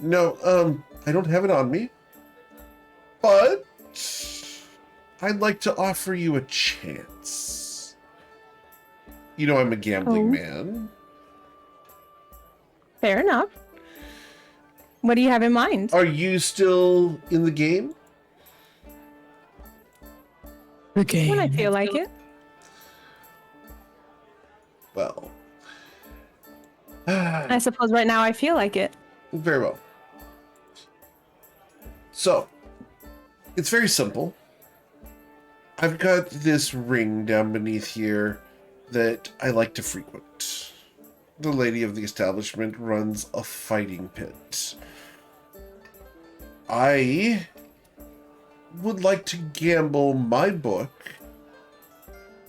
No, I don't have it on me, but I'd like to offer you a chance. You know I'm a gambling man. Fair enough. What do you have in mind? Are you still in the game? Okay. When I feel like it. Well, I suppose right now I feel like it. very well. So, it's very simple. I've got this ring down beneath here that I like to frequent. The lady of the establishment runs a fighting pit. I would like to gamble my book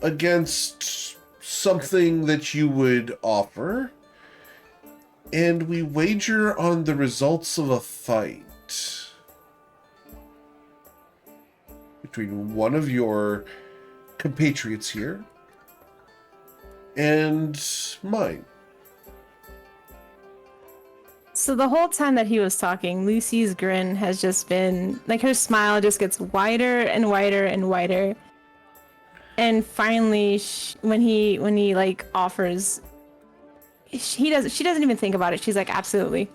against something that you would offer, and we wager on the results of a fight between one of your compatriots here and mine. So the whole time that he was talking, Lucy's grin has just been like her smile just gets wider and wider and wider. And finally, when he like offers, she doesn't even think about it. She's like, absolutely,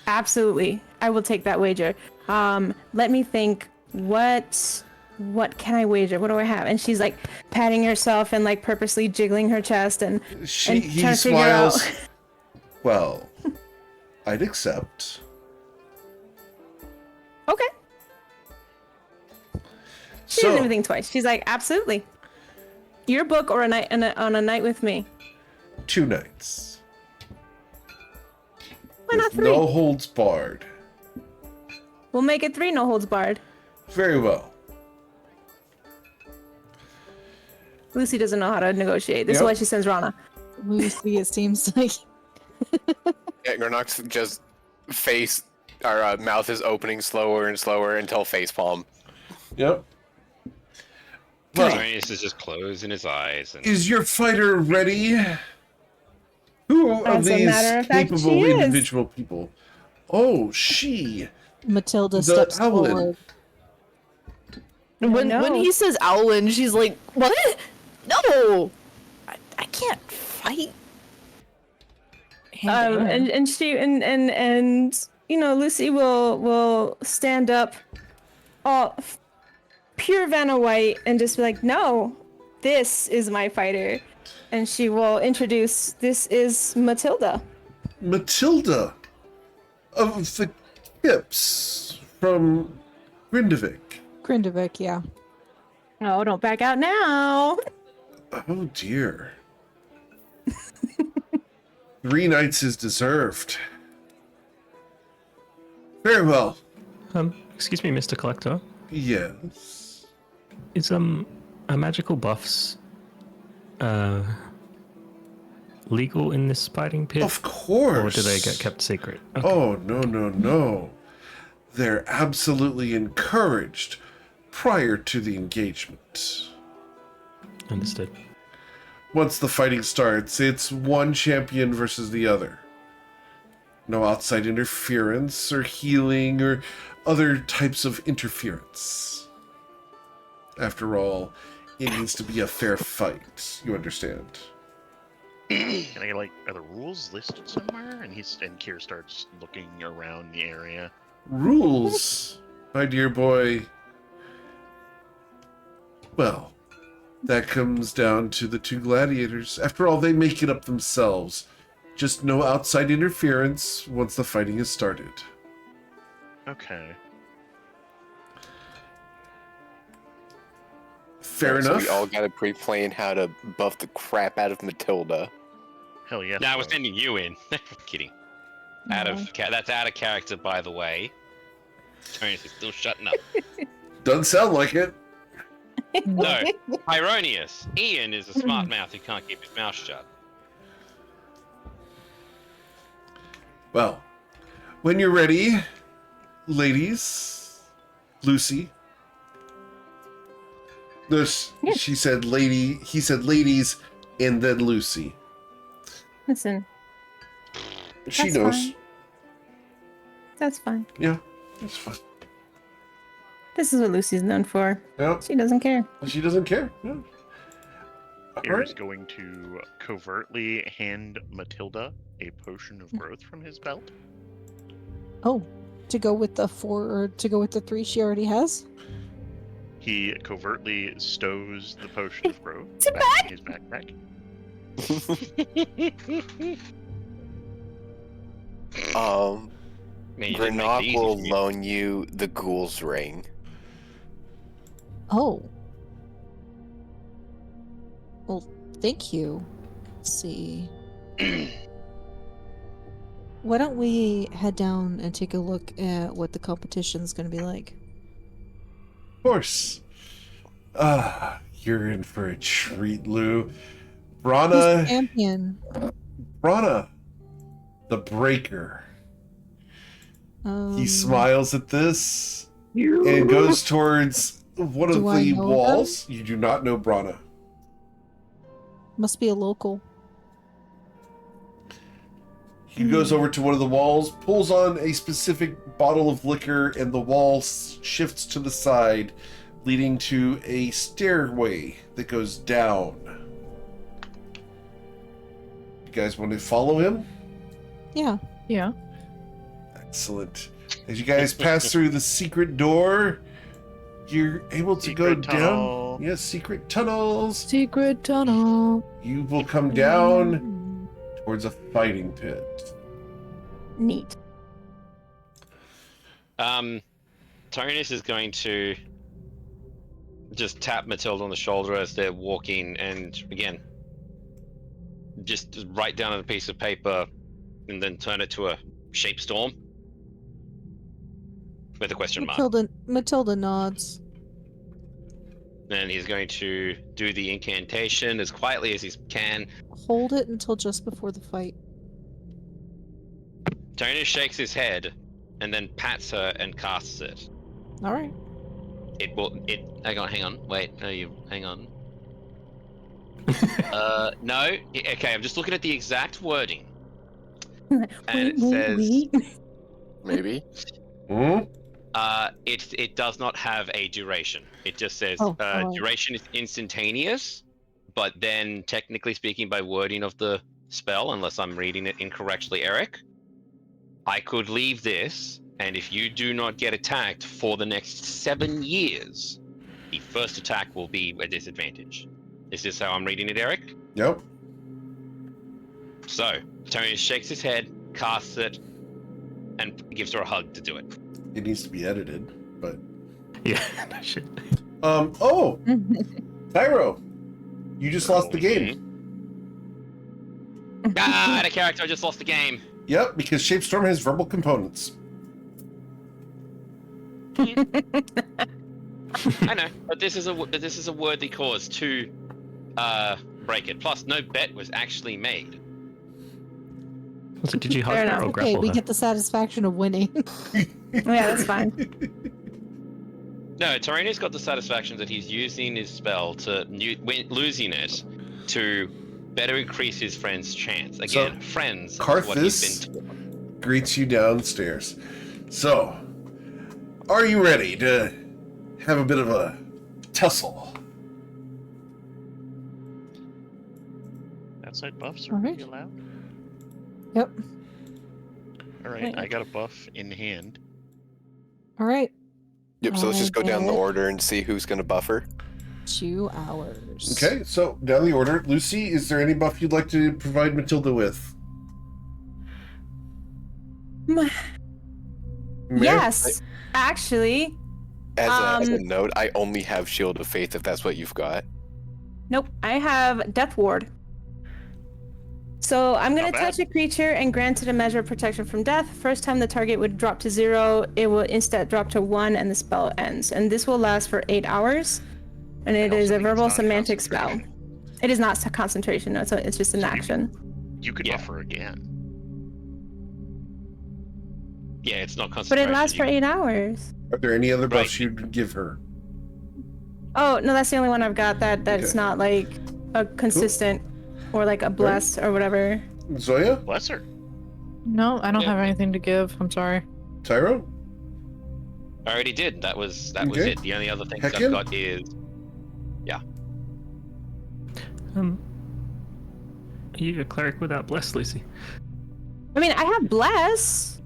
I will take that wager. Let me think. What can I wager? What do I have? And she's like patting herself and like purposely jiggling her chest and He trying to figure smiles. out. Well, I'd accept. Okay. She doesn't even think twice. She's like, absolutely. Your book or a night on a night with me. 2 nights. Why not With 3? no holds barred. We'll make it 3 no holds barred. Very well. Lucy doesn't know how to negotiate. This is Yep. why she sends Rana. Lucy, it seems like. Yeah, Gernok's just mouth is opening slower and slower until facepalm. Yep. Well, Marius is just closing his eyes. And is your fighter ready? Who of As a these matter of fact, capable she is. individual people? Oh, she. Matilda The steps Owlin. forward. When No. he says Owlin, she's like, what? No! I can't fight. And she and you know, Lucy will stand up all pure Vanna White and just be like, no, this is my fighter. And she will introduce, this is Matilda. Matilda of the Hips from Grindavik. Grindavik, yeah. Oh, don't back out now. Oh dear. 3 nights is deserved. Very well. Excuse me, Mr. Collector. Yes. Is a magical buffs legal in this fighting pit? Of course. Or do they get kept secret? Okay. Oh, no. They're absolutely encouraged prior to the engagement. Understood. Once the fighting starts, it's one champion versus the other. No outside interference or healing or other types of interference. After all, it needs to be a fair fight. You understand? Can I like, are the rules listed somewhere? And Kier starts looking around the area. Rules, my dear boy. Well, that comes down to the two gladiators. After all, they make it up themselves. Just no outside interference once the fighting is started. Okay. Fair So enough. we all got a pre-plan how to buff the crap out of Matilda. Hell yeah. Now we're sending you in. Kidding. That's out of character, by the way. Tony's is still shutting up. Doesn't sound like it. No, Ironius. Ian is a smart mouth who can't keep his mouth shut. Well, when you're ready, ladies, Lucy. This, she said lady, he said ladies, and then Lucy. Listen, She That's knows. fine. that's fine. Yeah, that's fine. This is what Lucy's known for. Yeah, She doesn't care. she doesn't care. Yeah. Kier is going to covertly hand Matilda a potion of growth from his belt. Oh, to go with the 4 or to go with the 3 she already has? He covertly stows the potion of growth back in his backpack. Man, you didn't make it Grenade easy will for me. loan you the ghoul's ring. Oh. Well, thank you. Let's see. Why don't we head down and take a look at what the competition's going to be like? Of course. You're in for a treat, Lou. Who's the Brana, champion? the breaker. He Um, smiles at this and goes towards one of Do I the know walls. You do not know Brana. Must be a local. He goes over to one of the walls, pulls on a specific bottle of liquor, and the wall shifts to the side, leading to a stairway that goes down. You guys want to follow him? Yeah. Yeah. Excellent. As you guys pass through the secret door, you're able to go Secret tunnel. down. Yes, secret tunnels. Secret tunnel. You will come down towards a fighting pit. Neat. Tonus is going to just tap Matilda on the shoulder as they're walking, and again, just write down on a piece of paper, and then turn it to a shape storm with a question mark. Matilda nods. Then he's going to do the incantation as quietly as he can. Hold it until just before the fight. Tonus shakes his head, and then pats her and casts it. All right. Hang on, wait, no, hang on. No, okay, I'm just looking at the exact wording. And it says, Maybe. Hmm? it does not have a duration. It just says, alright. duration is instantaneous, but then technically speaking by wording of the spell, unless I'm reading it incorrectly, Eric, I could leave this, and if you do not get attacked for the next 7 years, the first attack will be a disadvantage. Is this how I'm reading it, Eric? Yep. So, Tony shakes his head, casts it, and gives her a hug to do it. It needs to be edited, but Yeah, no shit. oh, Tyro, you just lost the game. Out of character, I just lost the game. Yep, because Shapestorm has verbal components. I know, but this is a worthy cause to break it. Plus, no bet was actually made. So did you hug Fair her enough. or Okay, grapple we her? get the satisfaction of winning. Yeah, that's fine. No, Torino's got the satisfaction that he's using his spell to losing it to better increase his friend's chance. Again, friends is what he's been taught. Greets you downstairs. So, are you ready to have a bit of a tussle? Outside buffs are Alright. really allowed. Yep. All right, I got a buff in hand. All right. Yep, so let's just go down the get order and see who's going to buffer. 2 hours. Okay, so down the order. Lucy, is there any buff you'd like to provide Matilda with? Mary? Yes, actually. As a note, I only have Shield of Faith if that's what you've got. Nope, I have Death Ward. So I'm going to Not bad. touch a creature and grant it a measure of protection from death. First time the target would drop to 0, it will instead drop to 1 and the spell ends. And this will last for 8 hours. And it is also a think it's verbal not semantic spell. concentration. It is not concentration, no, so it's just an action. You could Yeah. buffer again. Yeah, it's not But concentration. it lasts for 8 hours. Are there any other buffs Right. you'd give her? Oh, no, that's the only one I've got that's Okay. not like a consistent or like a bless or whatever. Zoya? Bless her. No, I don't Yeah. have anything to give. I'm sorry. Tyro? I already did. That was Okay. it. The only other things Heckin? I've got is Are you a cleric without bless, Lucy? I mean, I have bless,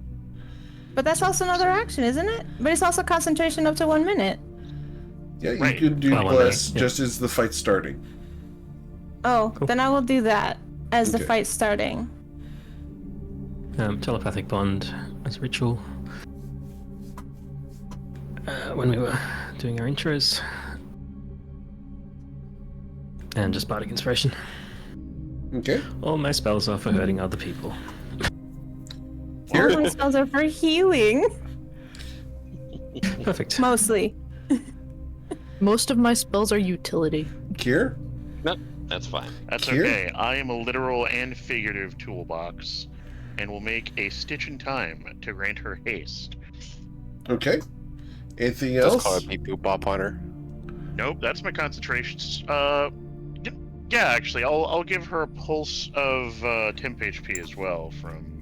but that's also another action, isn't it? But it's also concentration up to 1 minute. Yeah, you Right. could do Well, bless yeah. just as the fight's starting. Oh, Cool. then I will do that as the Okay. fight's starting. Telepathic bond as ritual. When we were doing our intros. And just bardic inspiration. Okay. All my spells are for hurting other people. All Here? my spells are for healing, Perfect. mostly. Most of my spells are utility. Kier? that's fine. That's Here? okay. I am a literal and figurative toolbox, and will make a stitch in time to grant her haste. Okay. Anything Just else? call it beep boop bop on her. Nope, that's my concentration. Yeah, actually, I'll give her a pulse of temp HP as well from.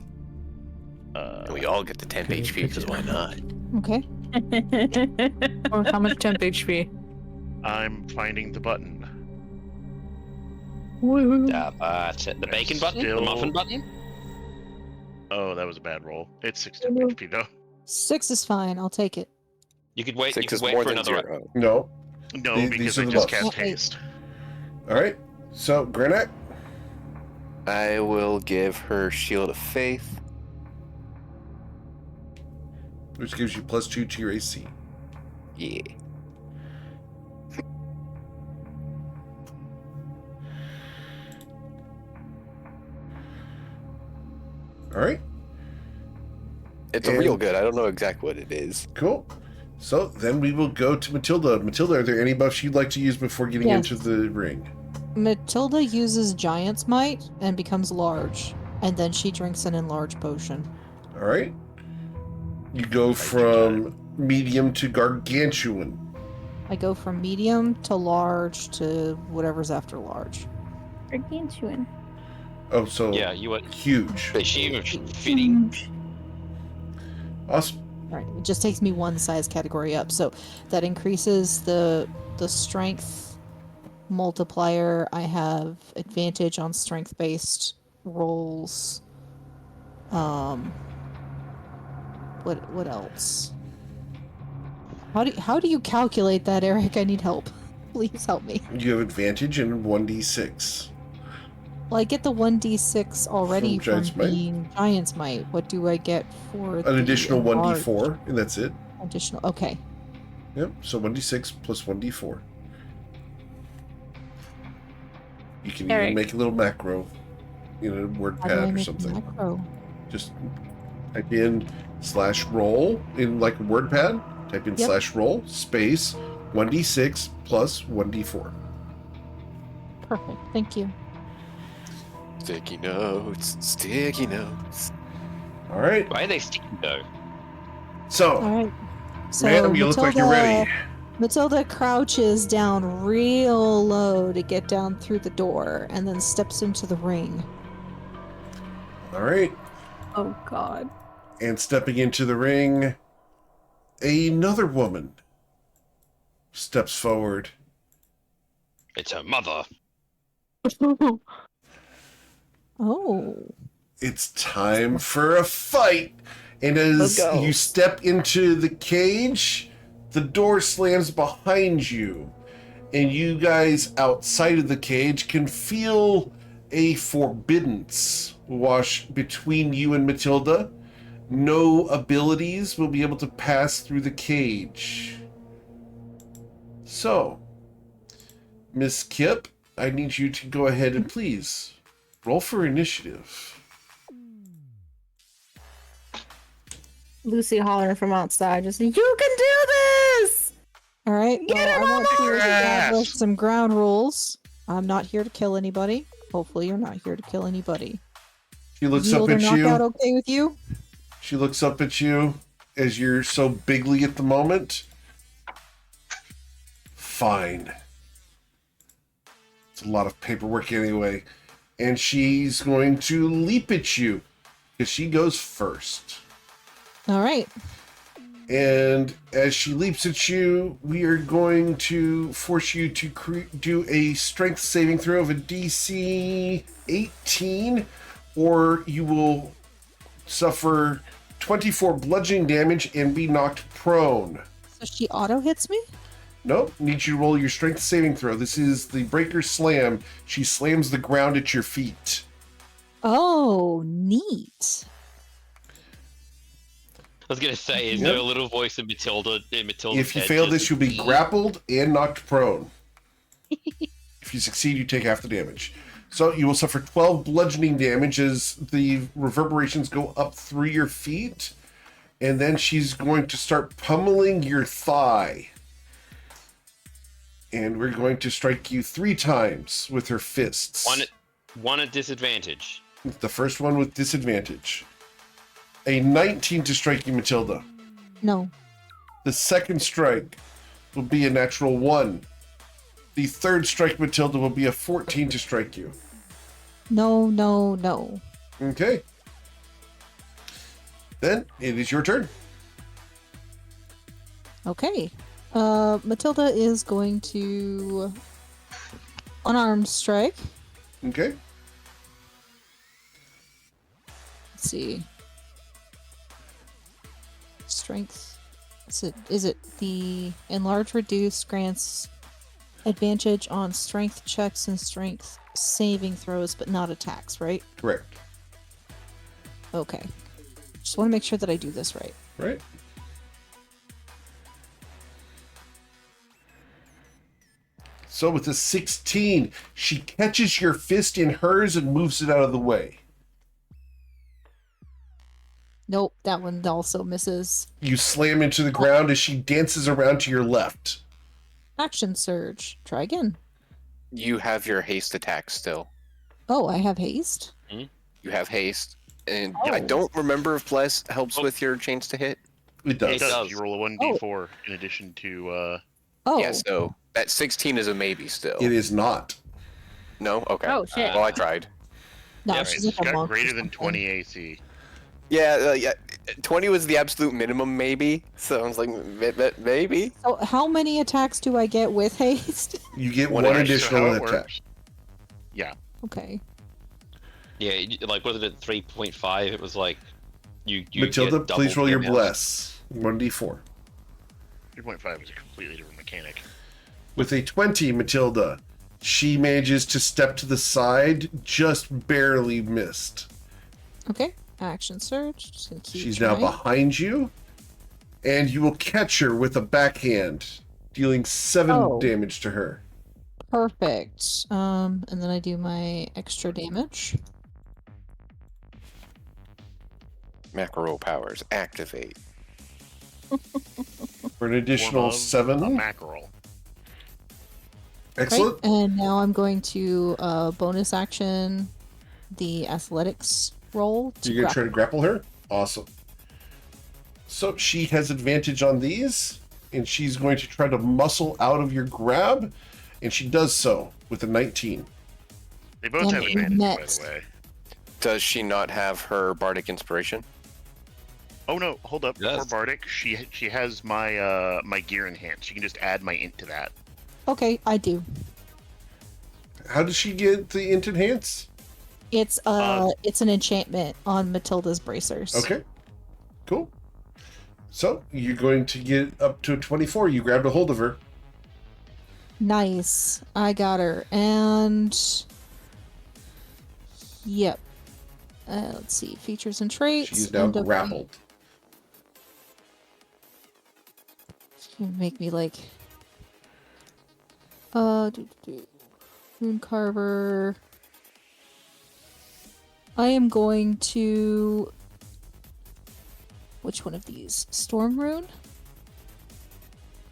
We all get the temp Good, HP good because to why know. not? Okay. Or how much temp HP? I'm finding the button. Woo. The bacon button? The Still- muffin button? Oh, that was a bad roll. It's 6 temp HP though. 6 is fine. I'll take it. You could wait. 6 You could is wait more for than another. 0. No. No, These because are I the just buffs. cast Okay. haste. All right. So, Grenak? I will give her Shield of Faith. Which gives you +2 to your AC. Yeah. All right. It's And- a real good. I don't know exactly what it is. Cool. So then we will go to Matilda. Matilda, are there any buffs you'd like to use before getting Yes. into the ring? Matilda uses Giant's Might and becomes large, and then she drinks an enlarged potion. All right. You go from medium to gargantuan. I go from medium to large to whatever's after large. Gargantuan. Oh, so Yeah, you were. huge. Is she even fitting? Awesome. Right. It just takes me one size category up, so that increases the strength multiplier. I have advantage on strength based rolls. What else? How do you calculate that, Eric? I need help. Please help me. You have advantage in 1d6. Well, I get the 1d6 already From Giant's from Might? being Giant's Might. What do I get for An the additional enlarged? 1d4, and that's it. Additional. Okay. Yep. So 1d6 plus 1d4. You can even Eric. make a little macro in a word How do I pad or make a something. macro? Just type in /roll in like a word pad. Type in Yep. /roll space 1d6 plus 1d4. Perfect. Thank you. Sticky notes. Sticky notes. All right. Why are they sticky though? So, All right. So Random, you look like you're ready. Matilda crouches down real low to get down through the door and then steps into the ring. All right. Oh God. And stepping into the ring, another woman steps forward. It's her mother. Oh. It's time for a fight. And Let's as go. you step into the cage, the door slams behind you. And you guys outside of the cage can feel a forbiddance wash between you and Matilda. No abilities will be able to pass through the cage. So, Miss Kip, I need you to go ahead and please roll for initiative. Lucy hollering from outside, just, you can do this! All right. Get well, him I on want the to establish grass! some ground rules. I'm not here to kill anybody. Hopefully, you're not here to kill anybody. She looks Yield up or at knockout you. okay with you? She looks up at you as you're so bigly at the moment. Fine. It's a lot of paperwork anyway. And she's going to leap at you because she goes first. All right. And as she leaps at you, we are going to force you to do a strength saving throw of a DC 18, or you will suffer 24 bludgeoning damage and be knocked prone. So she auto hits me? Nope, need you to roll your strength saving throw. This is the Breaker Slam. She slams the ground at your feet. Oh, neat. I was gonna say, is Yep. there a little voice in Matilda? If you fail this, you'll be grappled and knocked prone. If you succeed, you take half the damage. So you will suffer 12 bludgeoning damage as the reverberations go up through your feet. And then she's going to start pummeling your thigh. And we're going to strike you 3 times with her fists. One at disadvantage. The first one with disadvantage. A 19 to strike you, Matilda. No. The second strike will be a natural 1. The third strike, Matilda, will be a 14 to strike you. No, no, no. Okay. Then it is your turn. Okay. Matilda is going to unarmed strike. Okay. Let's see. Strength. Is it the enlarge reduce grants advantage on strength checks and strength saving throws, but not attacks, right? Correct. Okay. Just want to make sure that I do this right. Right. So with a 16, she catches your fist in hers and moves it out of the way. Nope, that one also misses. You slam into the ground as she dances around to your left. Action surge. Try again. You have your haste attack still. Oh, I have haste. You have haste. And Oh. I don't remember if bless helps with your chance to hit. It does. It does. does. You roll a 1d4 in addition to. Oh, Yeah, so that 16 is a maybe still. It is not. No? Okay. Oh, shit. Well, I tried. no, Yeah, she's It's like a got monk or greater than something. 20 AC. Yeah, 20 was the absolute minimum maybe. So I was like, maybe. So how many attacks do I get with haste? You get One one extra, So additional how it attack. works- Yeah. Okay. Yeah, like was it at 3.5? It was like you Matilda, get double please roll the your amount. bless. 1d4. 3.5 is a completely different mechanic. With a 20, Matilda, she manages to step to the side, just barely missed. Okay. Action surge. Just gonna keep She's now trying. behind you, and you will catch her with a backhand, dealing 7 Oh. damage to her. Perfect. And then I do my extra damage. Macro powers activate. For an additional Form of A 7. mackerel. Excellent. Right? And now I'm going to bonus action the athletics roll. You're going to try to grapple her? Awesome. So she has advantage on these, and she's going to try to muscle out of your grab, and she does so with a 19. They both And have it advantage, by met. the way. Does she not have her bardic inspiration? Oh no, hold up. Yes. For Bardic, she has my my gear enhanced. She can just add my int to that. Okay, I do. How does she get the int enhance? It's an enchantment on Matilda's bracers. Okay, cool. So you're going to get up to a 24. You grabbed a hold of her. Nice. I got her. And yep. Let's see. Features and traits. She's now NW. grappled. Make me like Rune Carver. I am going to which one of these? Storm Rune?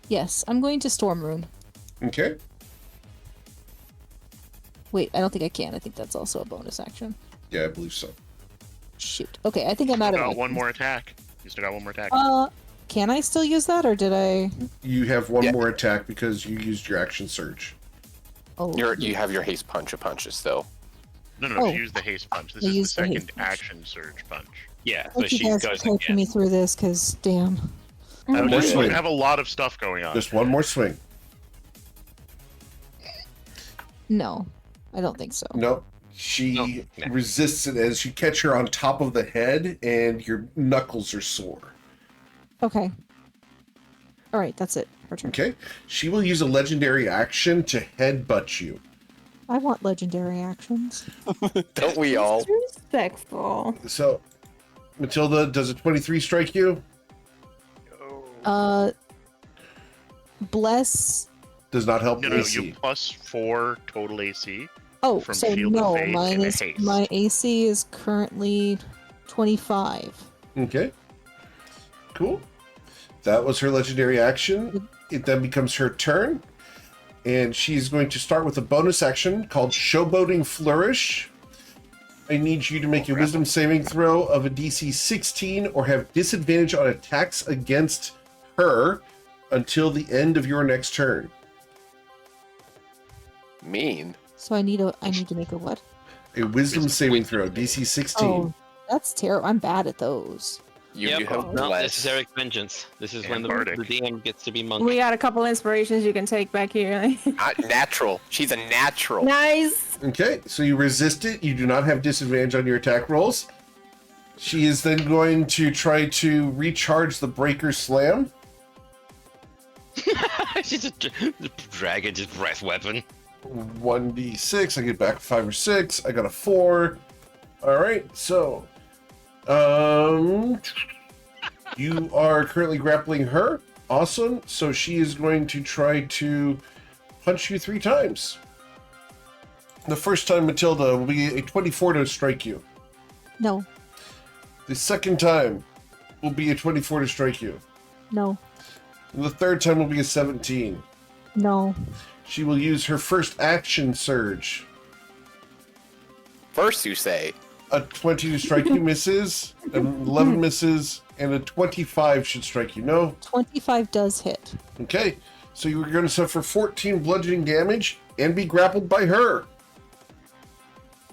Yes, I'm going to Storm Rune. Okay. Wait, I don't think I can. I think that's also a bonus action. Yeah, I believe so. Shoot. Okay, I think I'm out You of got my one more attack. You still got one more attack. Can I still use that, or did I? You have one Yeah. more attack because you used your action surge. Oh, You have your haste punch of punches though. No, oh. she used the haste punch. This I is the used the haste second punch. action surge punch. Yeah, so thank you she guys for goes coaching again. me through this, because damn. Oh, more you swing. have a lot of stuff going on. Just one more swing. No, I don't think so. No. She No. Nah. resists it as you catch her on top of the head and your knuckles are sore. Okay. All right, that's it. Her turn. Okay. She will use a legendary action to headbutt you. I want legendary actions. Don't we all? Respectful. So, Matilda, does a 23 strike you? Bless. Does not help No, AC. you +4 total AC. Oh, From so Shield of no, Faith mine and a is haste. my AC is currently 25. Okay. Cool. That was her legendary action. It then becomes her turn. And she's going to start with a bonus action called Showboating Flourish. I need you to make a wisdom saving throw of a DC 16 or have disadvantage on attacks against her until the end of your next turn. Mean. So I need to make a what? A wisdom saving throw, DC 16. Oh, that's terrible. I'm bad at those. You Yep, have no, less. this is Eric's vengeance. This is when And the Bardic. DM gets to be monk. We got a couple inspirations you can take back here. Not natural. She's a natural. Nice. Okay, so you resist it. You do not have disadvantage on your attack rolls. She is then going to try to recharge the Breaker Slam. She's a dragon, just breath weapon. 1d6. I get back 5 or 6. I got a 4. All right, so you are currently grappling her. Awesome. So she is going to try to punch you 3 times. The first time, Matilda, will be a 24 to strike you. No, The second time will be a 24 to strike you. no, And the third time will be a 17. no. She will use her first action surge. First, you say. A 20 to strike you misses, an 11 misses, and a 25 should strike you. No? 25 does hit. Okay. So you're going to suffer 14 bludgeoning damage and be grappled by her.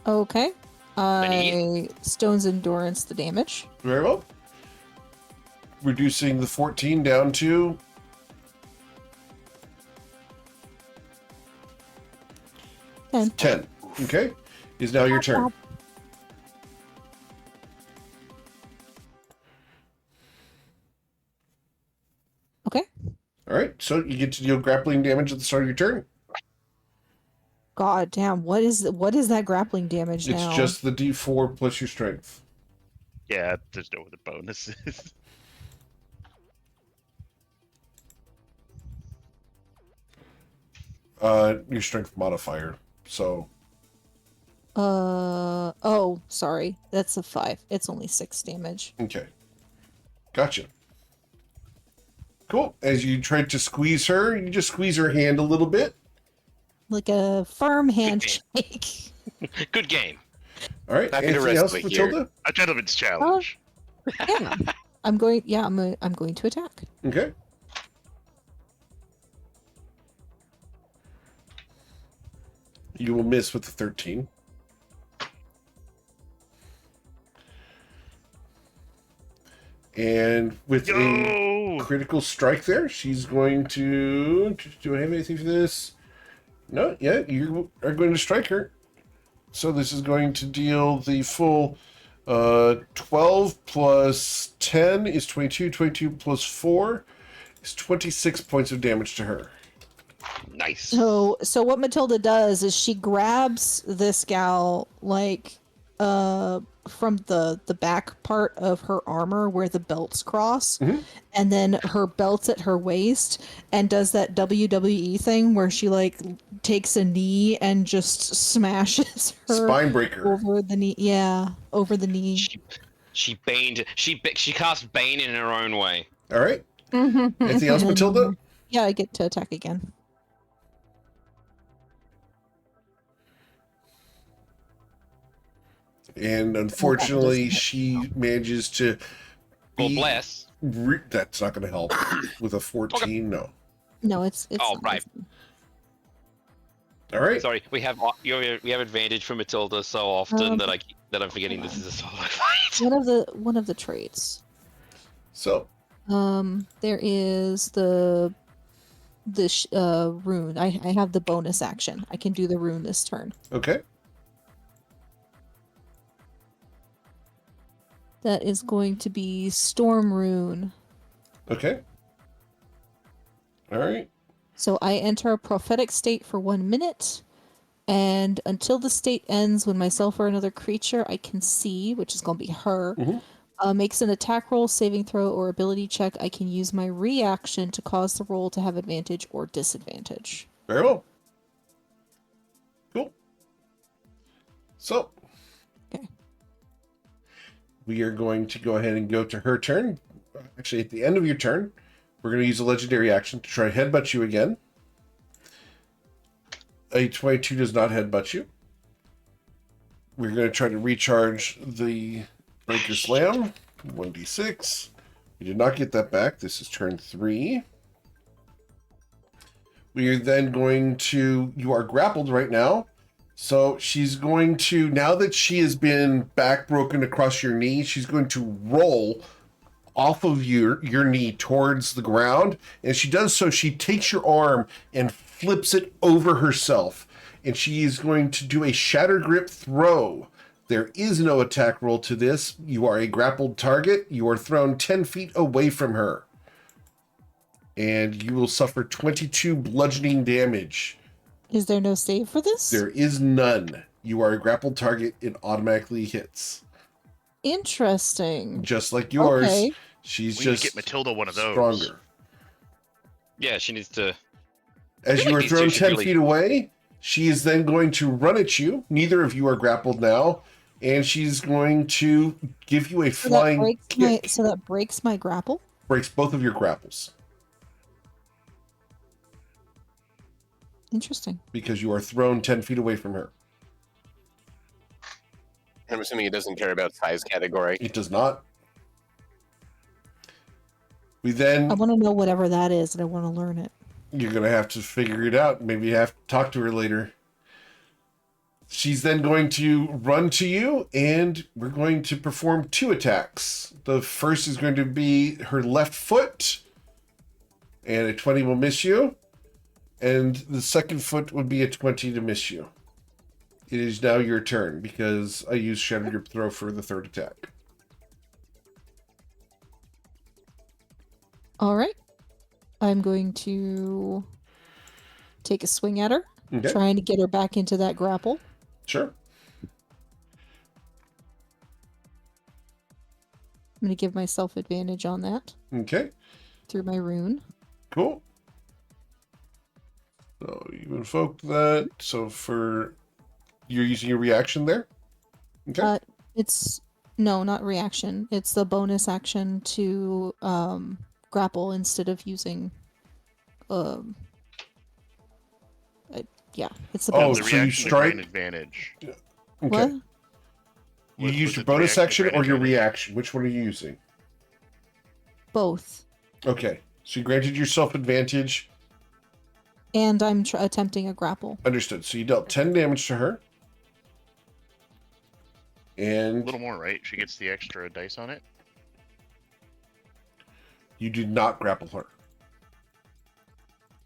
Okay. Many. Stone's Endurance the damage. Very well. Reducing the 14 down to 10. Okay. Is now your turn. Okay. All right. So you get to deal grappling damage at the start of your turn. God damn, what is that grappling damage It's now? just the D4 plus your strength. Yeah, there's no other bonuses. Your strength modifier. So oh, sorry. That's a 5. It's only 6 damage. okay. Gotcha. Cool. As you try to squeeze her, you just squeeze her hand a little bit. Like a firm handshake. Good game. All right. Not gonna Anything else, wrestle here. Matilda? A gentleman's challenge. Yeah. I'm going to attack. Okay. You will miss with the 13. And with a critical strike there, she's going to... Do I have anything for this? No, yeah, you are going to strike her. So this is going to deal the full 12 plus 10 is 22. 22 plus 4 is 26 points of damage to her. Nice. So what Matilda does is she grabs this gal like from the back part of her armor where the belts cross, and then her belts at her waist, and does that WWE thing where she like takes a knee and just smashes her Spine breaker over the knee. Yeah, over the knee. She baned. She cast Bane in her own way. All right. Anything else, Matilda? Yeah, I get to attack again. And unfortunately, she manages to Well, be... bless. That's not going to help. With a 14, no. No, it's Oh, not. right. All right. Sorry, we have advantage from Matilda so often that I'm forgetting this is a solo fight. One of the traits. So. There is the rune. I have the bonus action. I can do the rune this turn. Okay. That is going to be Storm Rune. Okay. All right. So I enter a prophetic state for 1 minute, and until the state ends, when myself or another creature I can see, which is going to be her, makes an attack roll, saving throw, or ability check, I can use my reaction to cause the roll to have advantage or disadvantage. Very well. Cool. So. Okay. We are going to go ahead and go to her turn. Actually, at the end of your turn, we're going to use a legendary action to try to headbutt you again. A 22 does not headbutt you. We're going to try to recharge the Breaker Slam. 1d6. We did not get that back. This is turn 3. We are then going to... You are grappled right now. So she's going to, now that she has been back broken across your knee, she's going to roll off of your knee towards the ground. And she does so, she takes your arm and flips it over herself. And she is going to do a Shatter Grip throw. There is no attack roll to this. You are a grappled target. You are thrown 10 feet away from her. And you will suffer 22 bludgeoning damage. Is there no save for this? There is none. You are a grappled target. It automatically hits. Interesting. Just like yours. Okay. She's We need just to get Matilda one of those. stronger. Yeah, she needs to. As you are These two thrown should 10 really- feet away, she is then going to run at you. Neither of you are grappled now. And she's going to give you a flying kick. So that breaks my grapple? Breaks both of your grapples. Interesting. Because you are thrown 10 feet away from her. I'm assuming it doesn't care about size category. It does not. We then... I want to know whatever that is, and I want to learn it. You're going to have to figure it out. Maybe you have to talk to her later. She's then going to run to you, and we're going to perform 2 attacks. The first is going to be her left foot, and a 20 will miss you. And the second foot would be a 20 to miss you. It is now your turn, because I used Shatter Grip Throw for the third attack. All right. I'm going to take a swing at her, Okay. trying to get her back into that grapple. Sure. I'm going to give myself advantage on that Okay. through my rune. Cool. So you invoked that. So for... You're using your reaction there? Okay. It's... No, not reaction. It's the bonus action to grapple instead of using... yeah, it's the Oh, bonus The so you reaction to strike- grant advantage. Okay. What? You Was used your it the bonus reaction action or or your advantage? reaction? Which one are you using? Both. Okay. So you granted yourself advantage. And I'm attempting a grapple. Understood. So you dealt 10 damage to her. A And little more, right? She gets the extra dice on it. you did not grapple her.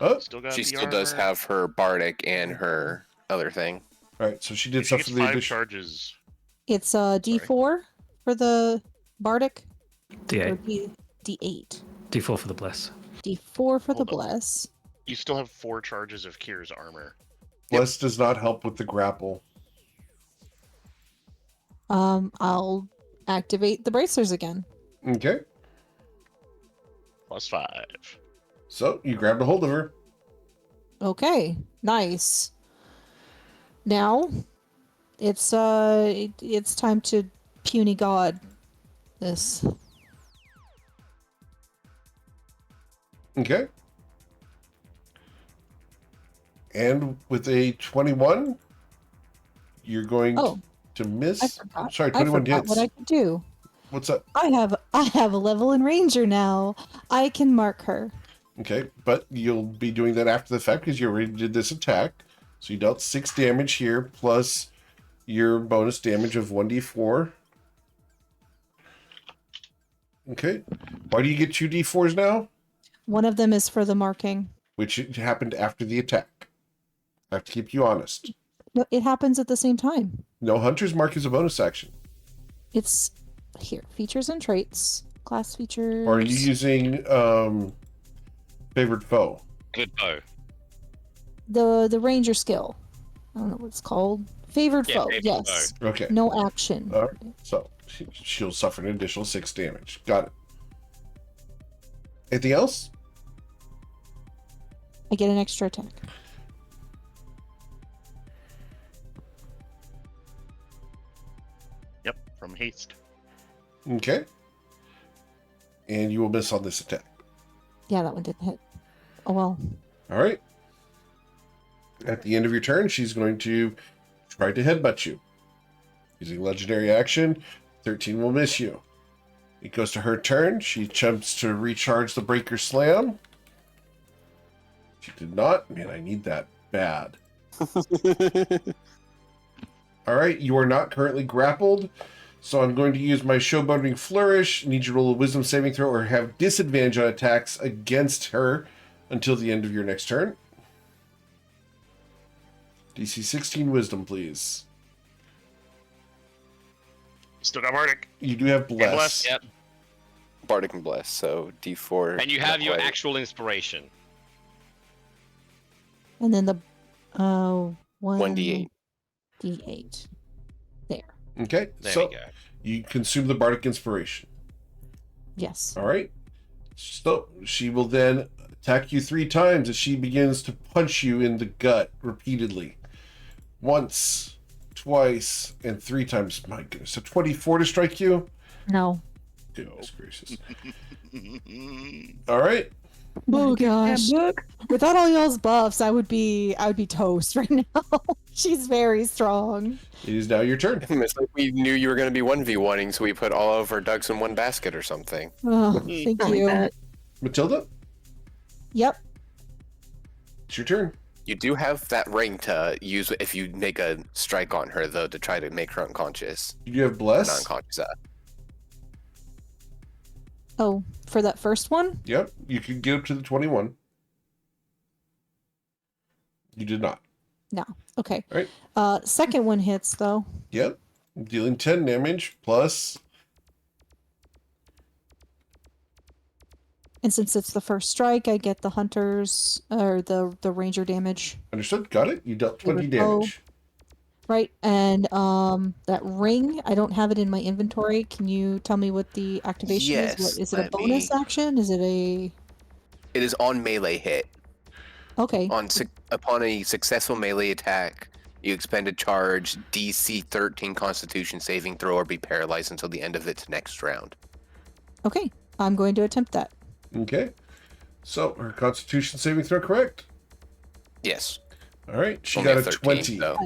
Oh, Still got She the still does armor. have her bardic and her other thing. all right. So she did She stuff gets for the 5 addition. charges. It's D4 for the Bardic. Or D8. D8. D4 for the bless. D4 for the Hold up. Bless. You still have 4 charges of Kier's armor. Bless does not help with the grapple. I'll activate the bracers again. Okay. Plus 5. So you grabbed a hold of her. Okay, nice. Now, it's time to puny god this. Okay. And with a 21, you're going Oh, to miss. I forgot. Sorry, I 21 forgot hits. what I could do. What's up? I have a level in Ranger now. I can mark her. Okay, but you'll be doing that after the fact because you already did this attack. So you dealt 6 damage here plus your bonus damage of 1d4. Okay. Why do you get 2 d4s now? One of them is for the marking. Which happened after the attack. I have to keep you honest. No, it happens at the same time. No, Hunter's Mark is a bonus action. It's here. Features and traits. Class features. Or are you using favored foe? Good bow. the Ranger skill? I don't know what it's called. Favored Yeah, foe. favored Yes. Okay. No action. All right. So she'll suffer an additional 6 damage. Got it. Anything else? I get an extra attack. Yep, from haste. Okay. And you will miss on this attack. Yeah, that one didn't hit. Oh well. All right. At the end of your turn, she's going to try to headbutt you. Using legendary action, 13 will miss you. It goes to her turn. She attempts to recharge the Breaker Slam. She did not. Man, I need that bad. All right, you are not currently grappled, so I'm going to use my Showboating Flourish. Need you to roll a Wisdom saving throw or have disadvantage on attacks against her until the end of your next turn. DC 16 Wisdom, please. Still got Bardic. You do have Bless. Bless. Yep. Bardic and bless, so D4. And you have not your quite. actual inspiration. And then the 1d8. D8. There. Okay, There so we go. you consume the Bardic Inspiration. Yes. All right. So she will then attack you 3 times as she begins to punch you in the gut repeatedly. Once, twice, and 3 times. My goodness. So 24 to strike you? No. Goodness gracious. All right. Oh gosh. Book. Without all y'all's buffs, I would be toast right now. She's very strong. It is now your turn. It's like we knew you were going to be 1v1ing, so we put all of our ducks in one basket or something. Oh, thank I like you. that. Matilda, Yep. it's your turn. You do have that ring to use if you make a strike on her, though, to try to make her unconscious. You do have Not Bless. unconscious. Oh, for that first one? Yep. You can get up to the 21. You did not. No. Okay. Right. Second one hits though. Yep. Dealing 10 damage plus. And since it's the first strike, I get the hunters or the ranger damage. Understood. Got it. You dealt 20 Favorite foe. damage. Right. And that ring, I don't have it in my inventory. Can you tell me what the activation is? Yes, What is it, a let bonus me- action? Is it a It is on melee hit. okay. Upon a successful melee attack, you expend a charge, DC 13 Constitution saving throw, or be paralyzed until the end of its next round. Okay. I'm going to attempt that. Okay. So her Constitution saving throw, correct? Yes. All right. She Only got a 13, 20. though.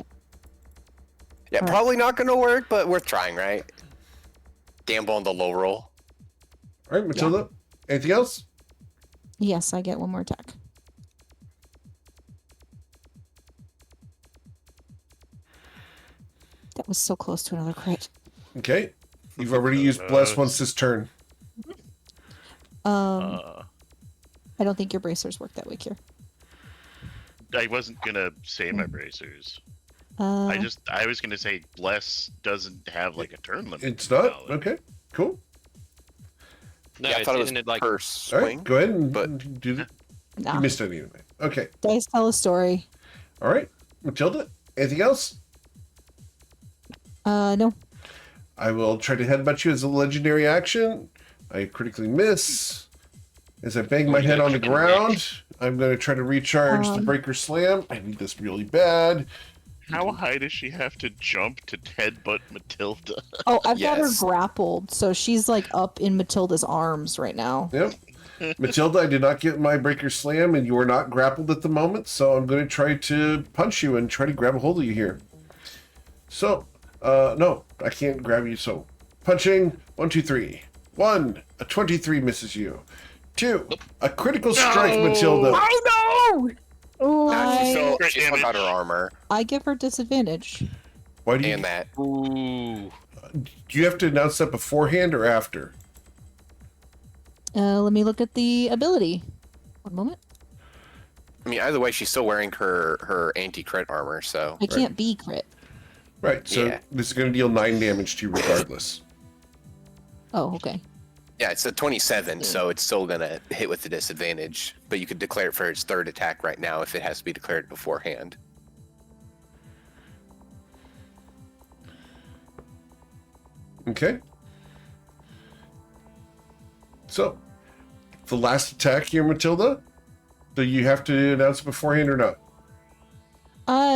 Yeah, Alright. probably not going to work, but worth trying, right? Gamble on the low roll. All right, Matilda. Anything else? Yes, I get one more attack. That was so close to another crit. Okay. You've already used bless once this turn. I don't think your bracers work that way, Kier. I wasn't gonna say my bracers. Uh, I was gonna say bless doesn't have like a turn limit. It's not? valid. Okay, cool. No, Yeah, I thought it was isn't it like per All swing. right, go ahead and but- do the... nah. You missed it anyway. Okay. Dice tell a story. All right. Matilda, anything else? No. I will try to headbutt you as a legendary action. I critically miss. As I bang my you head got on the chicken ground, I'm going to try to recharge the breaker slam. I need this really bad. How high does she have to jump to headbutt Matilda? Oh, I've got her Yes. grappled, so she's like up in Matilda's arms right now. Yep. Matilda, I did not get my breaker slam, and you are not grappled at the moment, so I'm going to try to punch you and try to grab a hold of you here. So, no, I can't grab you, so punching, 1, 2, 3. 1, a 23 misses you. 2, a critical strike, Matilda. Oh no! Oh, She still got her armor I give her disadvantage. Why do you? and that. Ooh. Do you have to announce that beforehand or after? Let me look at the ability. One moment. I mean, either way, she's still wearing her anti-crit armor, so. I can't be crit. Right. So Yeah. this is going to deal 9 damage to you regardless. Oh, okay. Yeah, it's a 27, so it's still gonna hit with the disadvantage. But you could declare it for its third attack right now if it has to be declared beforehand. Okay. So, the last attack here, Matilda. Do you have to announce it beforehand or not?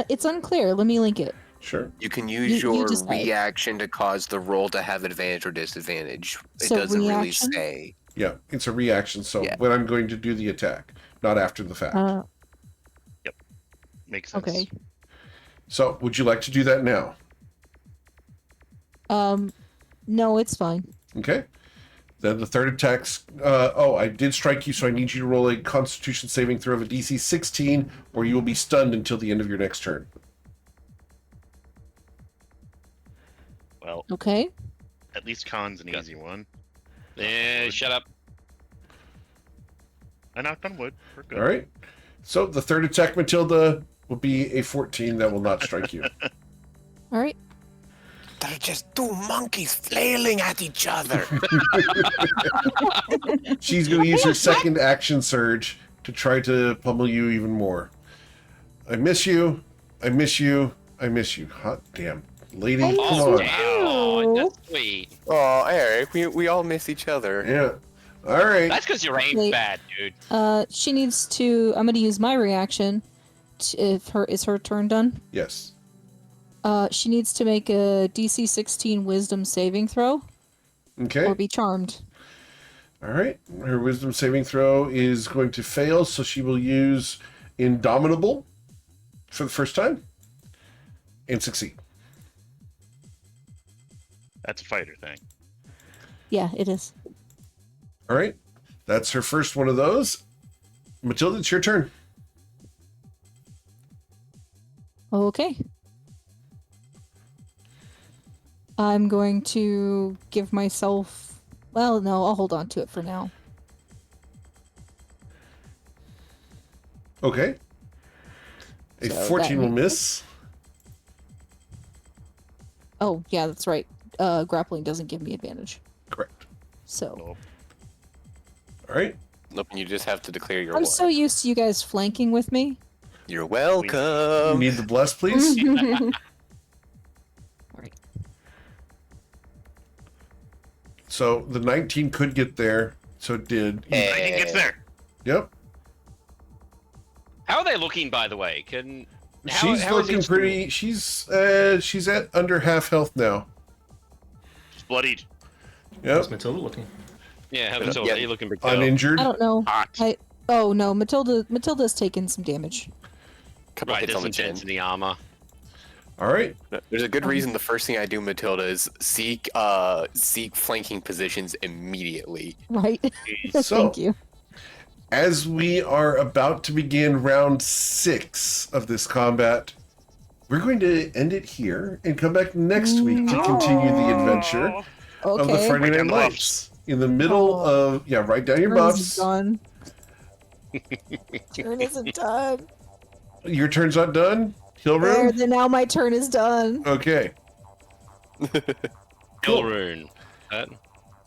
It's unclear. Let me link it. Sure. You can use You your decide. reaction to cause the roll to have advantage or disadvantage. It So doesn't really reaction? say. Yeah, it's a reaction. So Yeah. when I'm going to do the attack, not after the fact. Makes sense. Okay. So would you like to do that now? No, it's fine. Okay. Then the third attack's. Oh, I did strike you, so I need you to roll a Constitution saving throw of a DC 16, or you will be stunned until the end of your next turn. Well, Okay. at least Con's an easy one. Yeah, shut up. I knocked on wood. We're good. All right. So the third attack, Matilda, will be a 14 that will not strike you. All right. They're just two monkeys flailing at each other. She's going to use her second action surge to try to pummel you even more. I miss you. I miss you. I miss you. Hot damn. Lady, come Oh, on. damn. Oh, that's sweet. Oh, Eric, we all miss each other. Yeah. All right. That's because your aim's Wait. bad, dude. She needs to. I'm going to use my reaction. Is her turn done? Yes. She needs to make a DC 16 Wisdom saving throw Okay. or be charmed. All right. Her wisdom saving throw is going to fail, so she will use Indomitable for the first time and succeed. That's a fighter thing. Yeah, it is. All right. That's her first one of those. Matilda, it's your turn. Okay. I'm going to give myself. Well, no, I'll hold on to it for now. Okay. A So 14 that will means- miss. Oh, yeah, that's right. Grappling doesn't give me advantage. Correct. So Nope. All right. Nope, you just have to declare your I'm one. so used to you guys flanking with me. You're You welcome. need the bless, please. All right. So the 19 could get there. So it did. I think it's there. Yep. How are they looking, by the way? Can She's how is looking each- pretty. She's at under half health now. It's bloodied. Yep. How's Matilda looking? Yeah, how Matilda? Yeah. Are you looking pretty good? Uninjured. I don't know. Hot. Oh no, Matilda's taken some damage. Couple Right, hits there's on the some chin. dents in the armor. All right. There's a good reason the first thing I do, Matilda, is seek flanking positions immediately. Right. So- Thank you. As we are about to begin round 6 of this combat, we're going to end it here and come back next week to continue the adventure of the Okay. Friday Write Night down the Lights. In the middle Oh. of, write down your Turn isn't buffs. done. Turn isn't done. Your turn's not done? Kill There, room? then now my turn is done. Okay. Kill rune. That.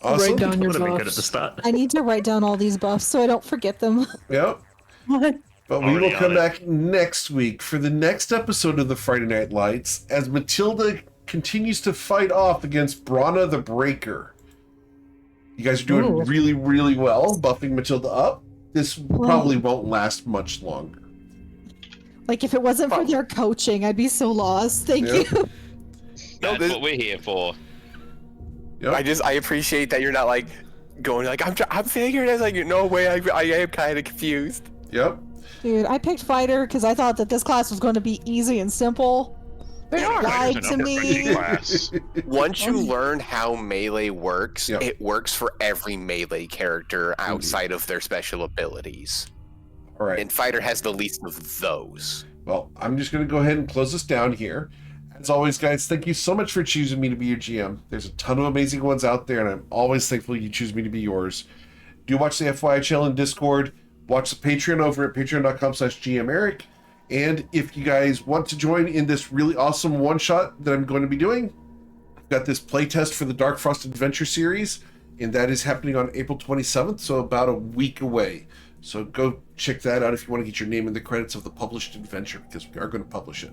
Awesome. Write down your Would have been good at buffs. the start. I need to write down all these buffs so I don't forget them. Yep. What? But we Already will on come it. back next week for the next episode of the Friday Night Lights as Matilda continues to fight off against Brana the Breaker. You guys are doing Ooh. really, really well, buffing Matilda up. This probably won't last much longer. Like, if it wasn't for their coaching, I'd be so lost. Thank Yep. you. No, That's what we're here for. Yep. I appreciate that you're not like going like I'm figuring it. Like no way. I am kind of confused. Yep. Dude, I picked fighter because I thought that this class was going to be easy and simple. They are. Lied There's to an upper fronting me. class. Once you learn how melee works, Yep. it works for every melee character outside of their special abilities. All right. And fighter has the least of those. Well, I'm just going to go ahead and close this down here. As always, guys, thank you so much for choosing me to be your GM. There's a ton of amazing ones out there, and I'm always thankful you choose me to be yours. Do watch the FYI channel in Discord. Watch the Patreon over at patreon.com/GMEric. And if you guys want to join in this really awesome one-shot that I'm going to be doing, I've got this playtest for the Dark Frost Adventure series, and that is happening on April 27th, so about a week away. So go check that out if you want to get your name in the credits of the published adventure, because we are going to publish it.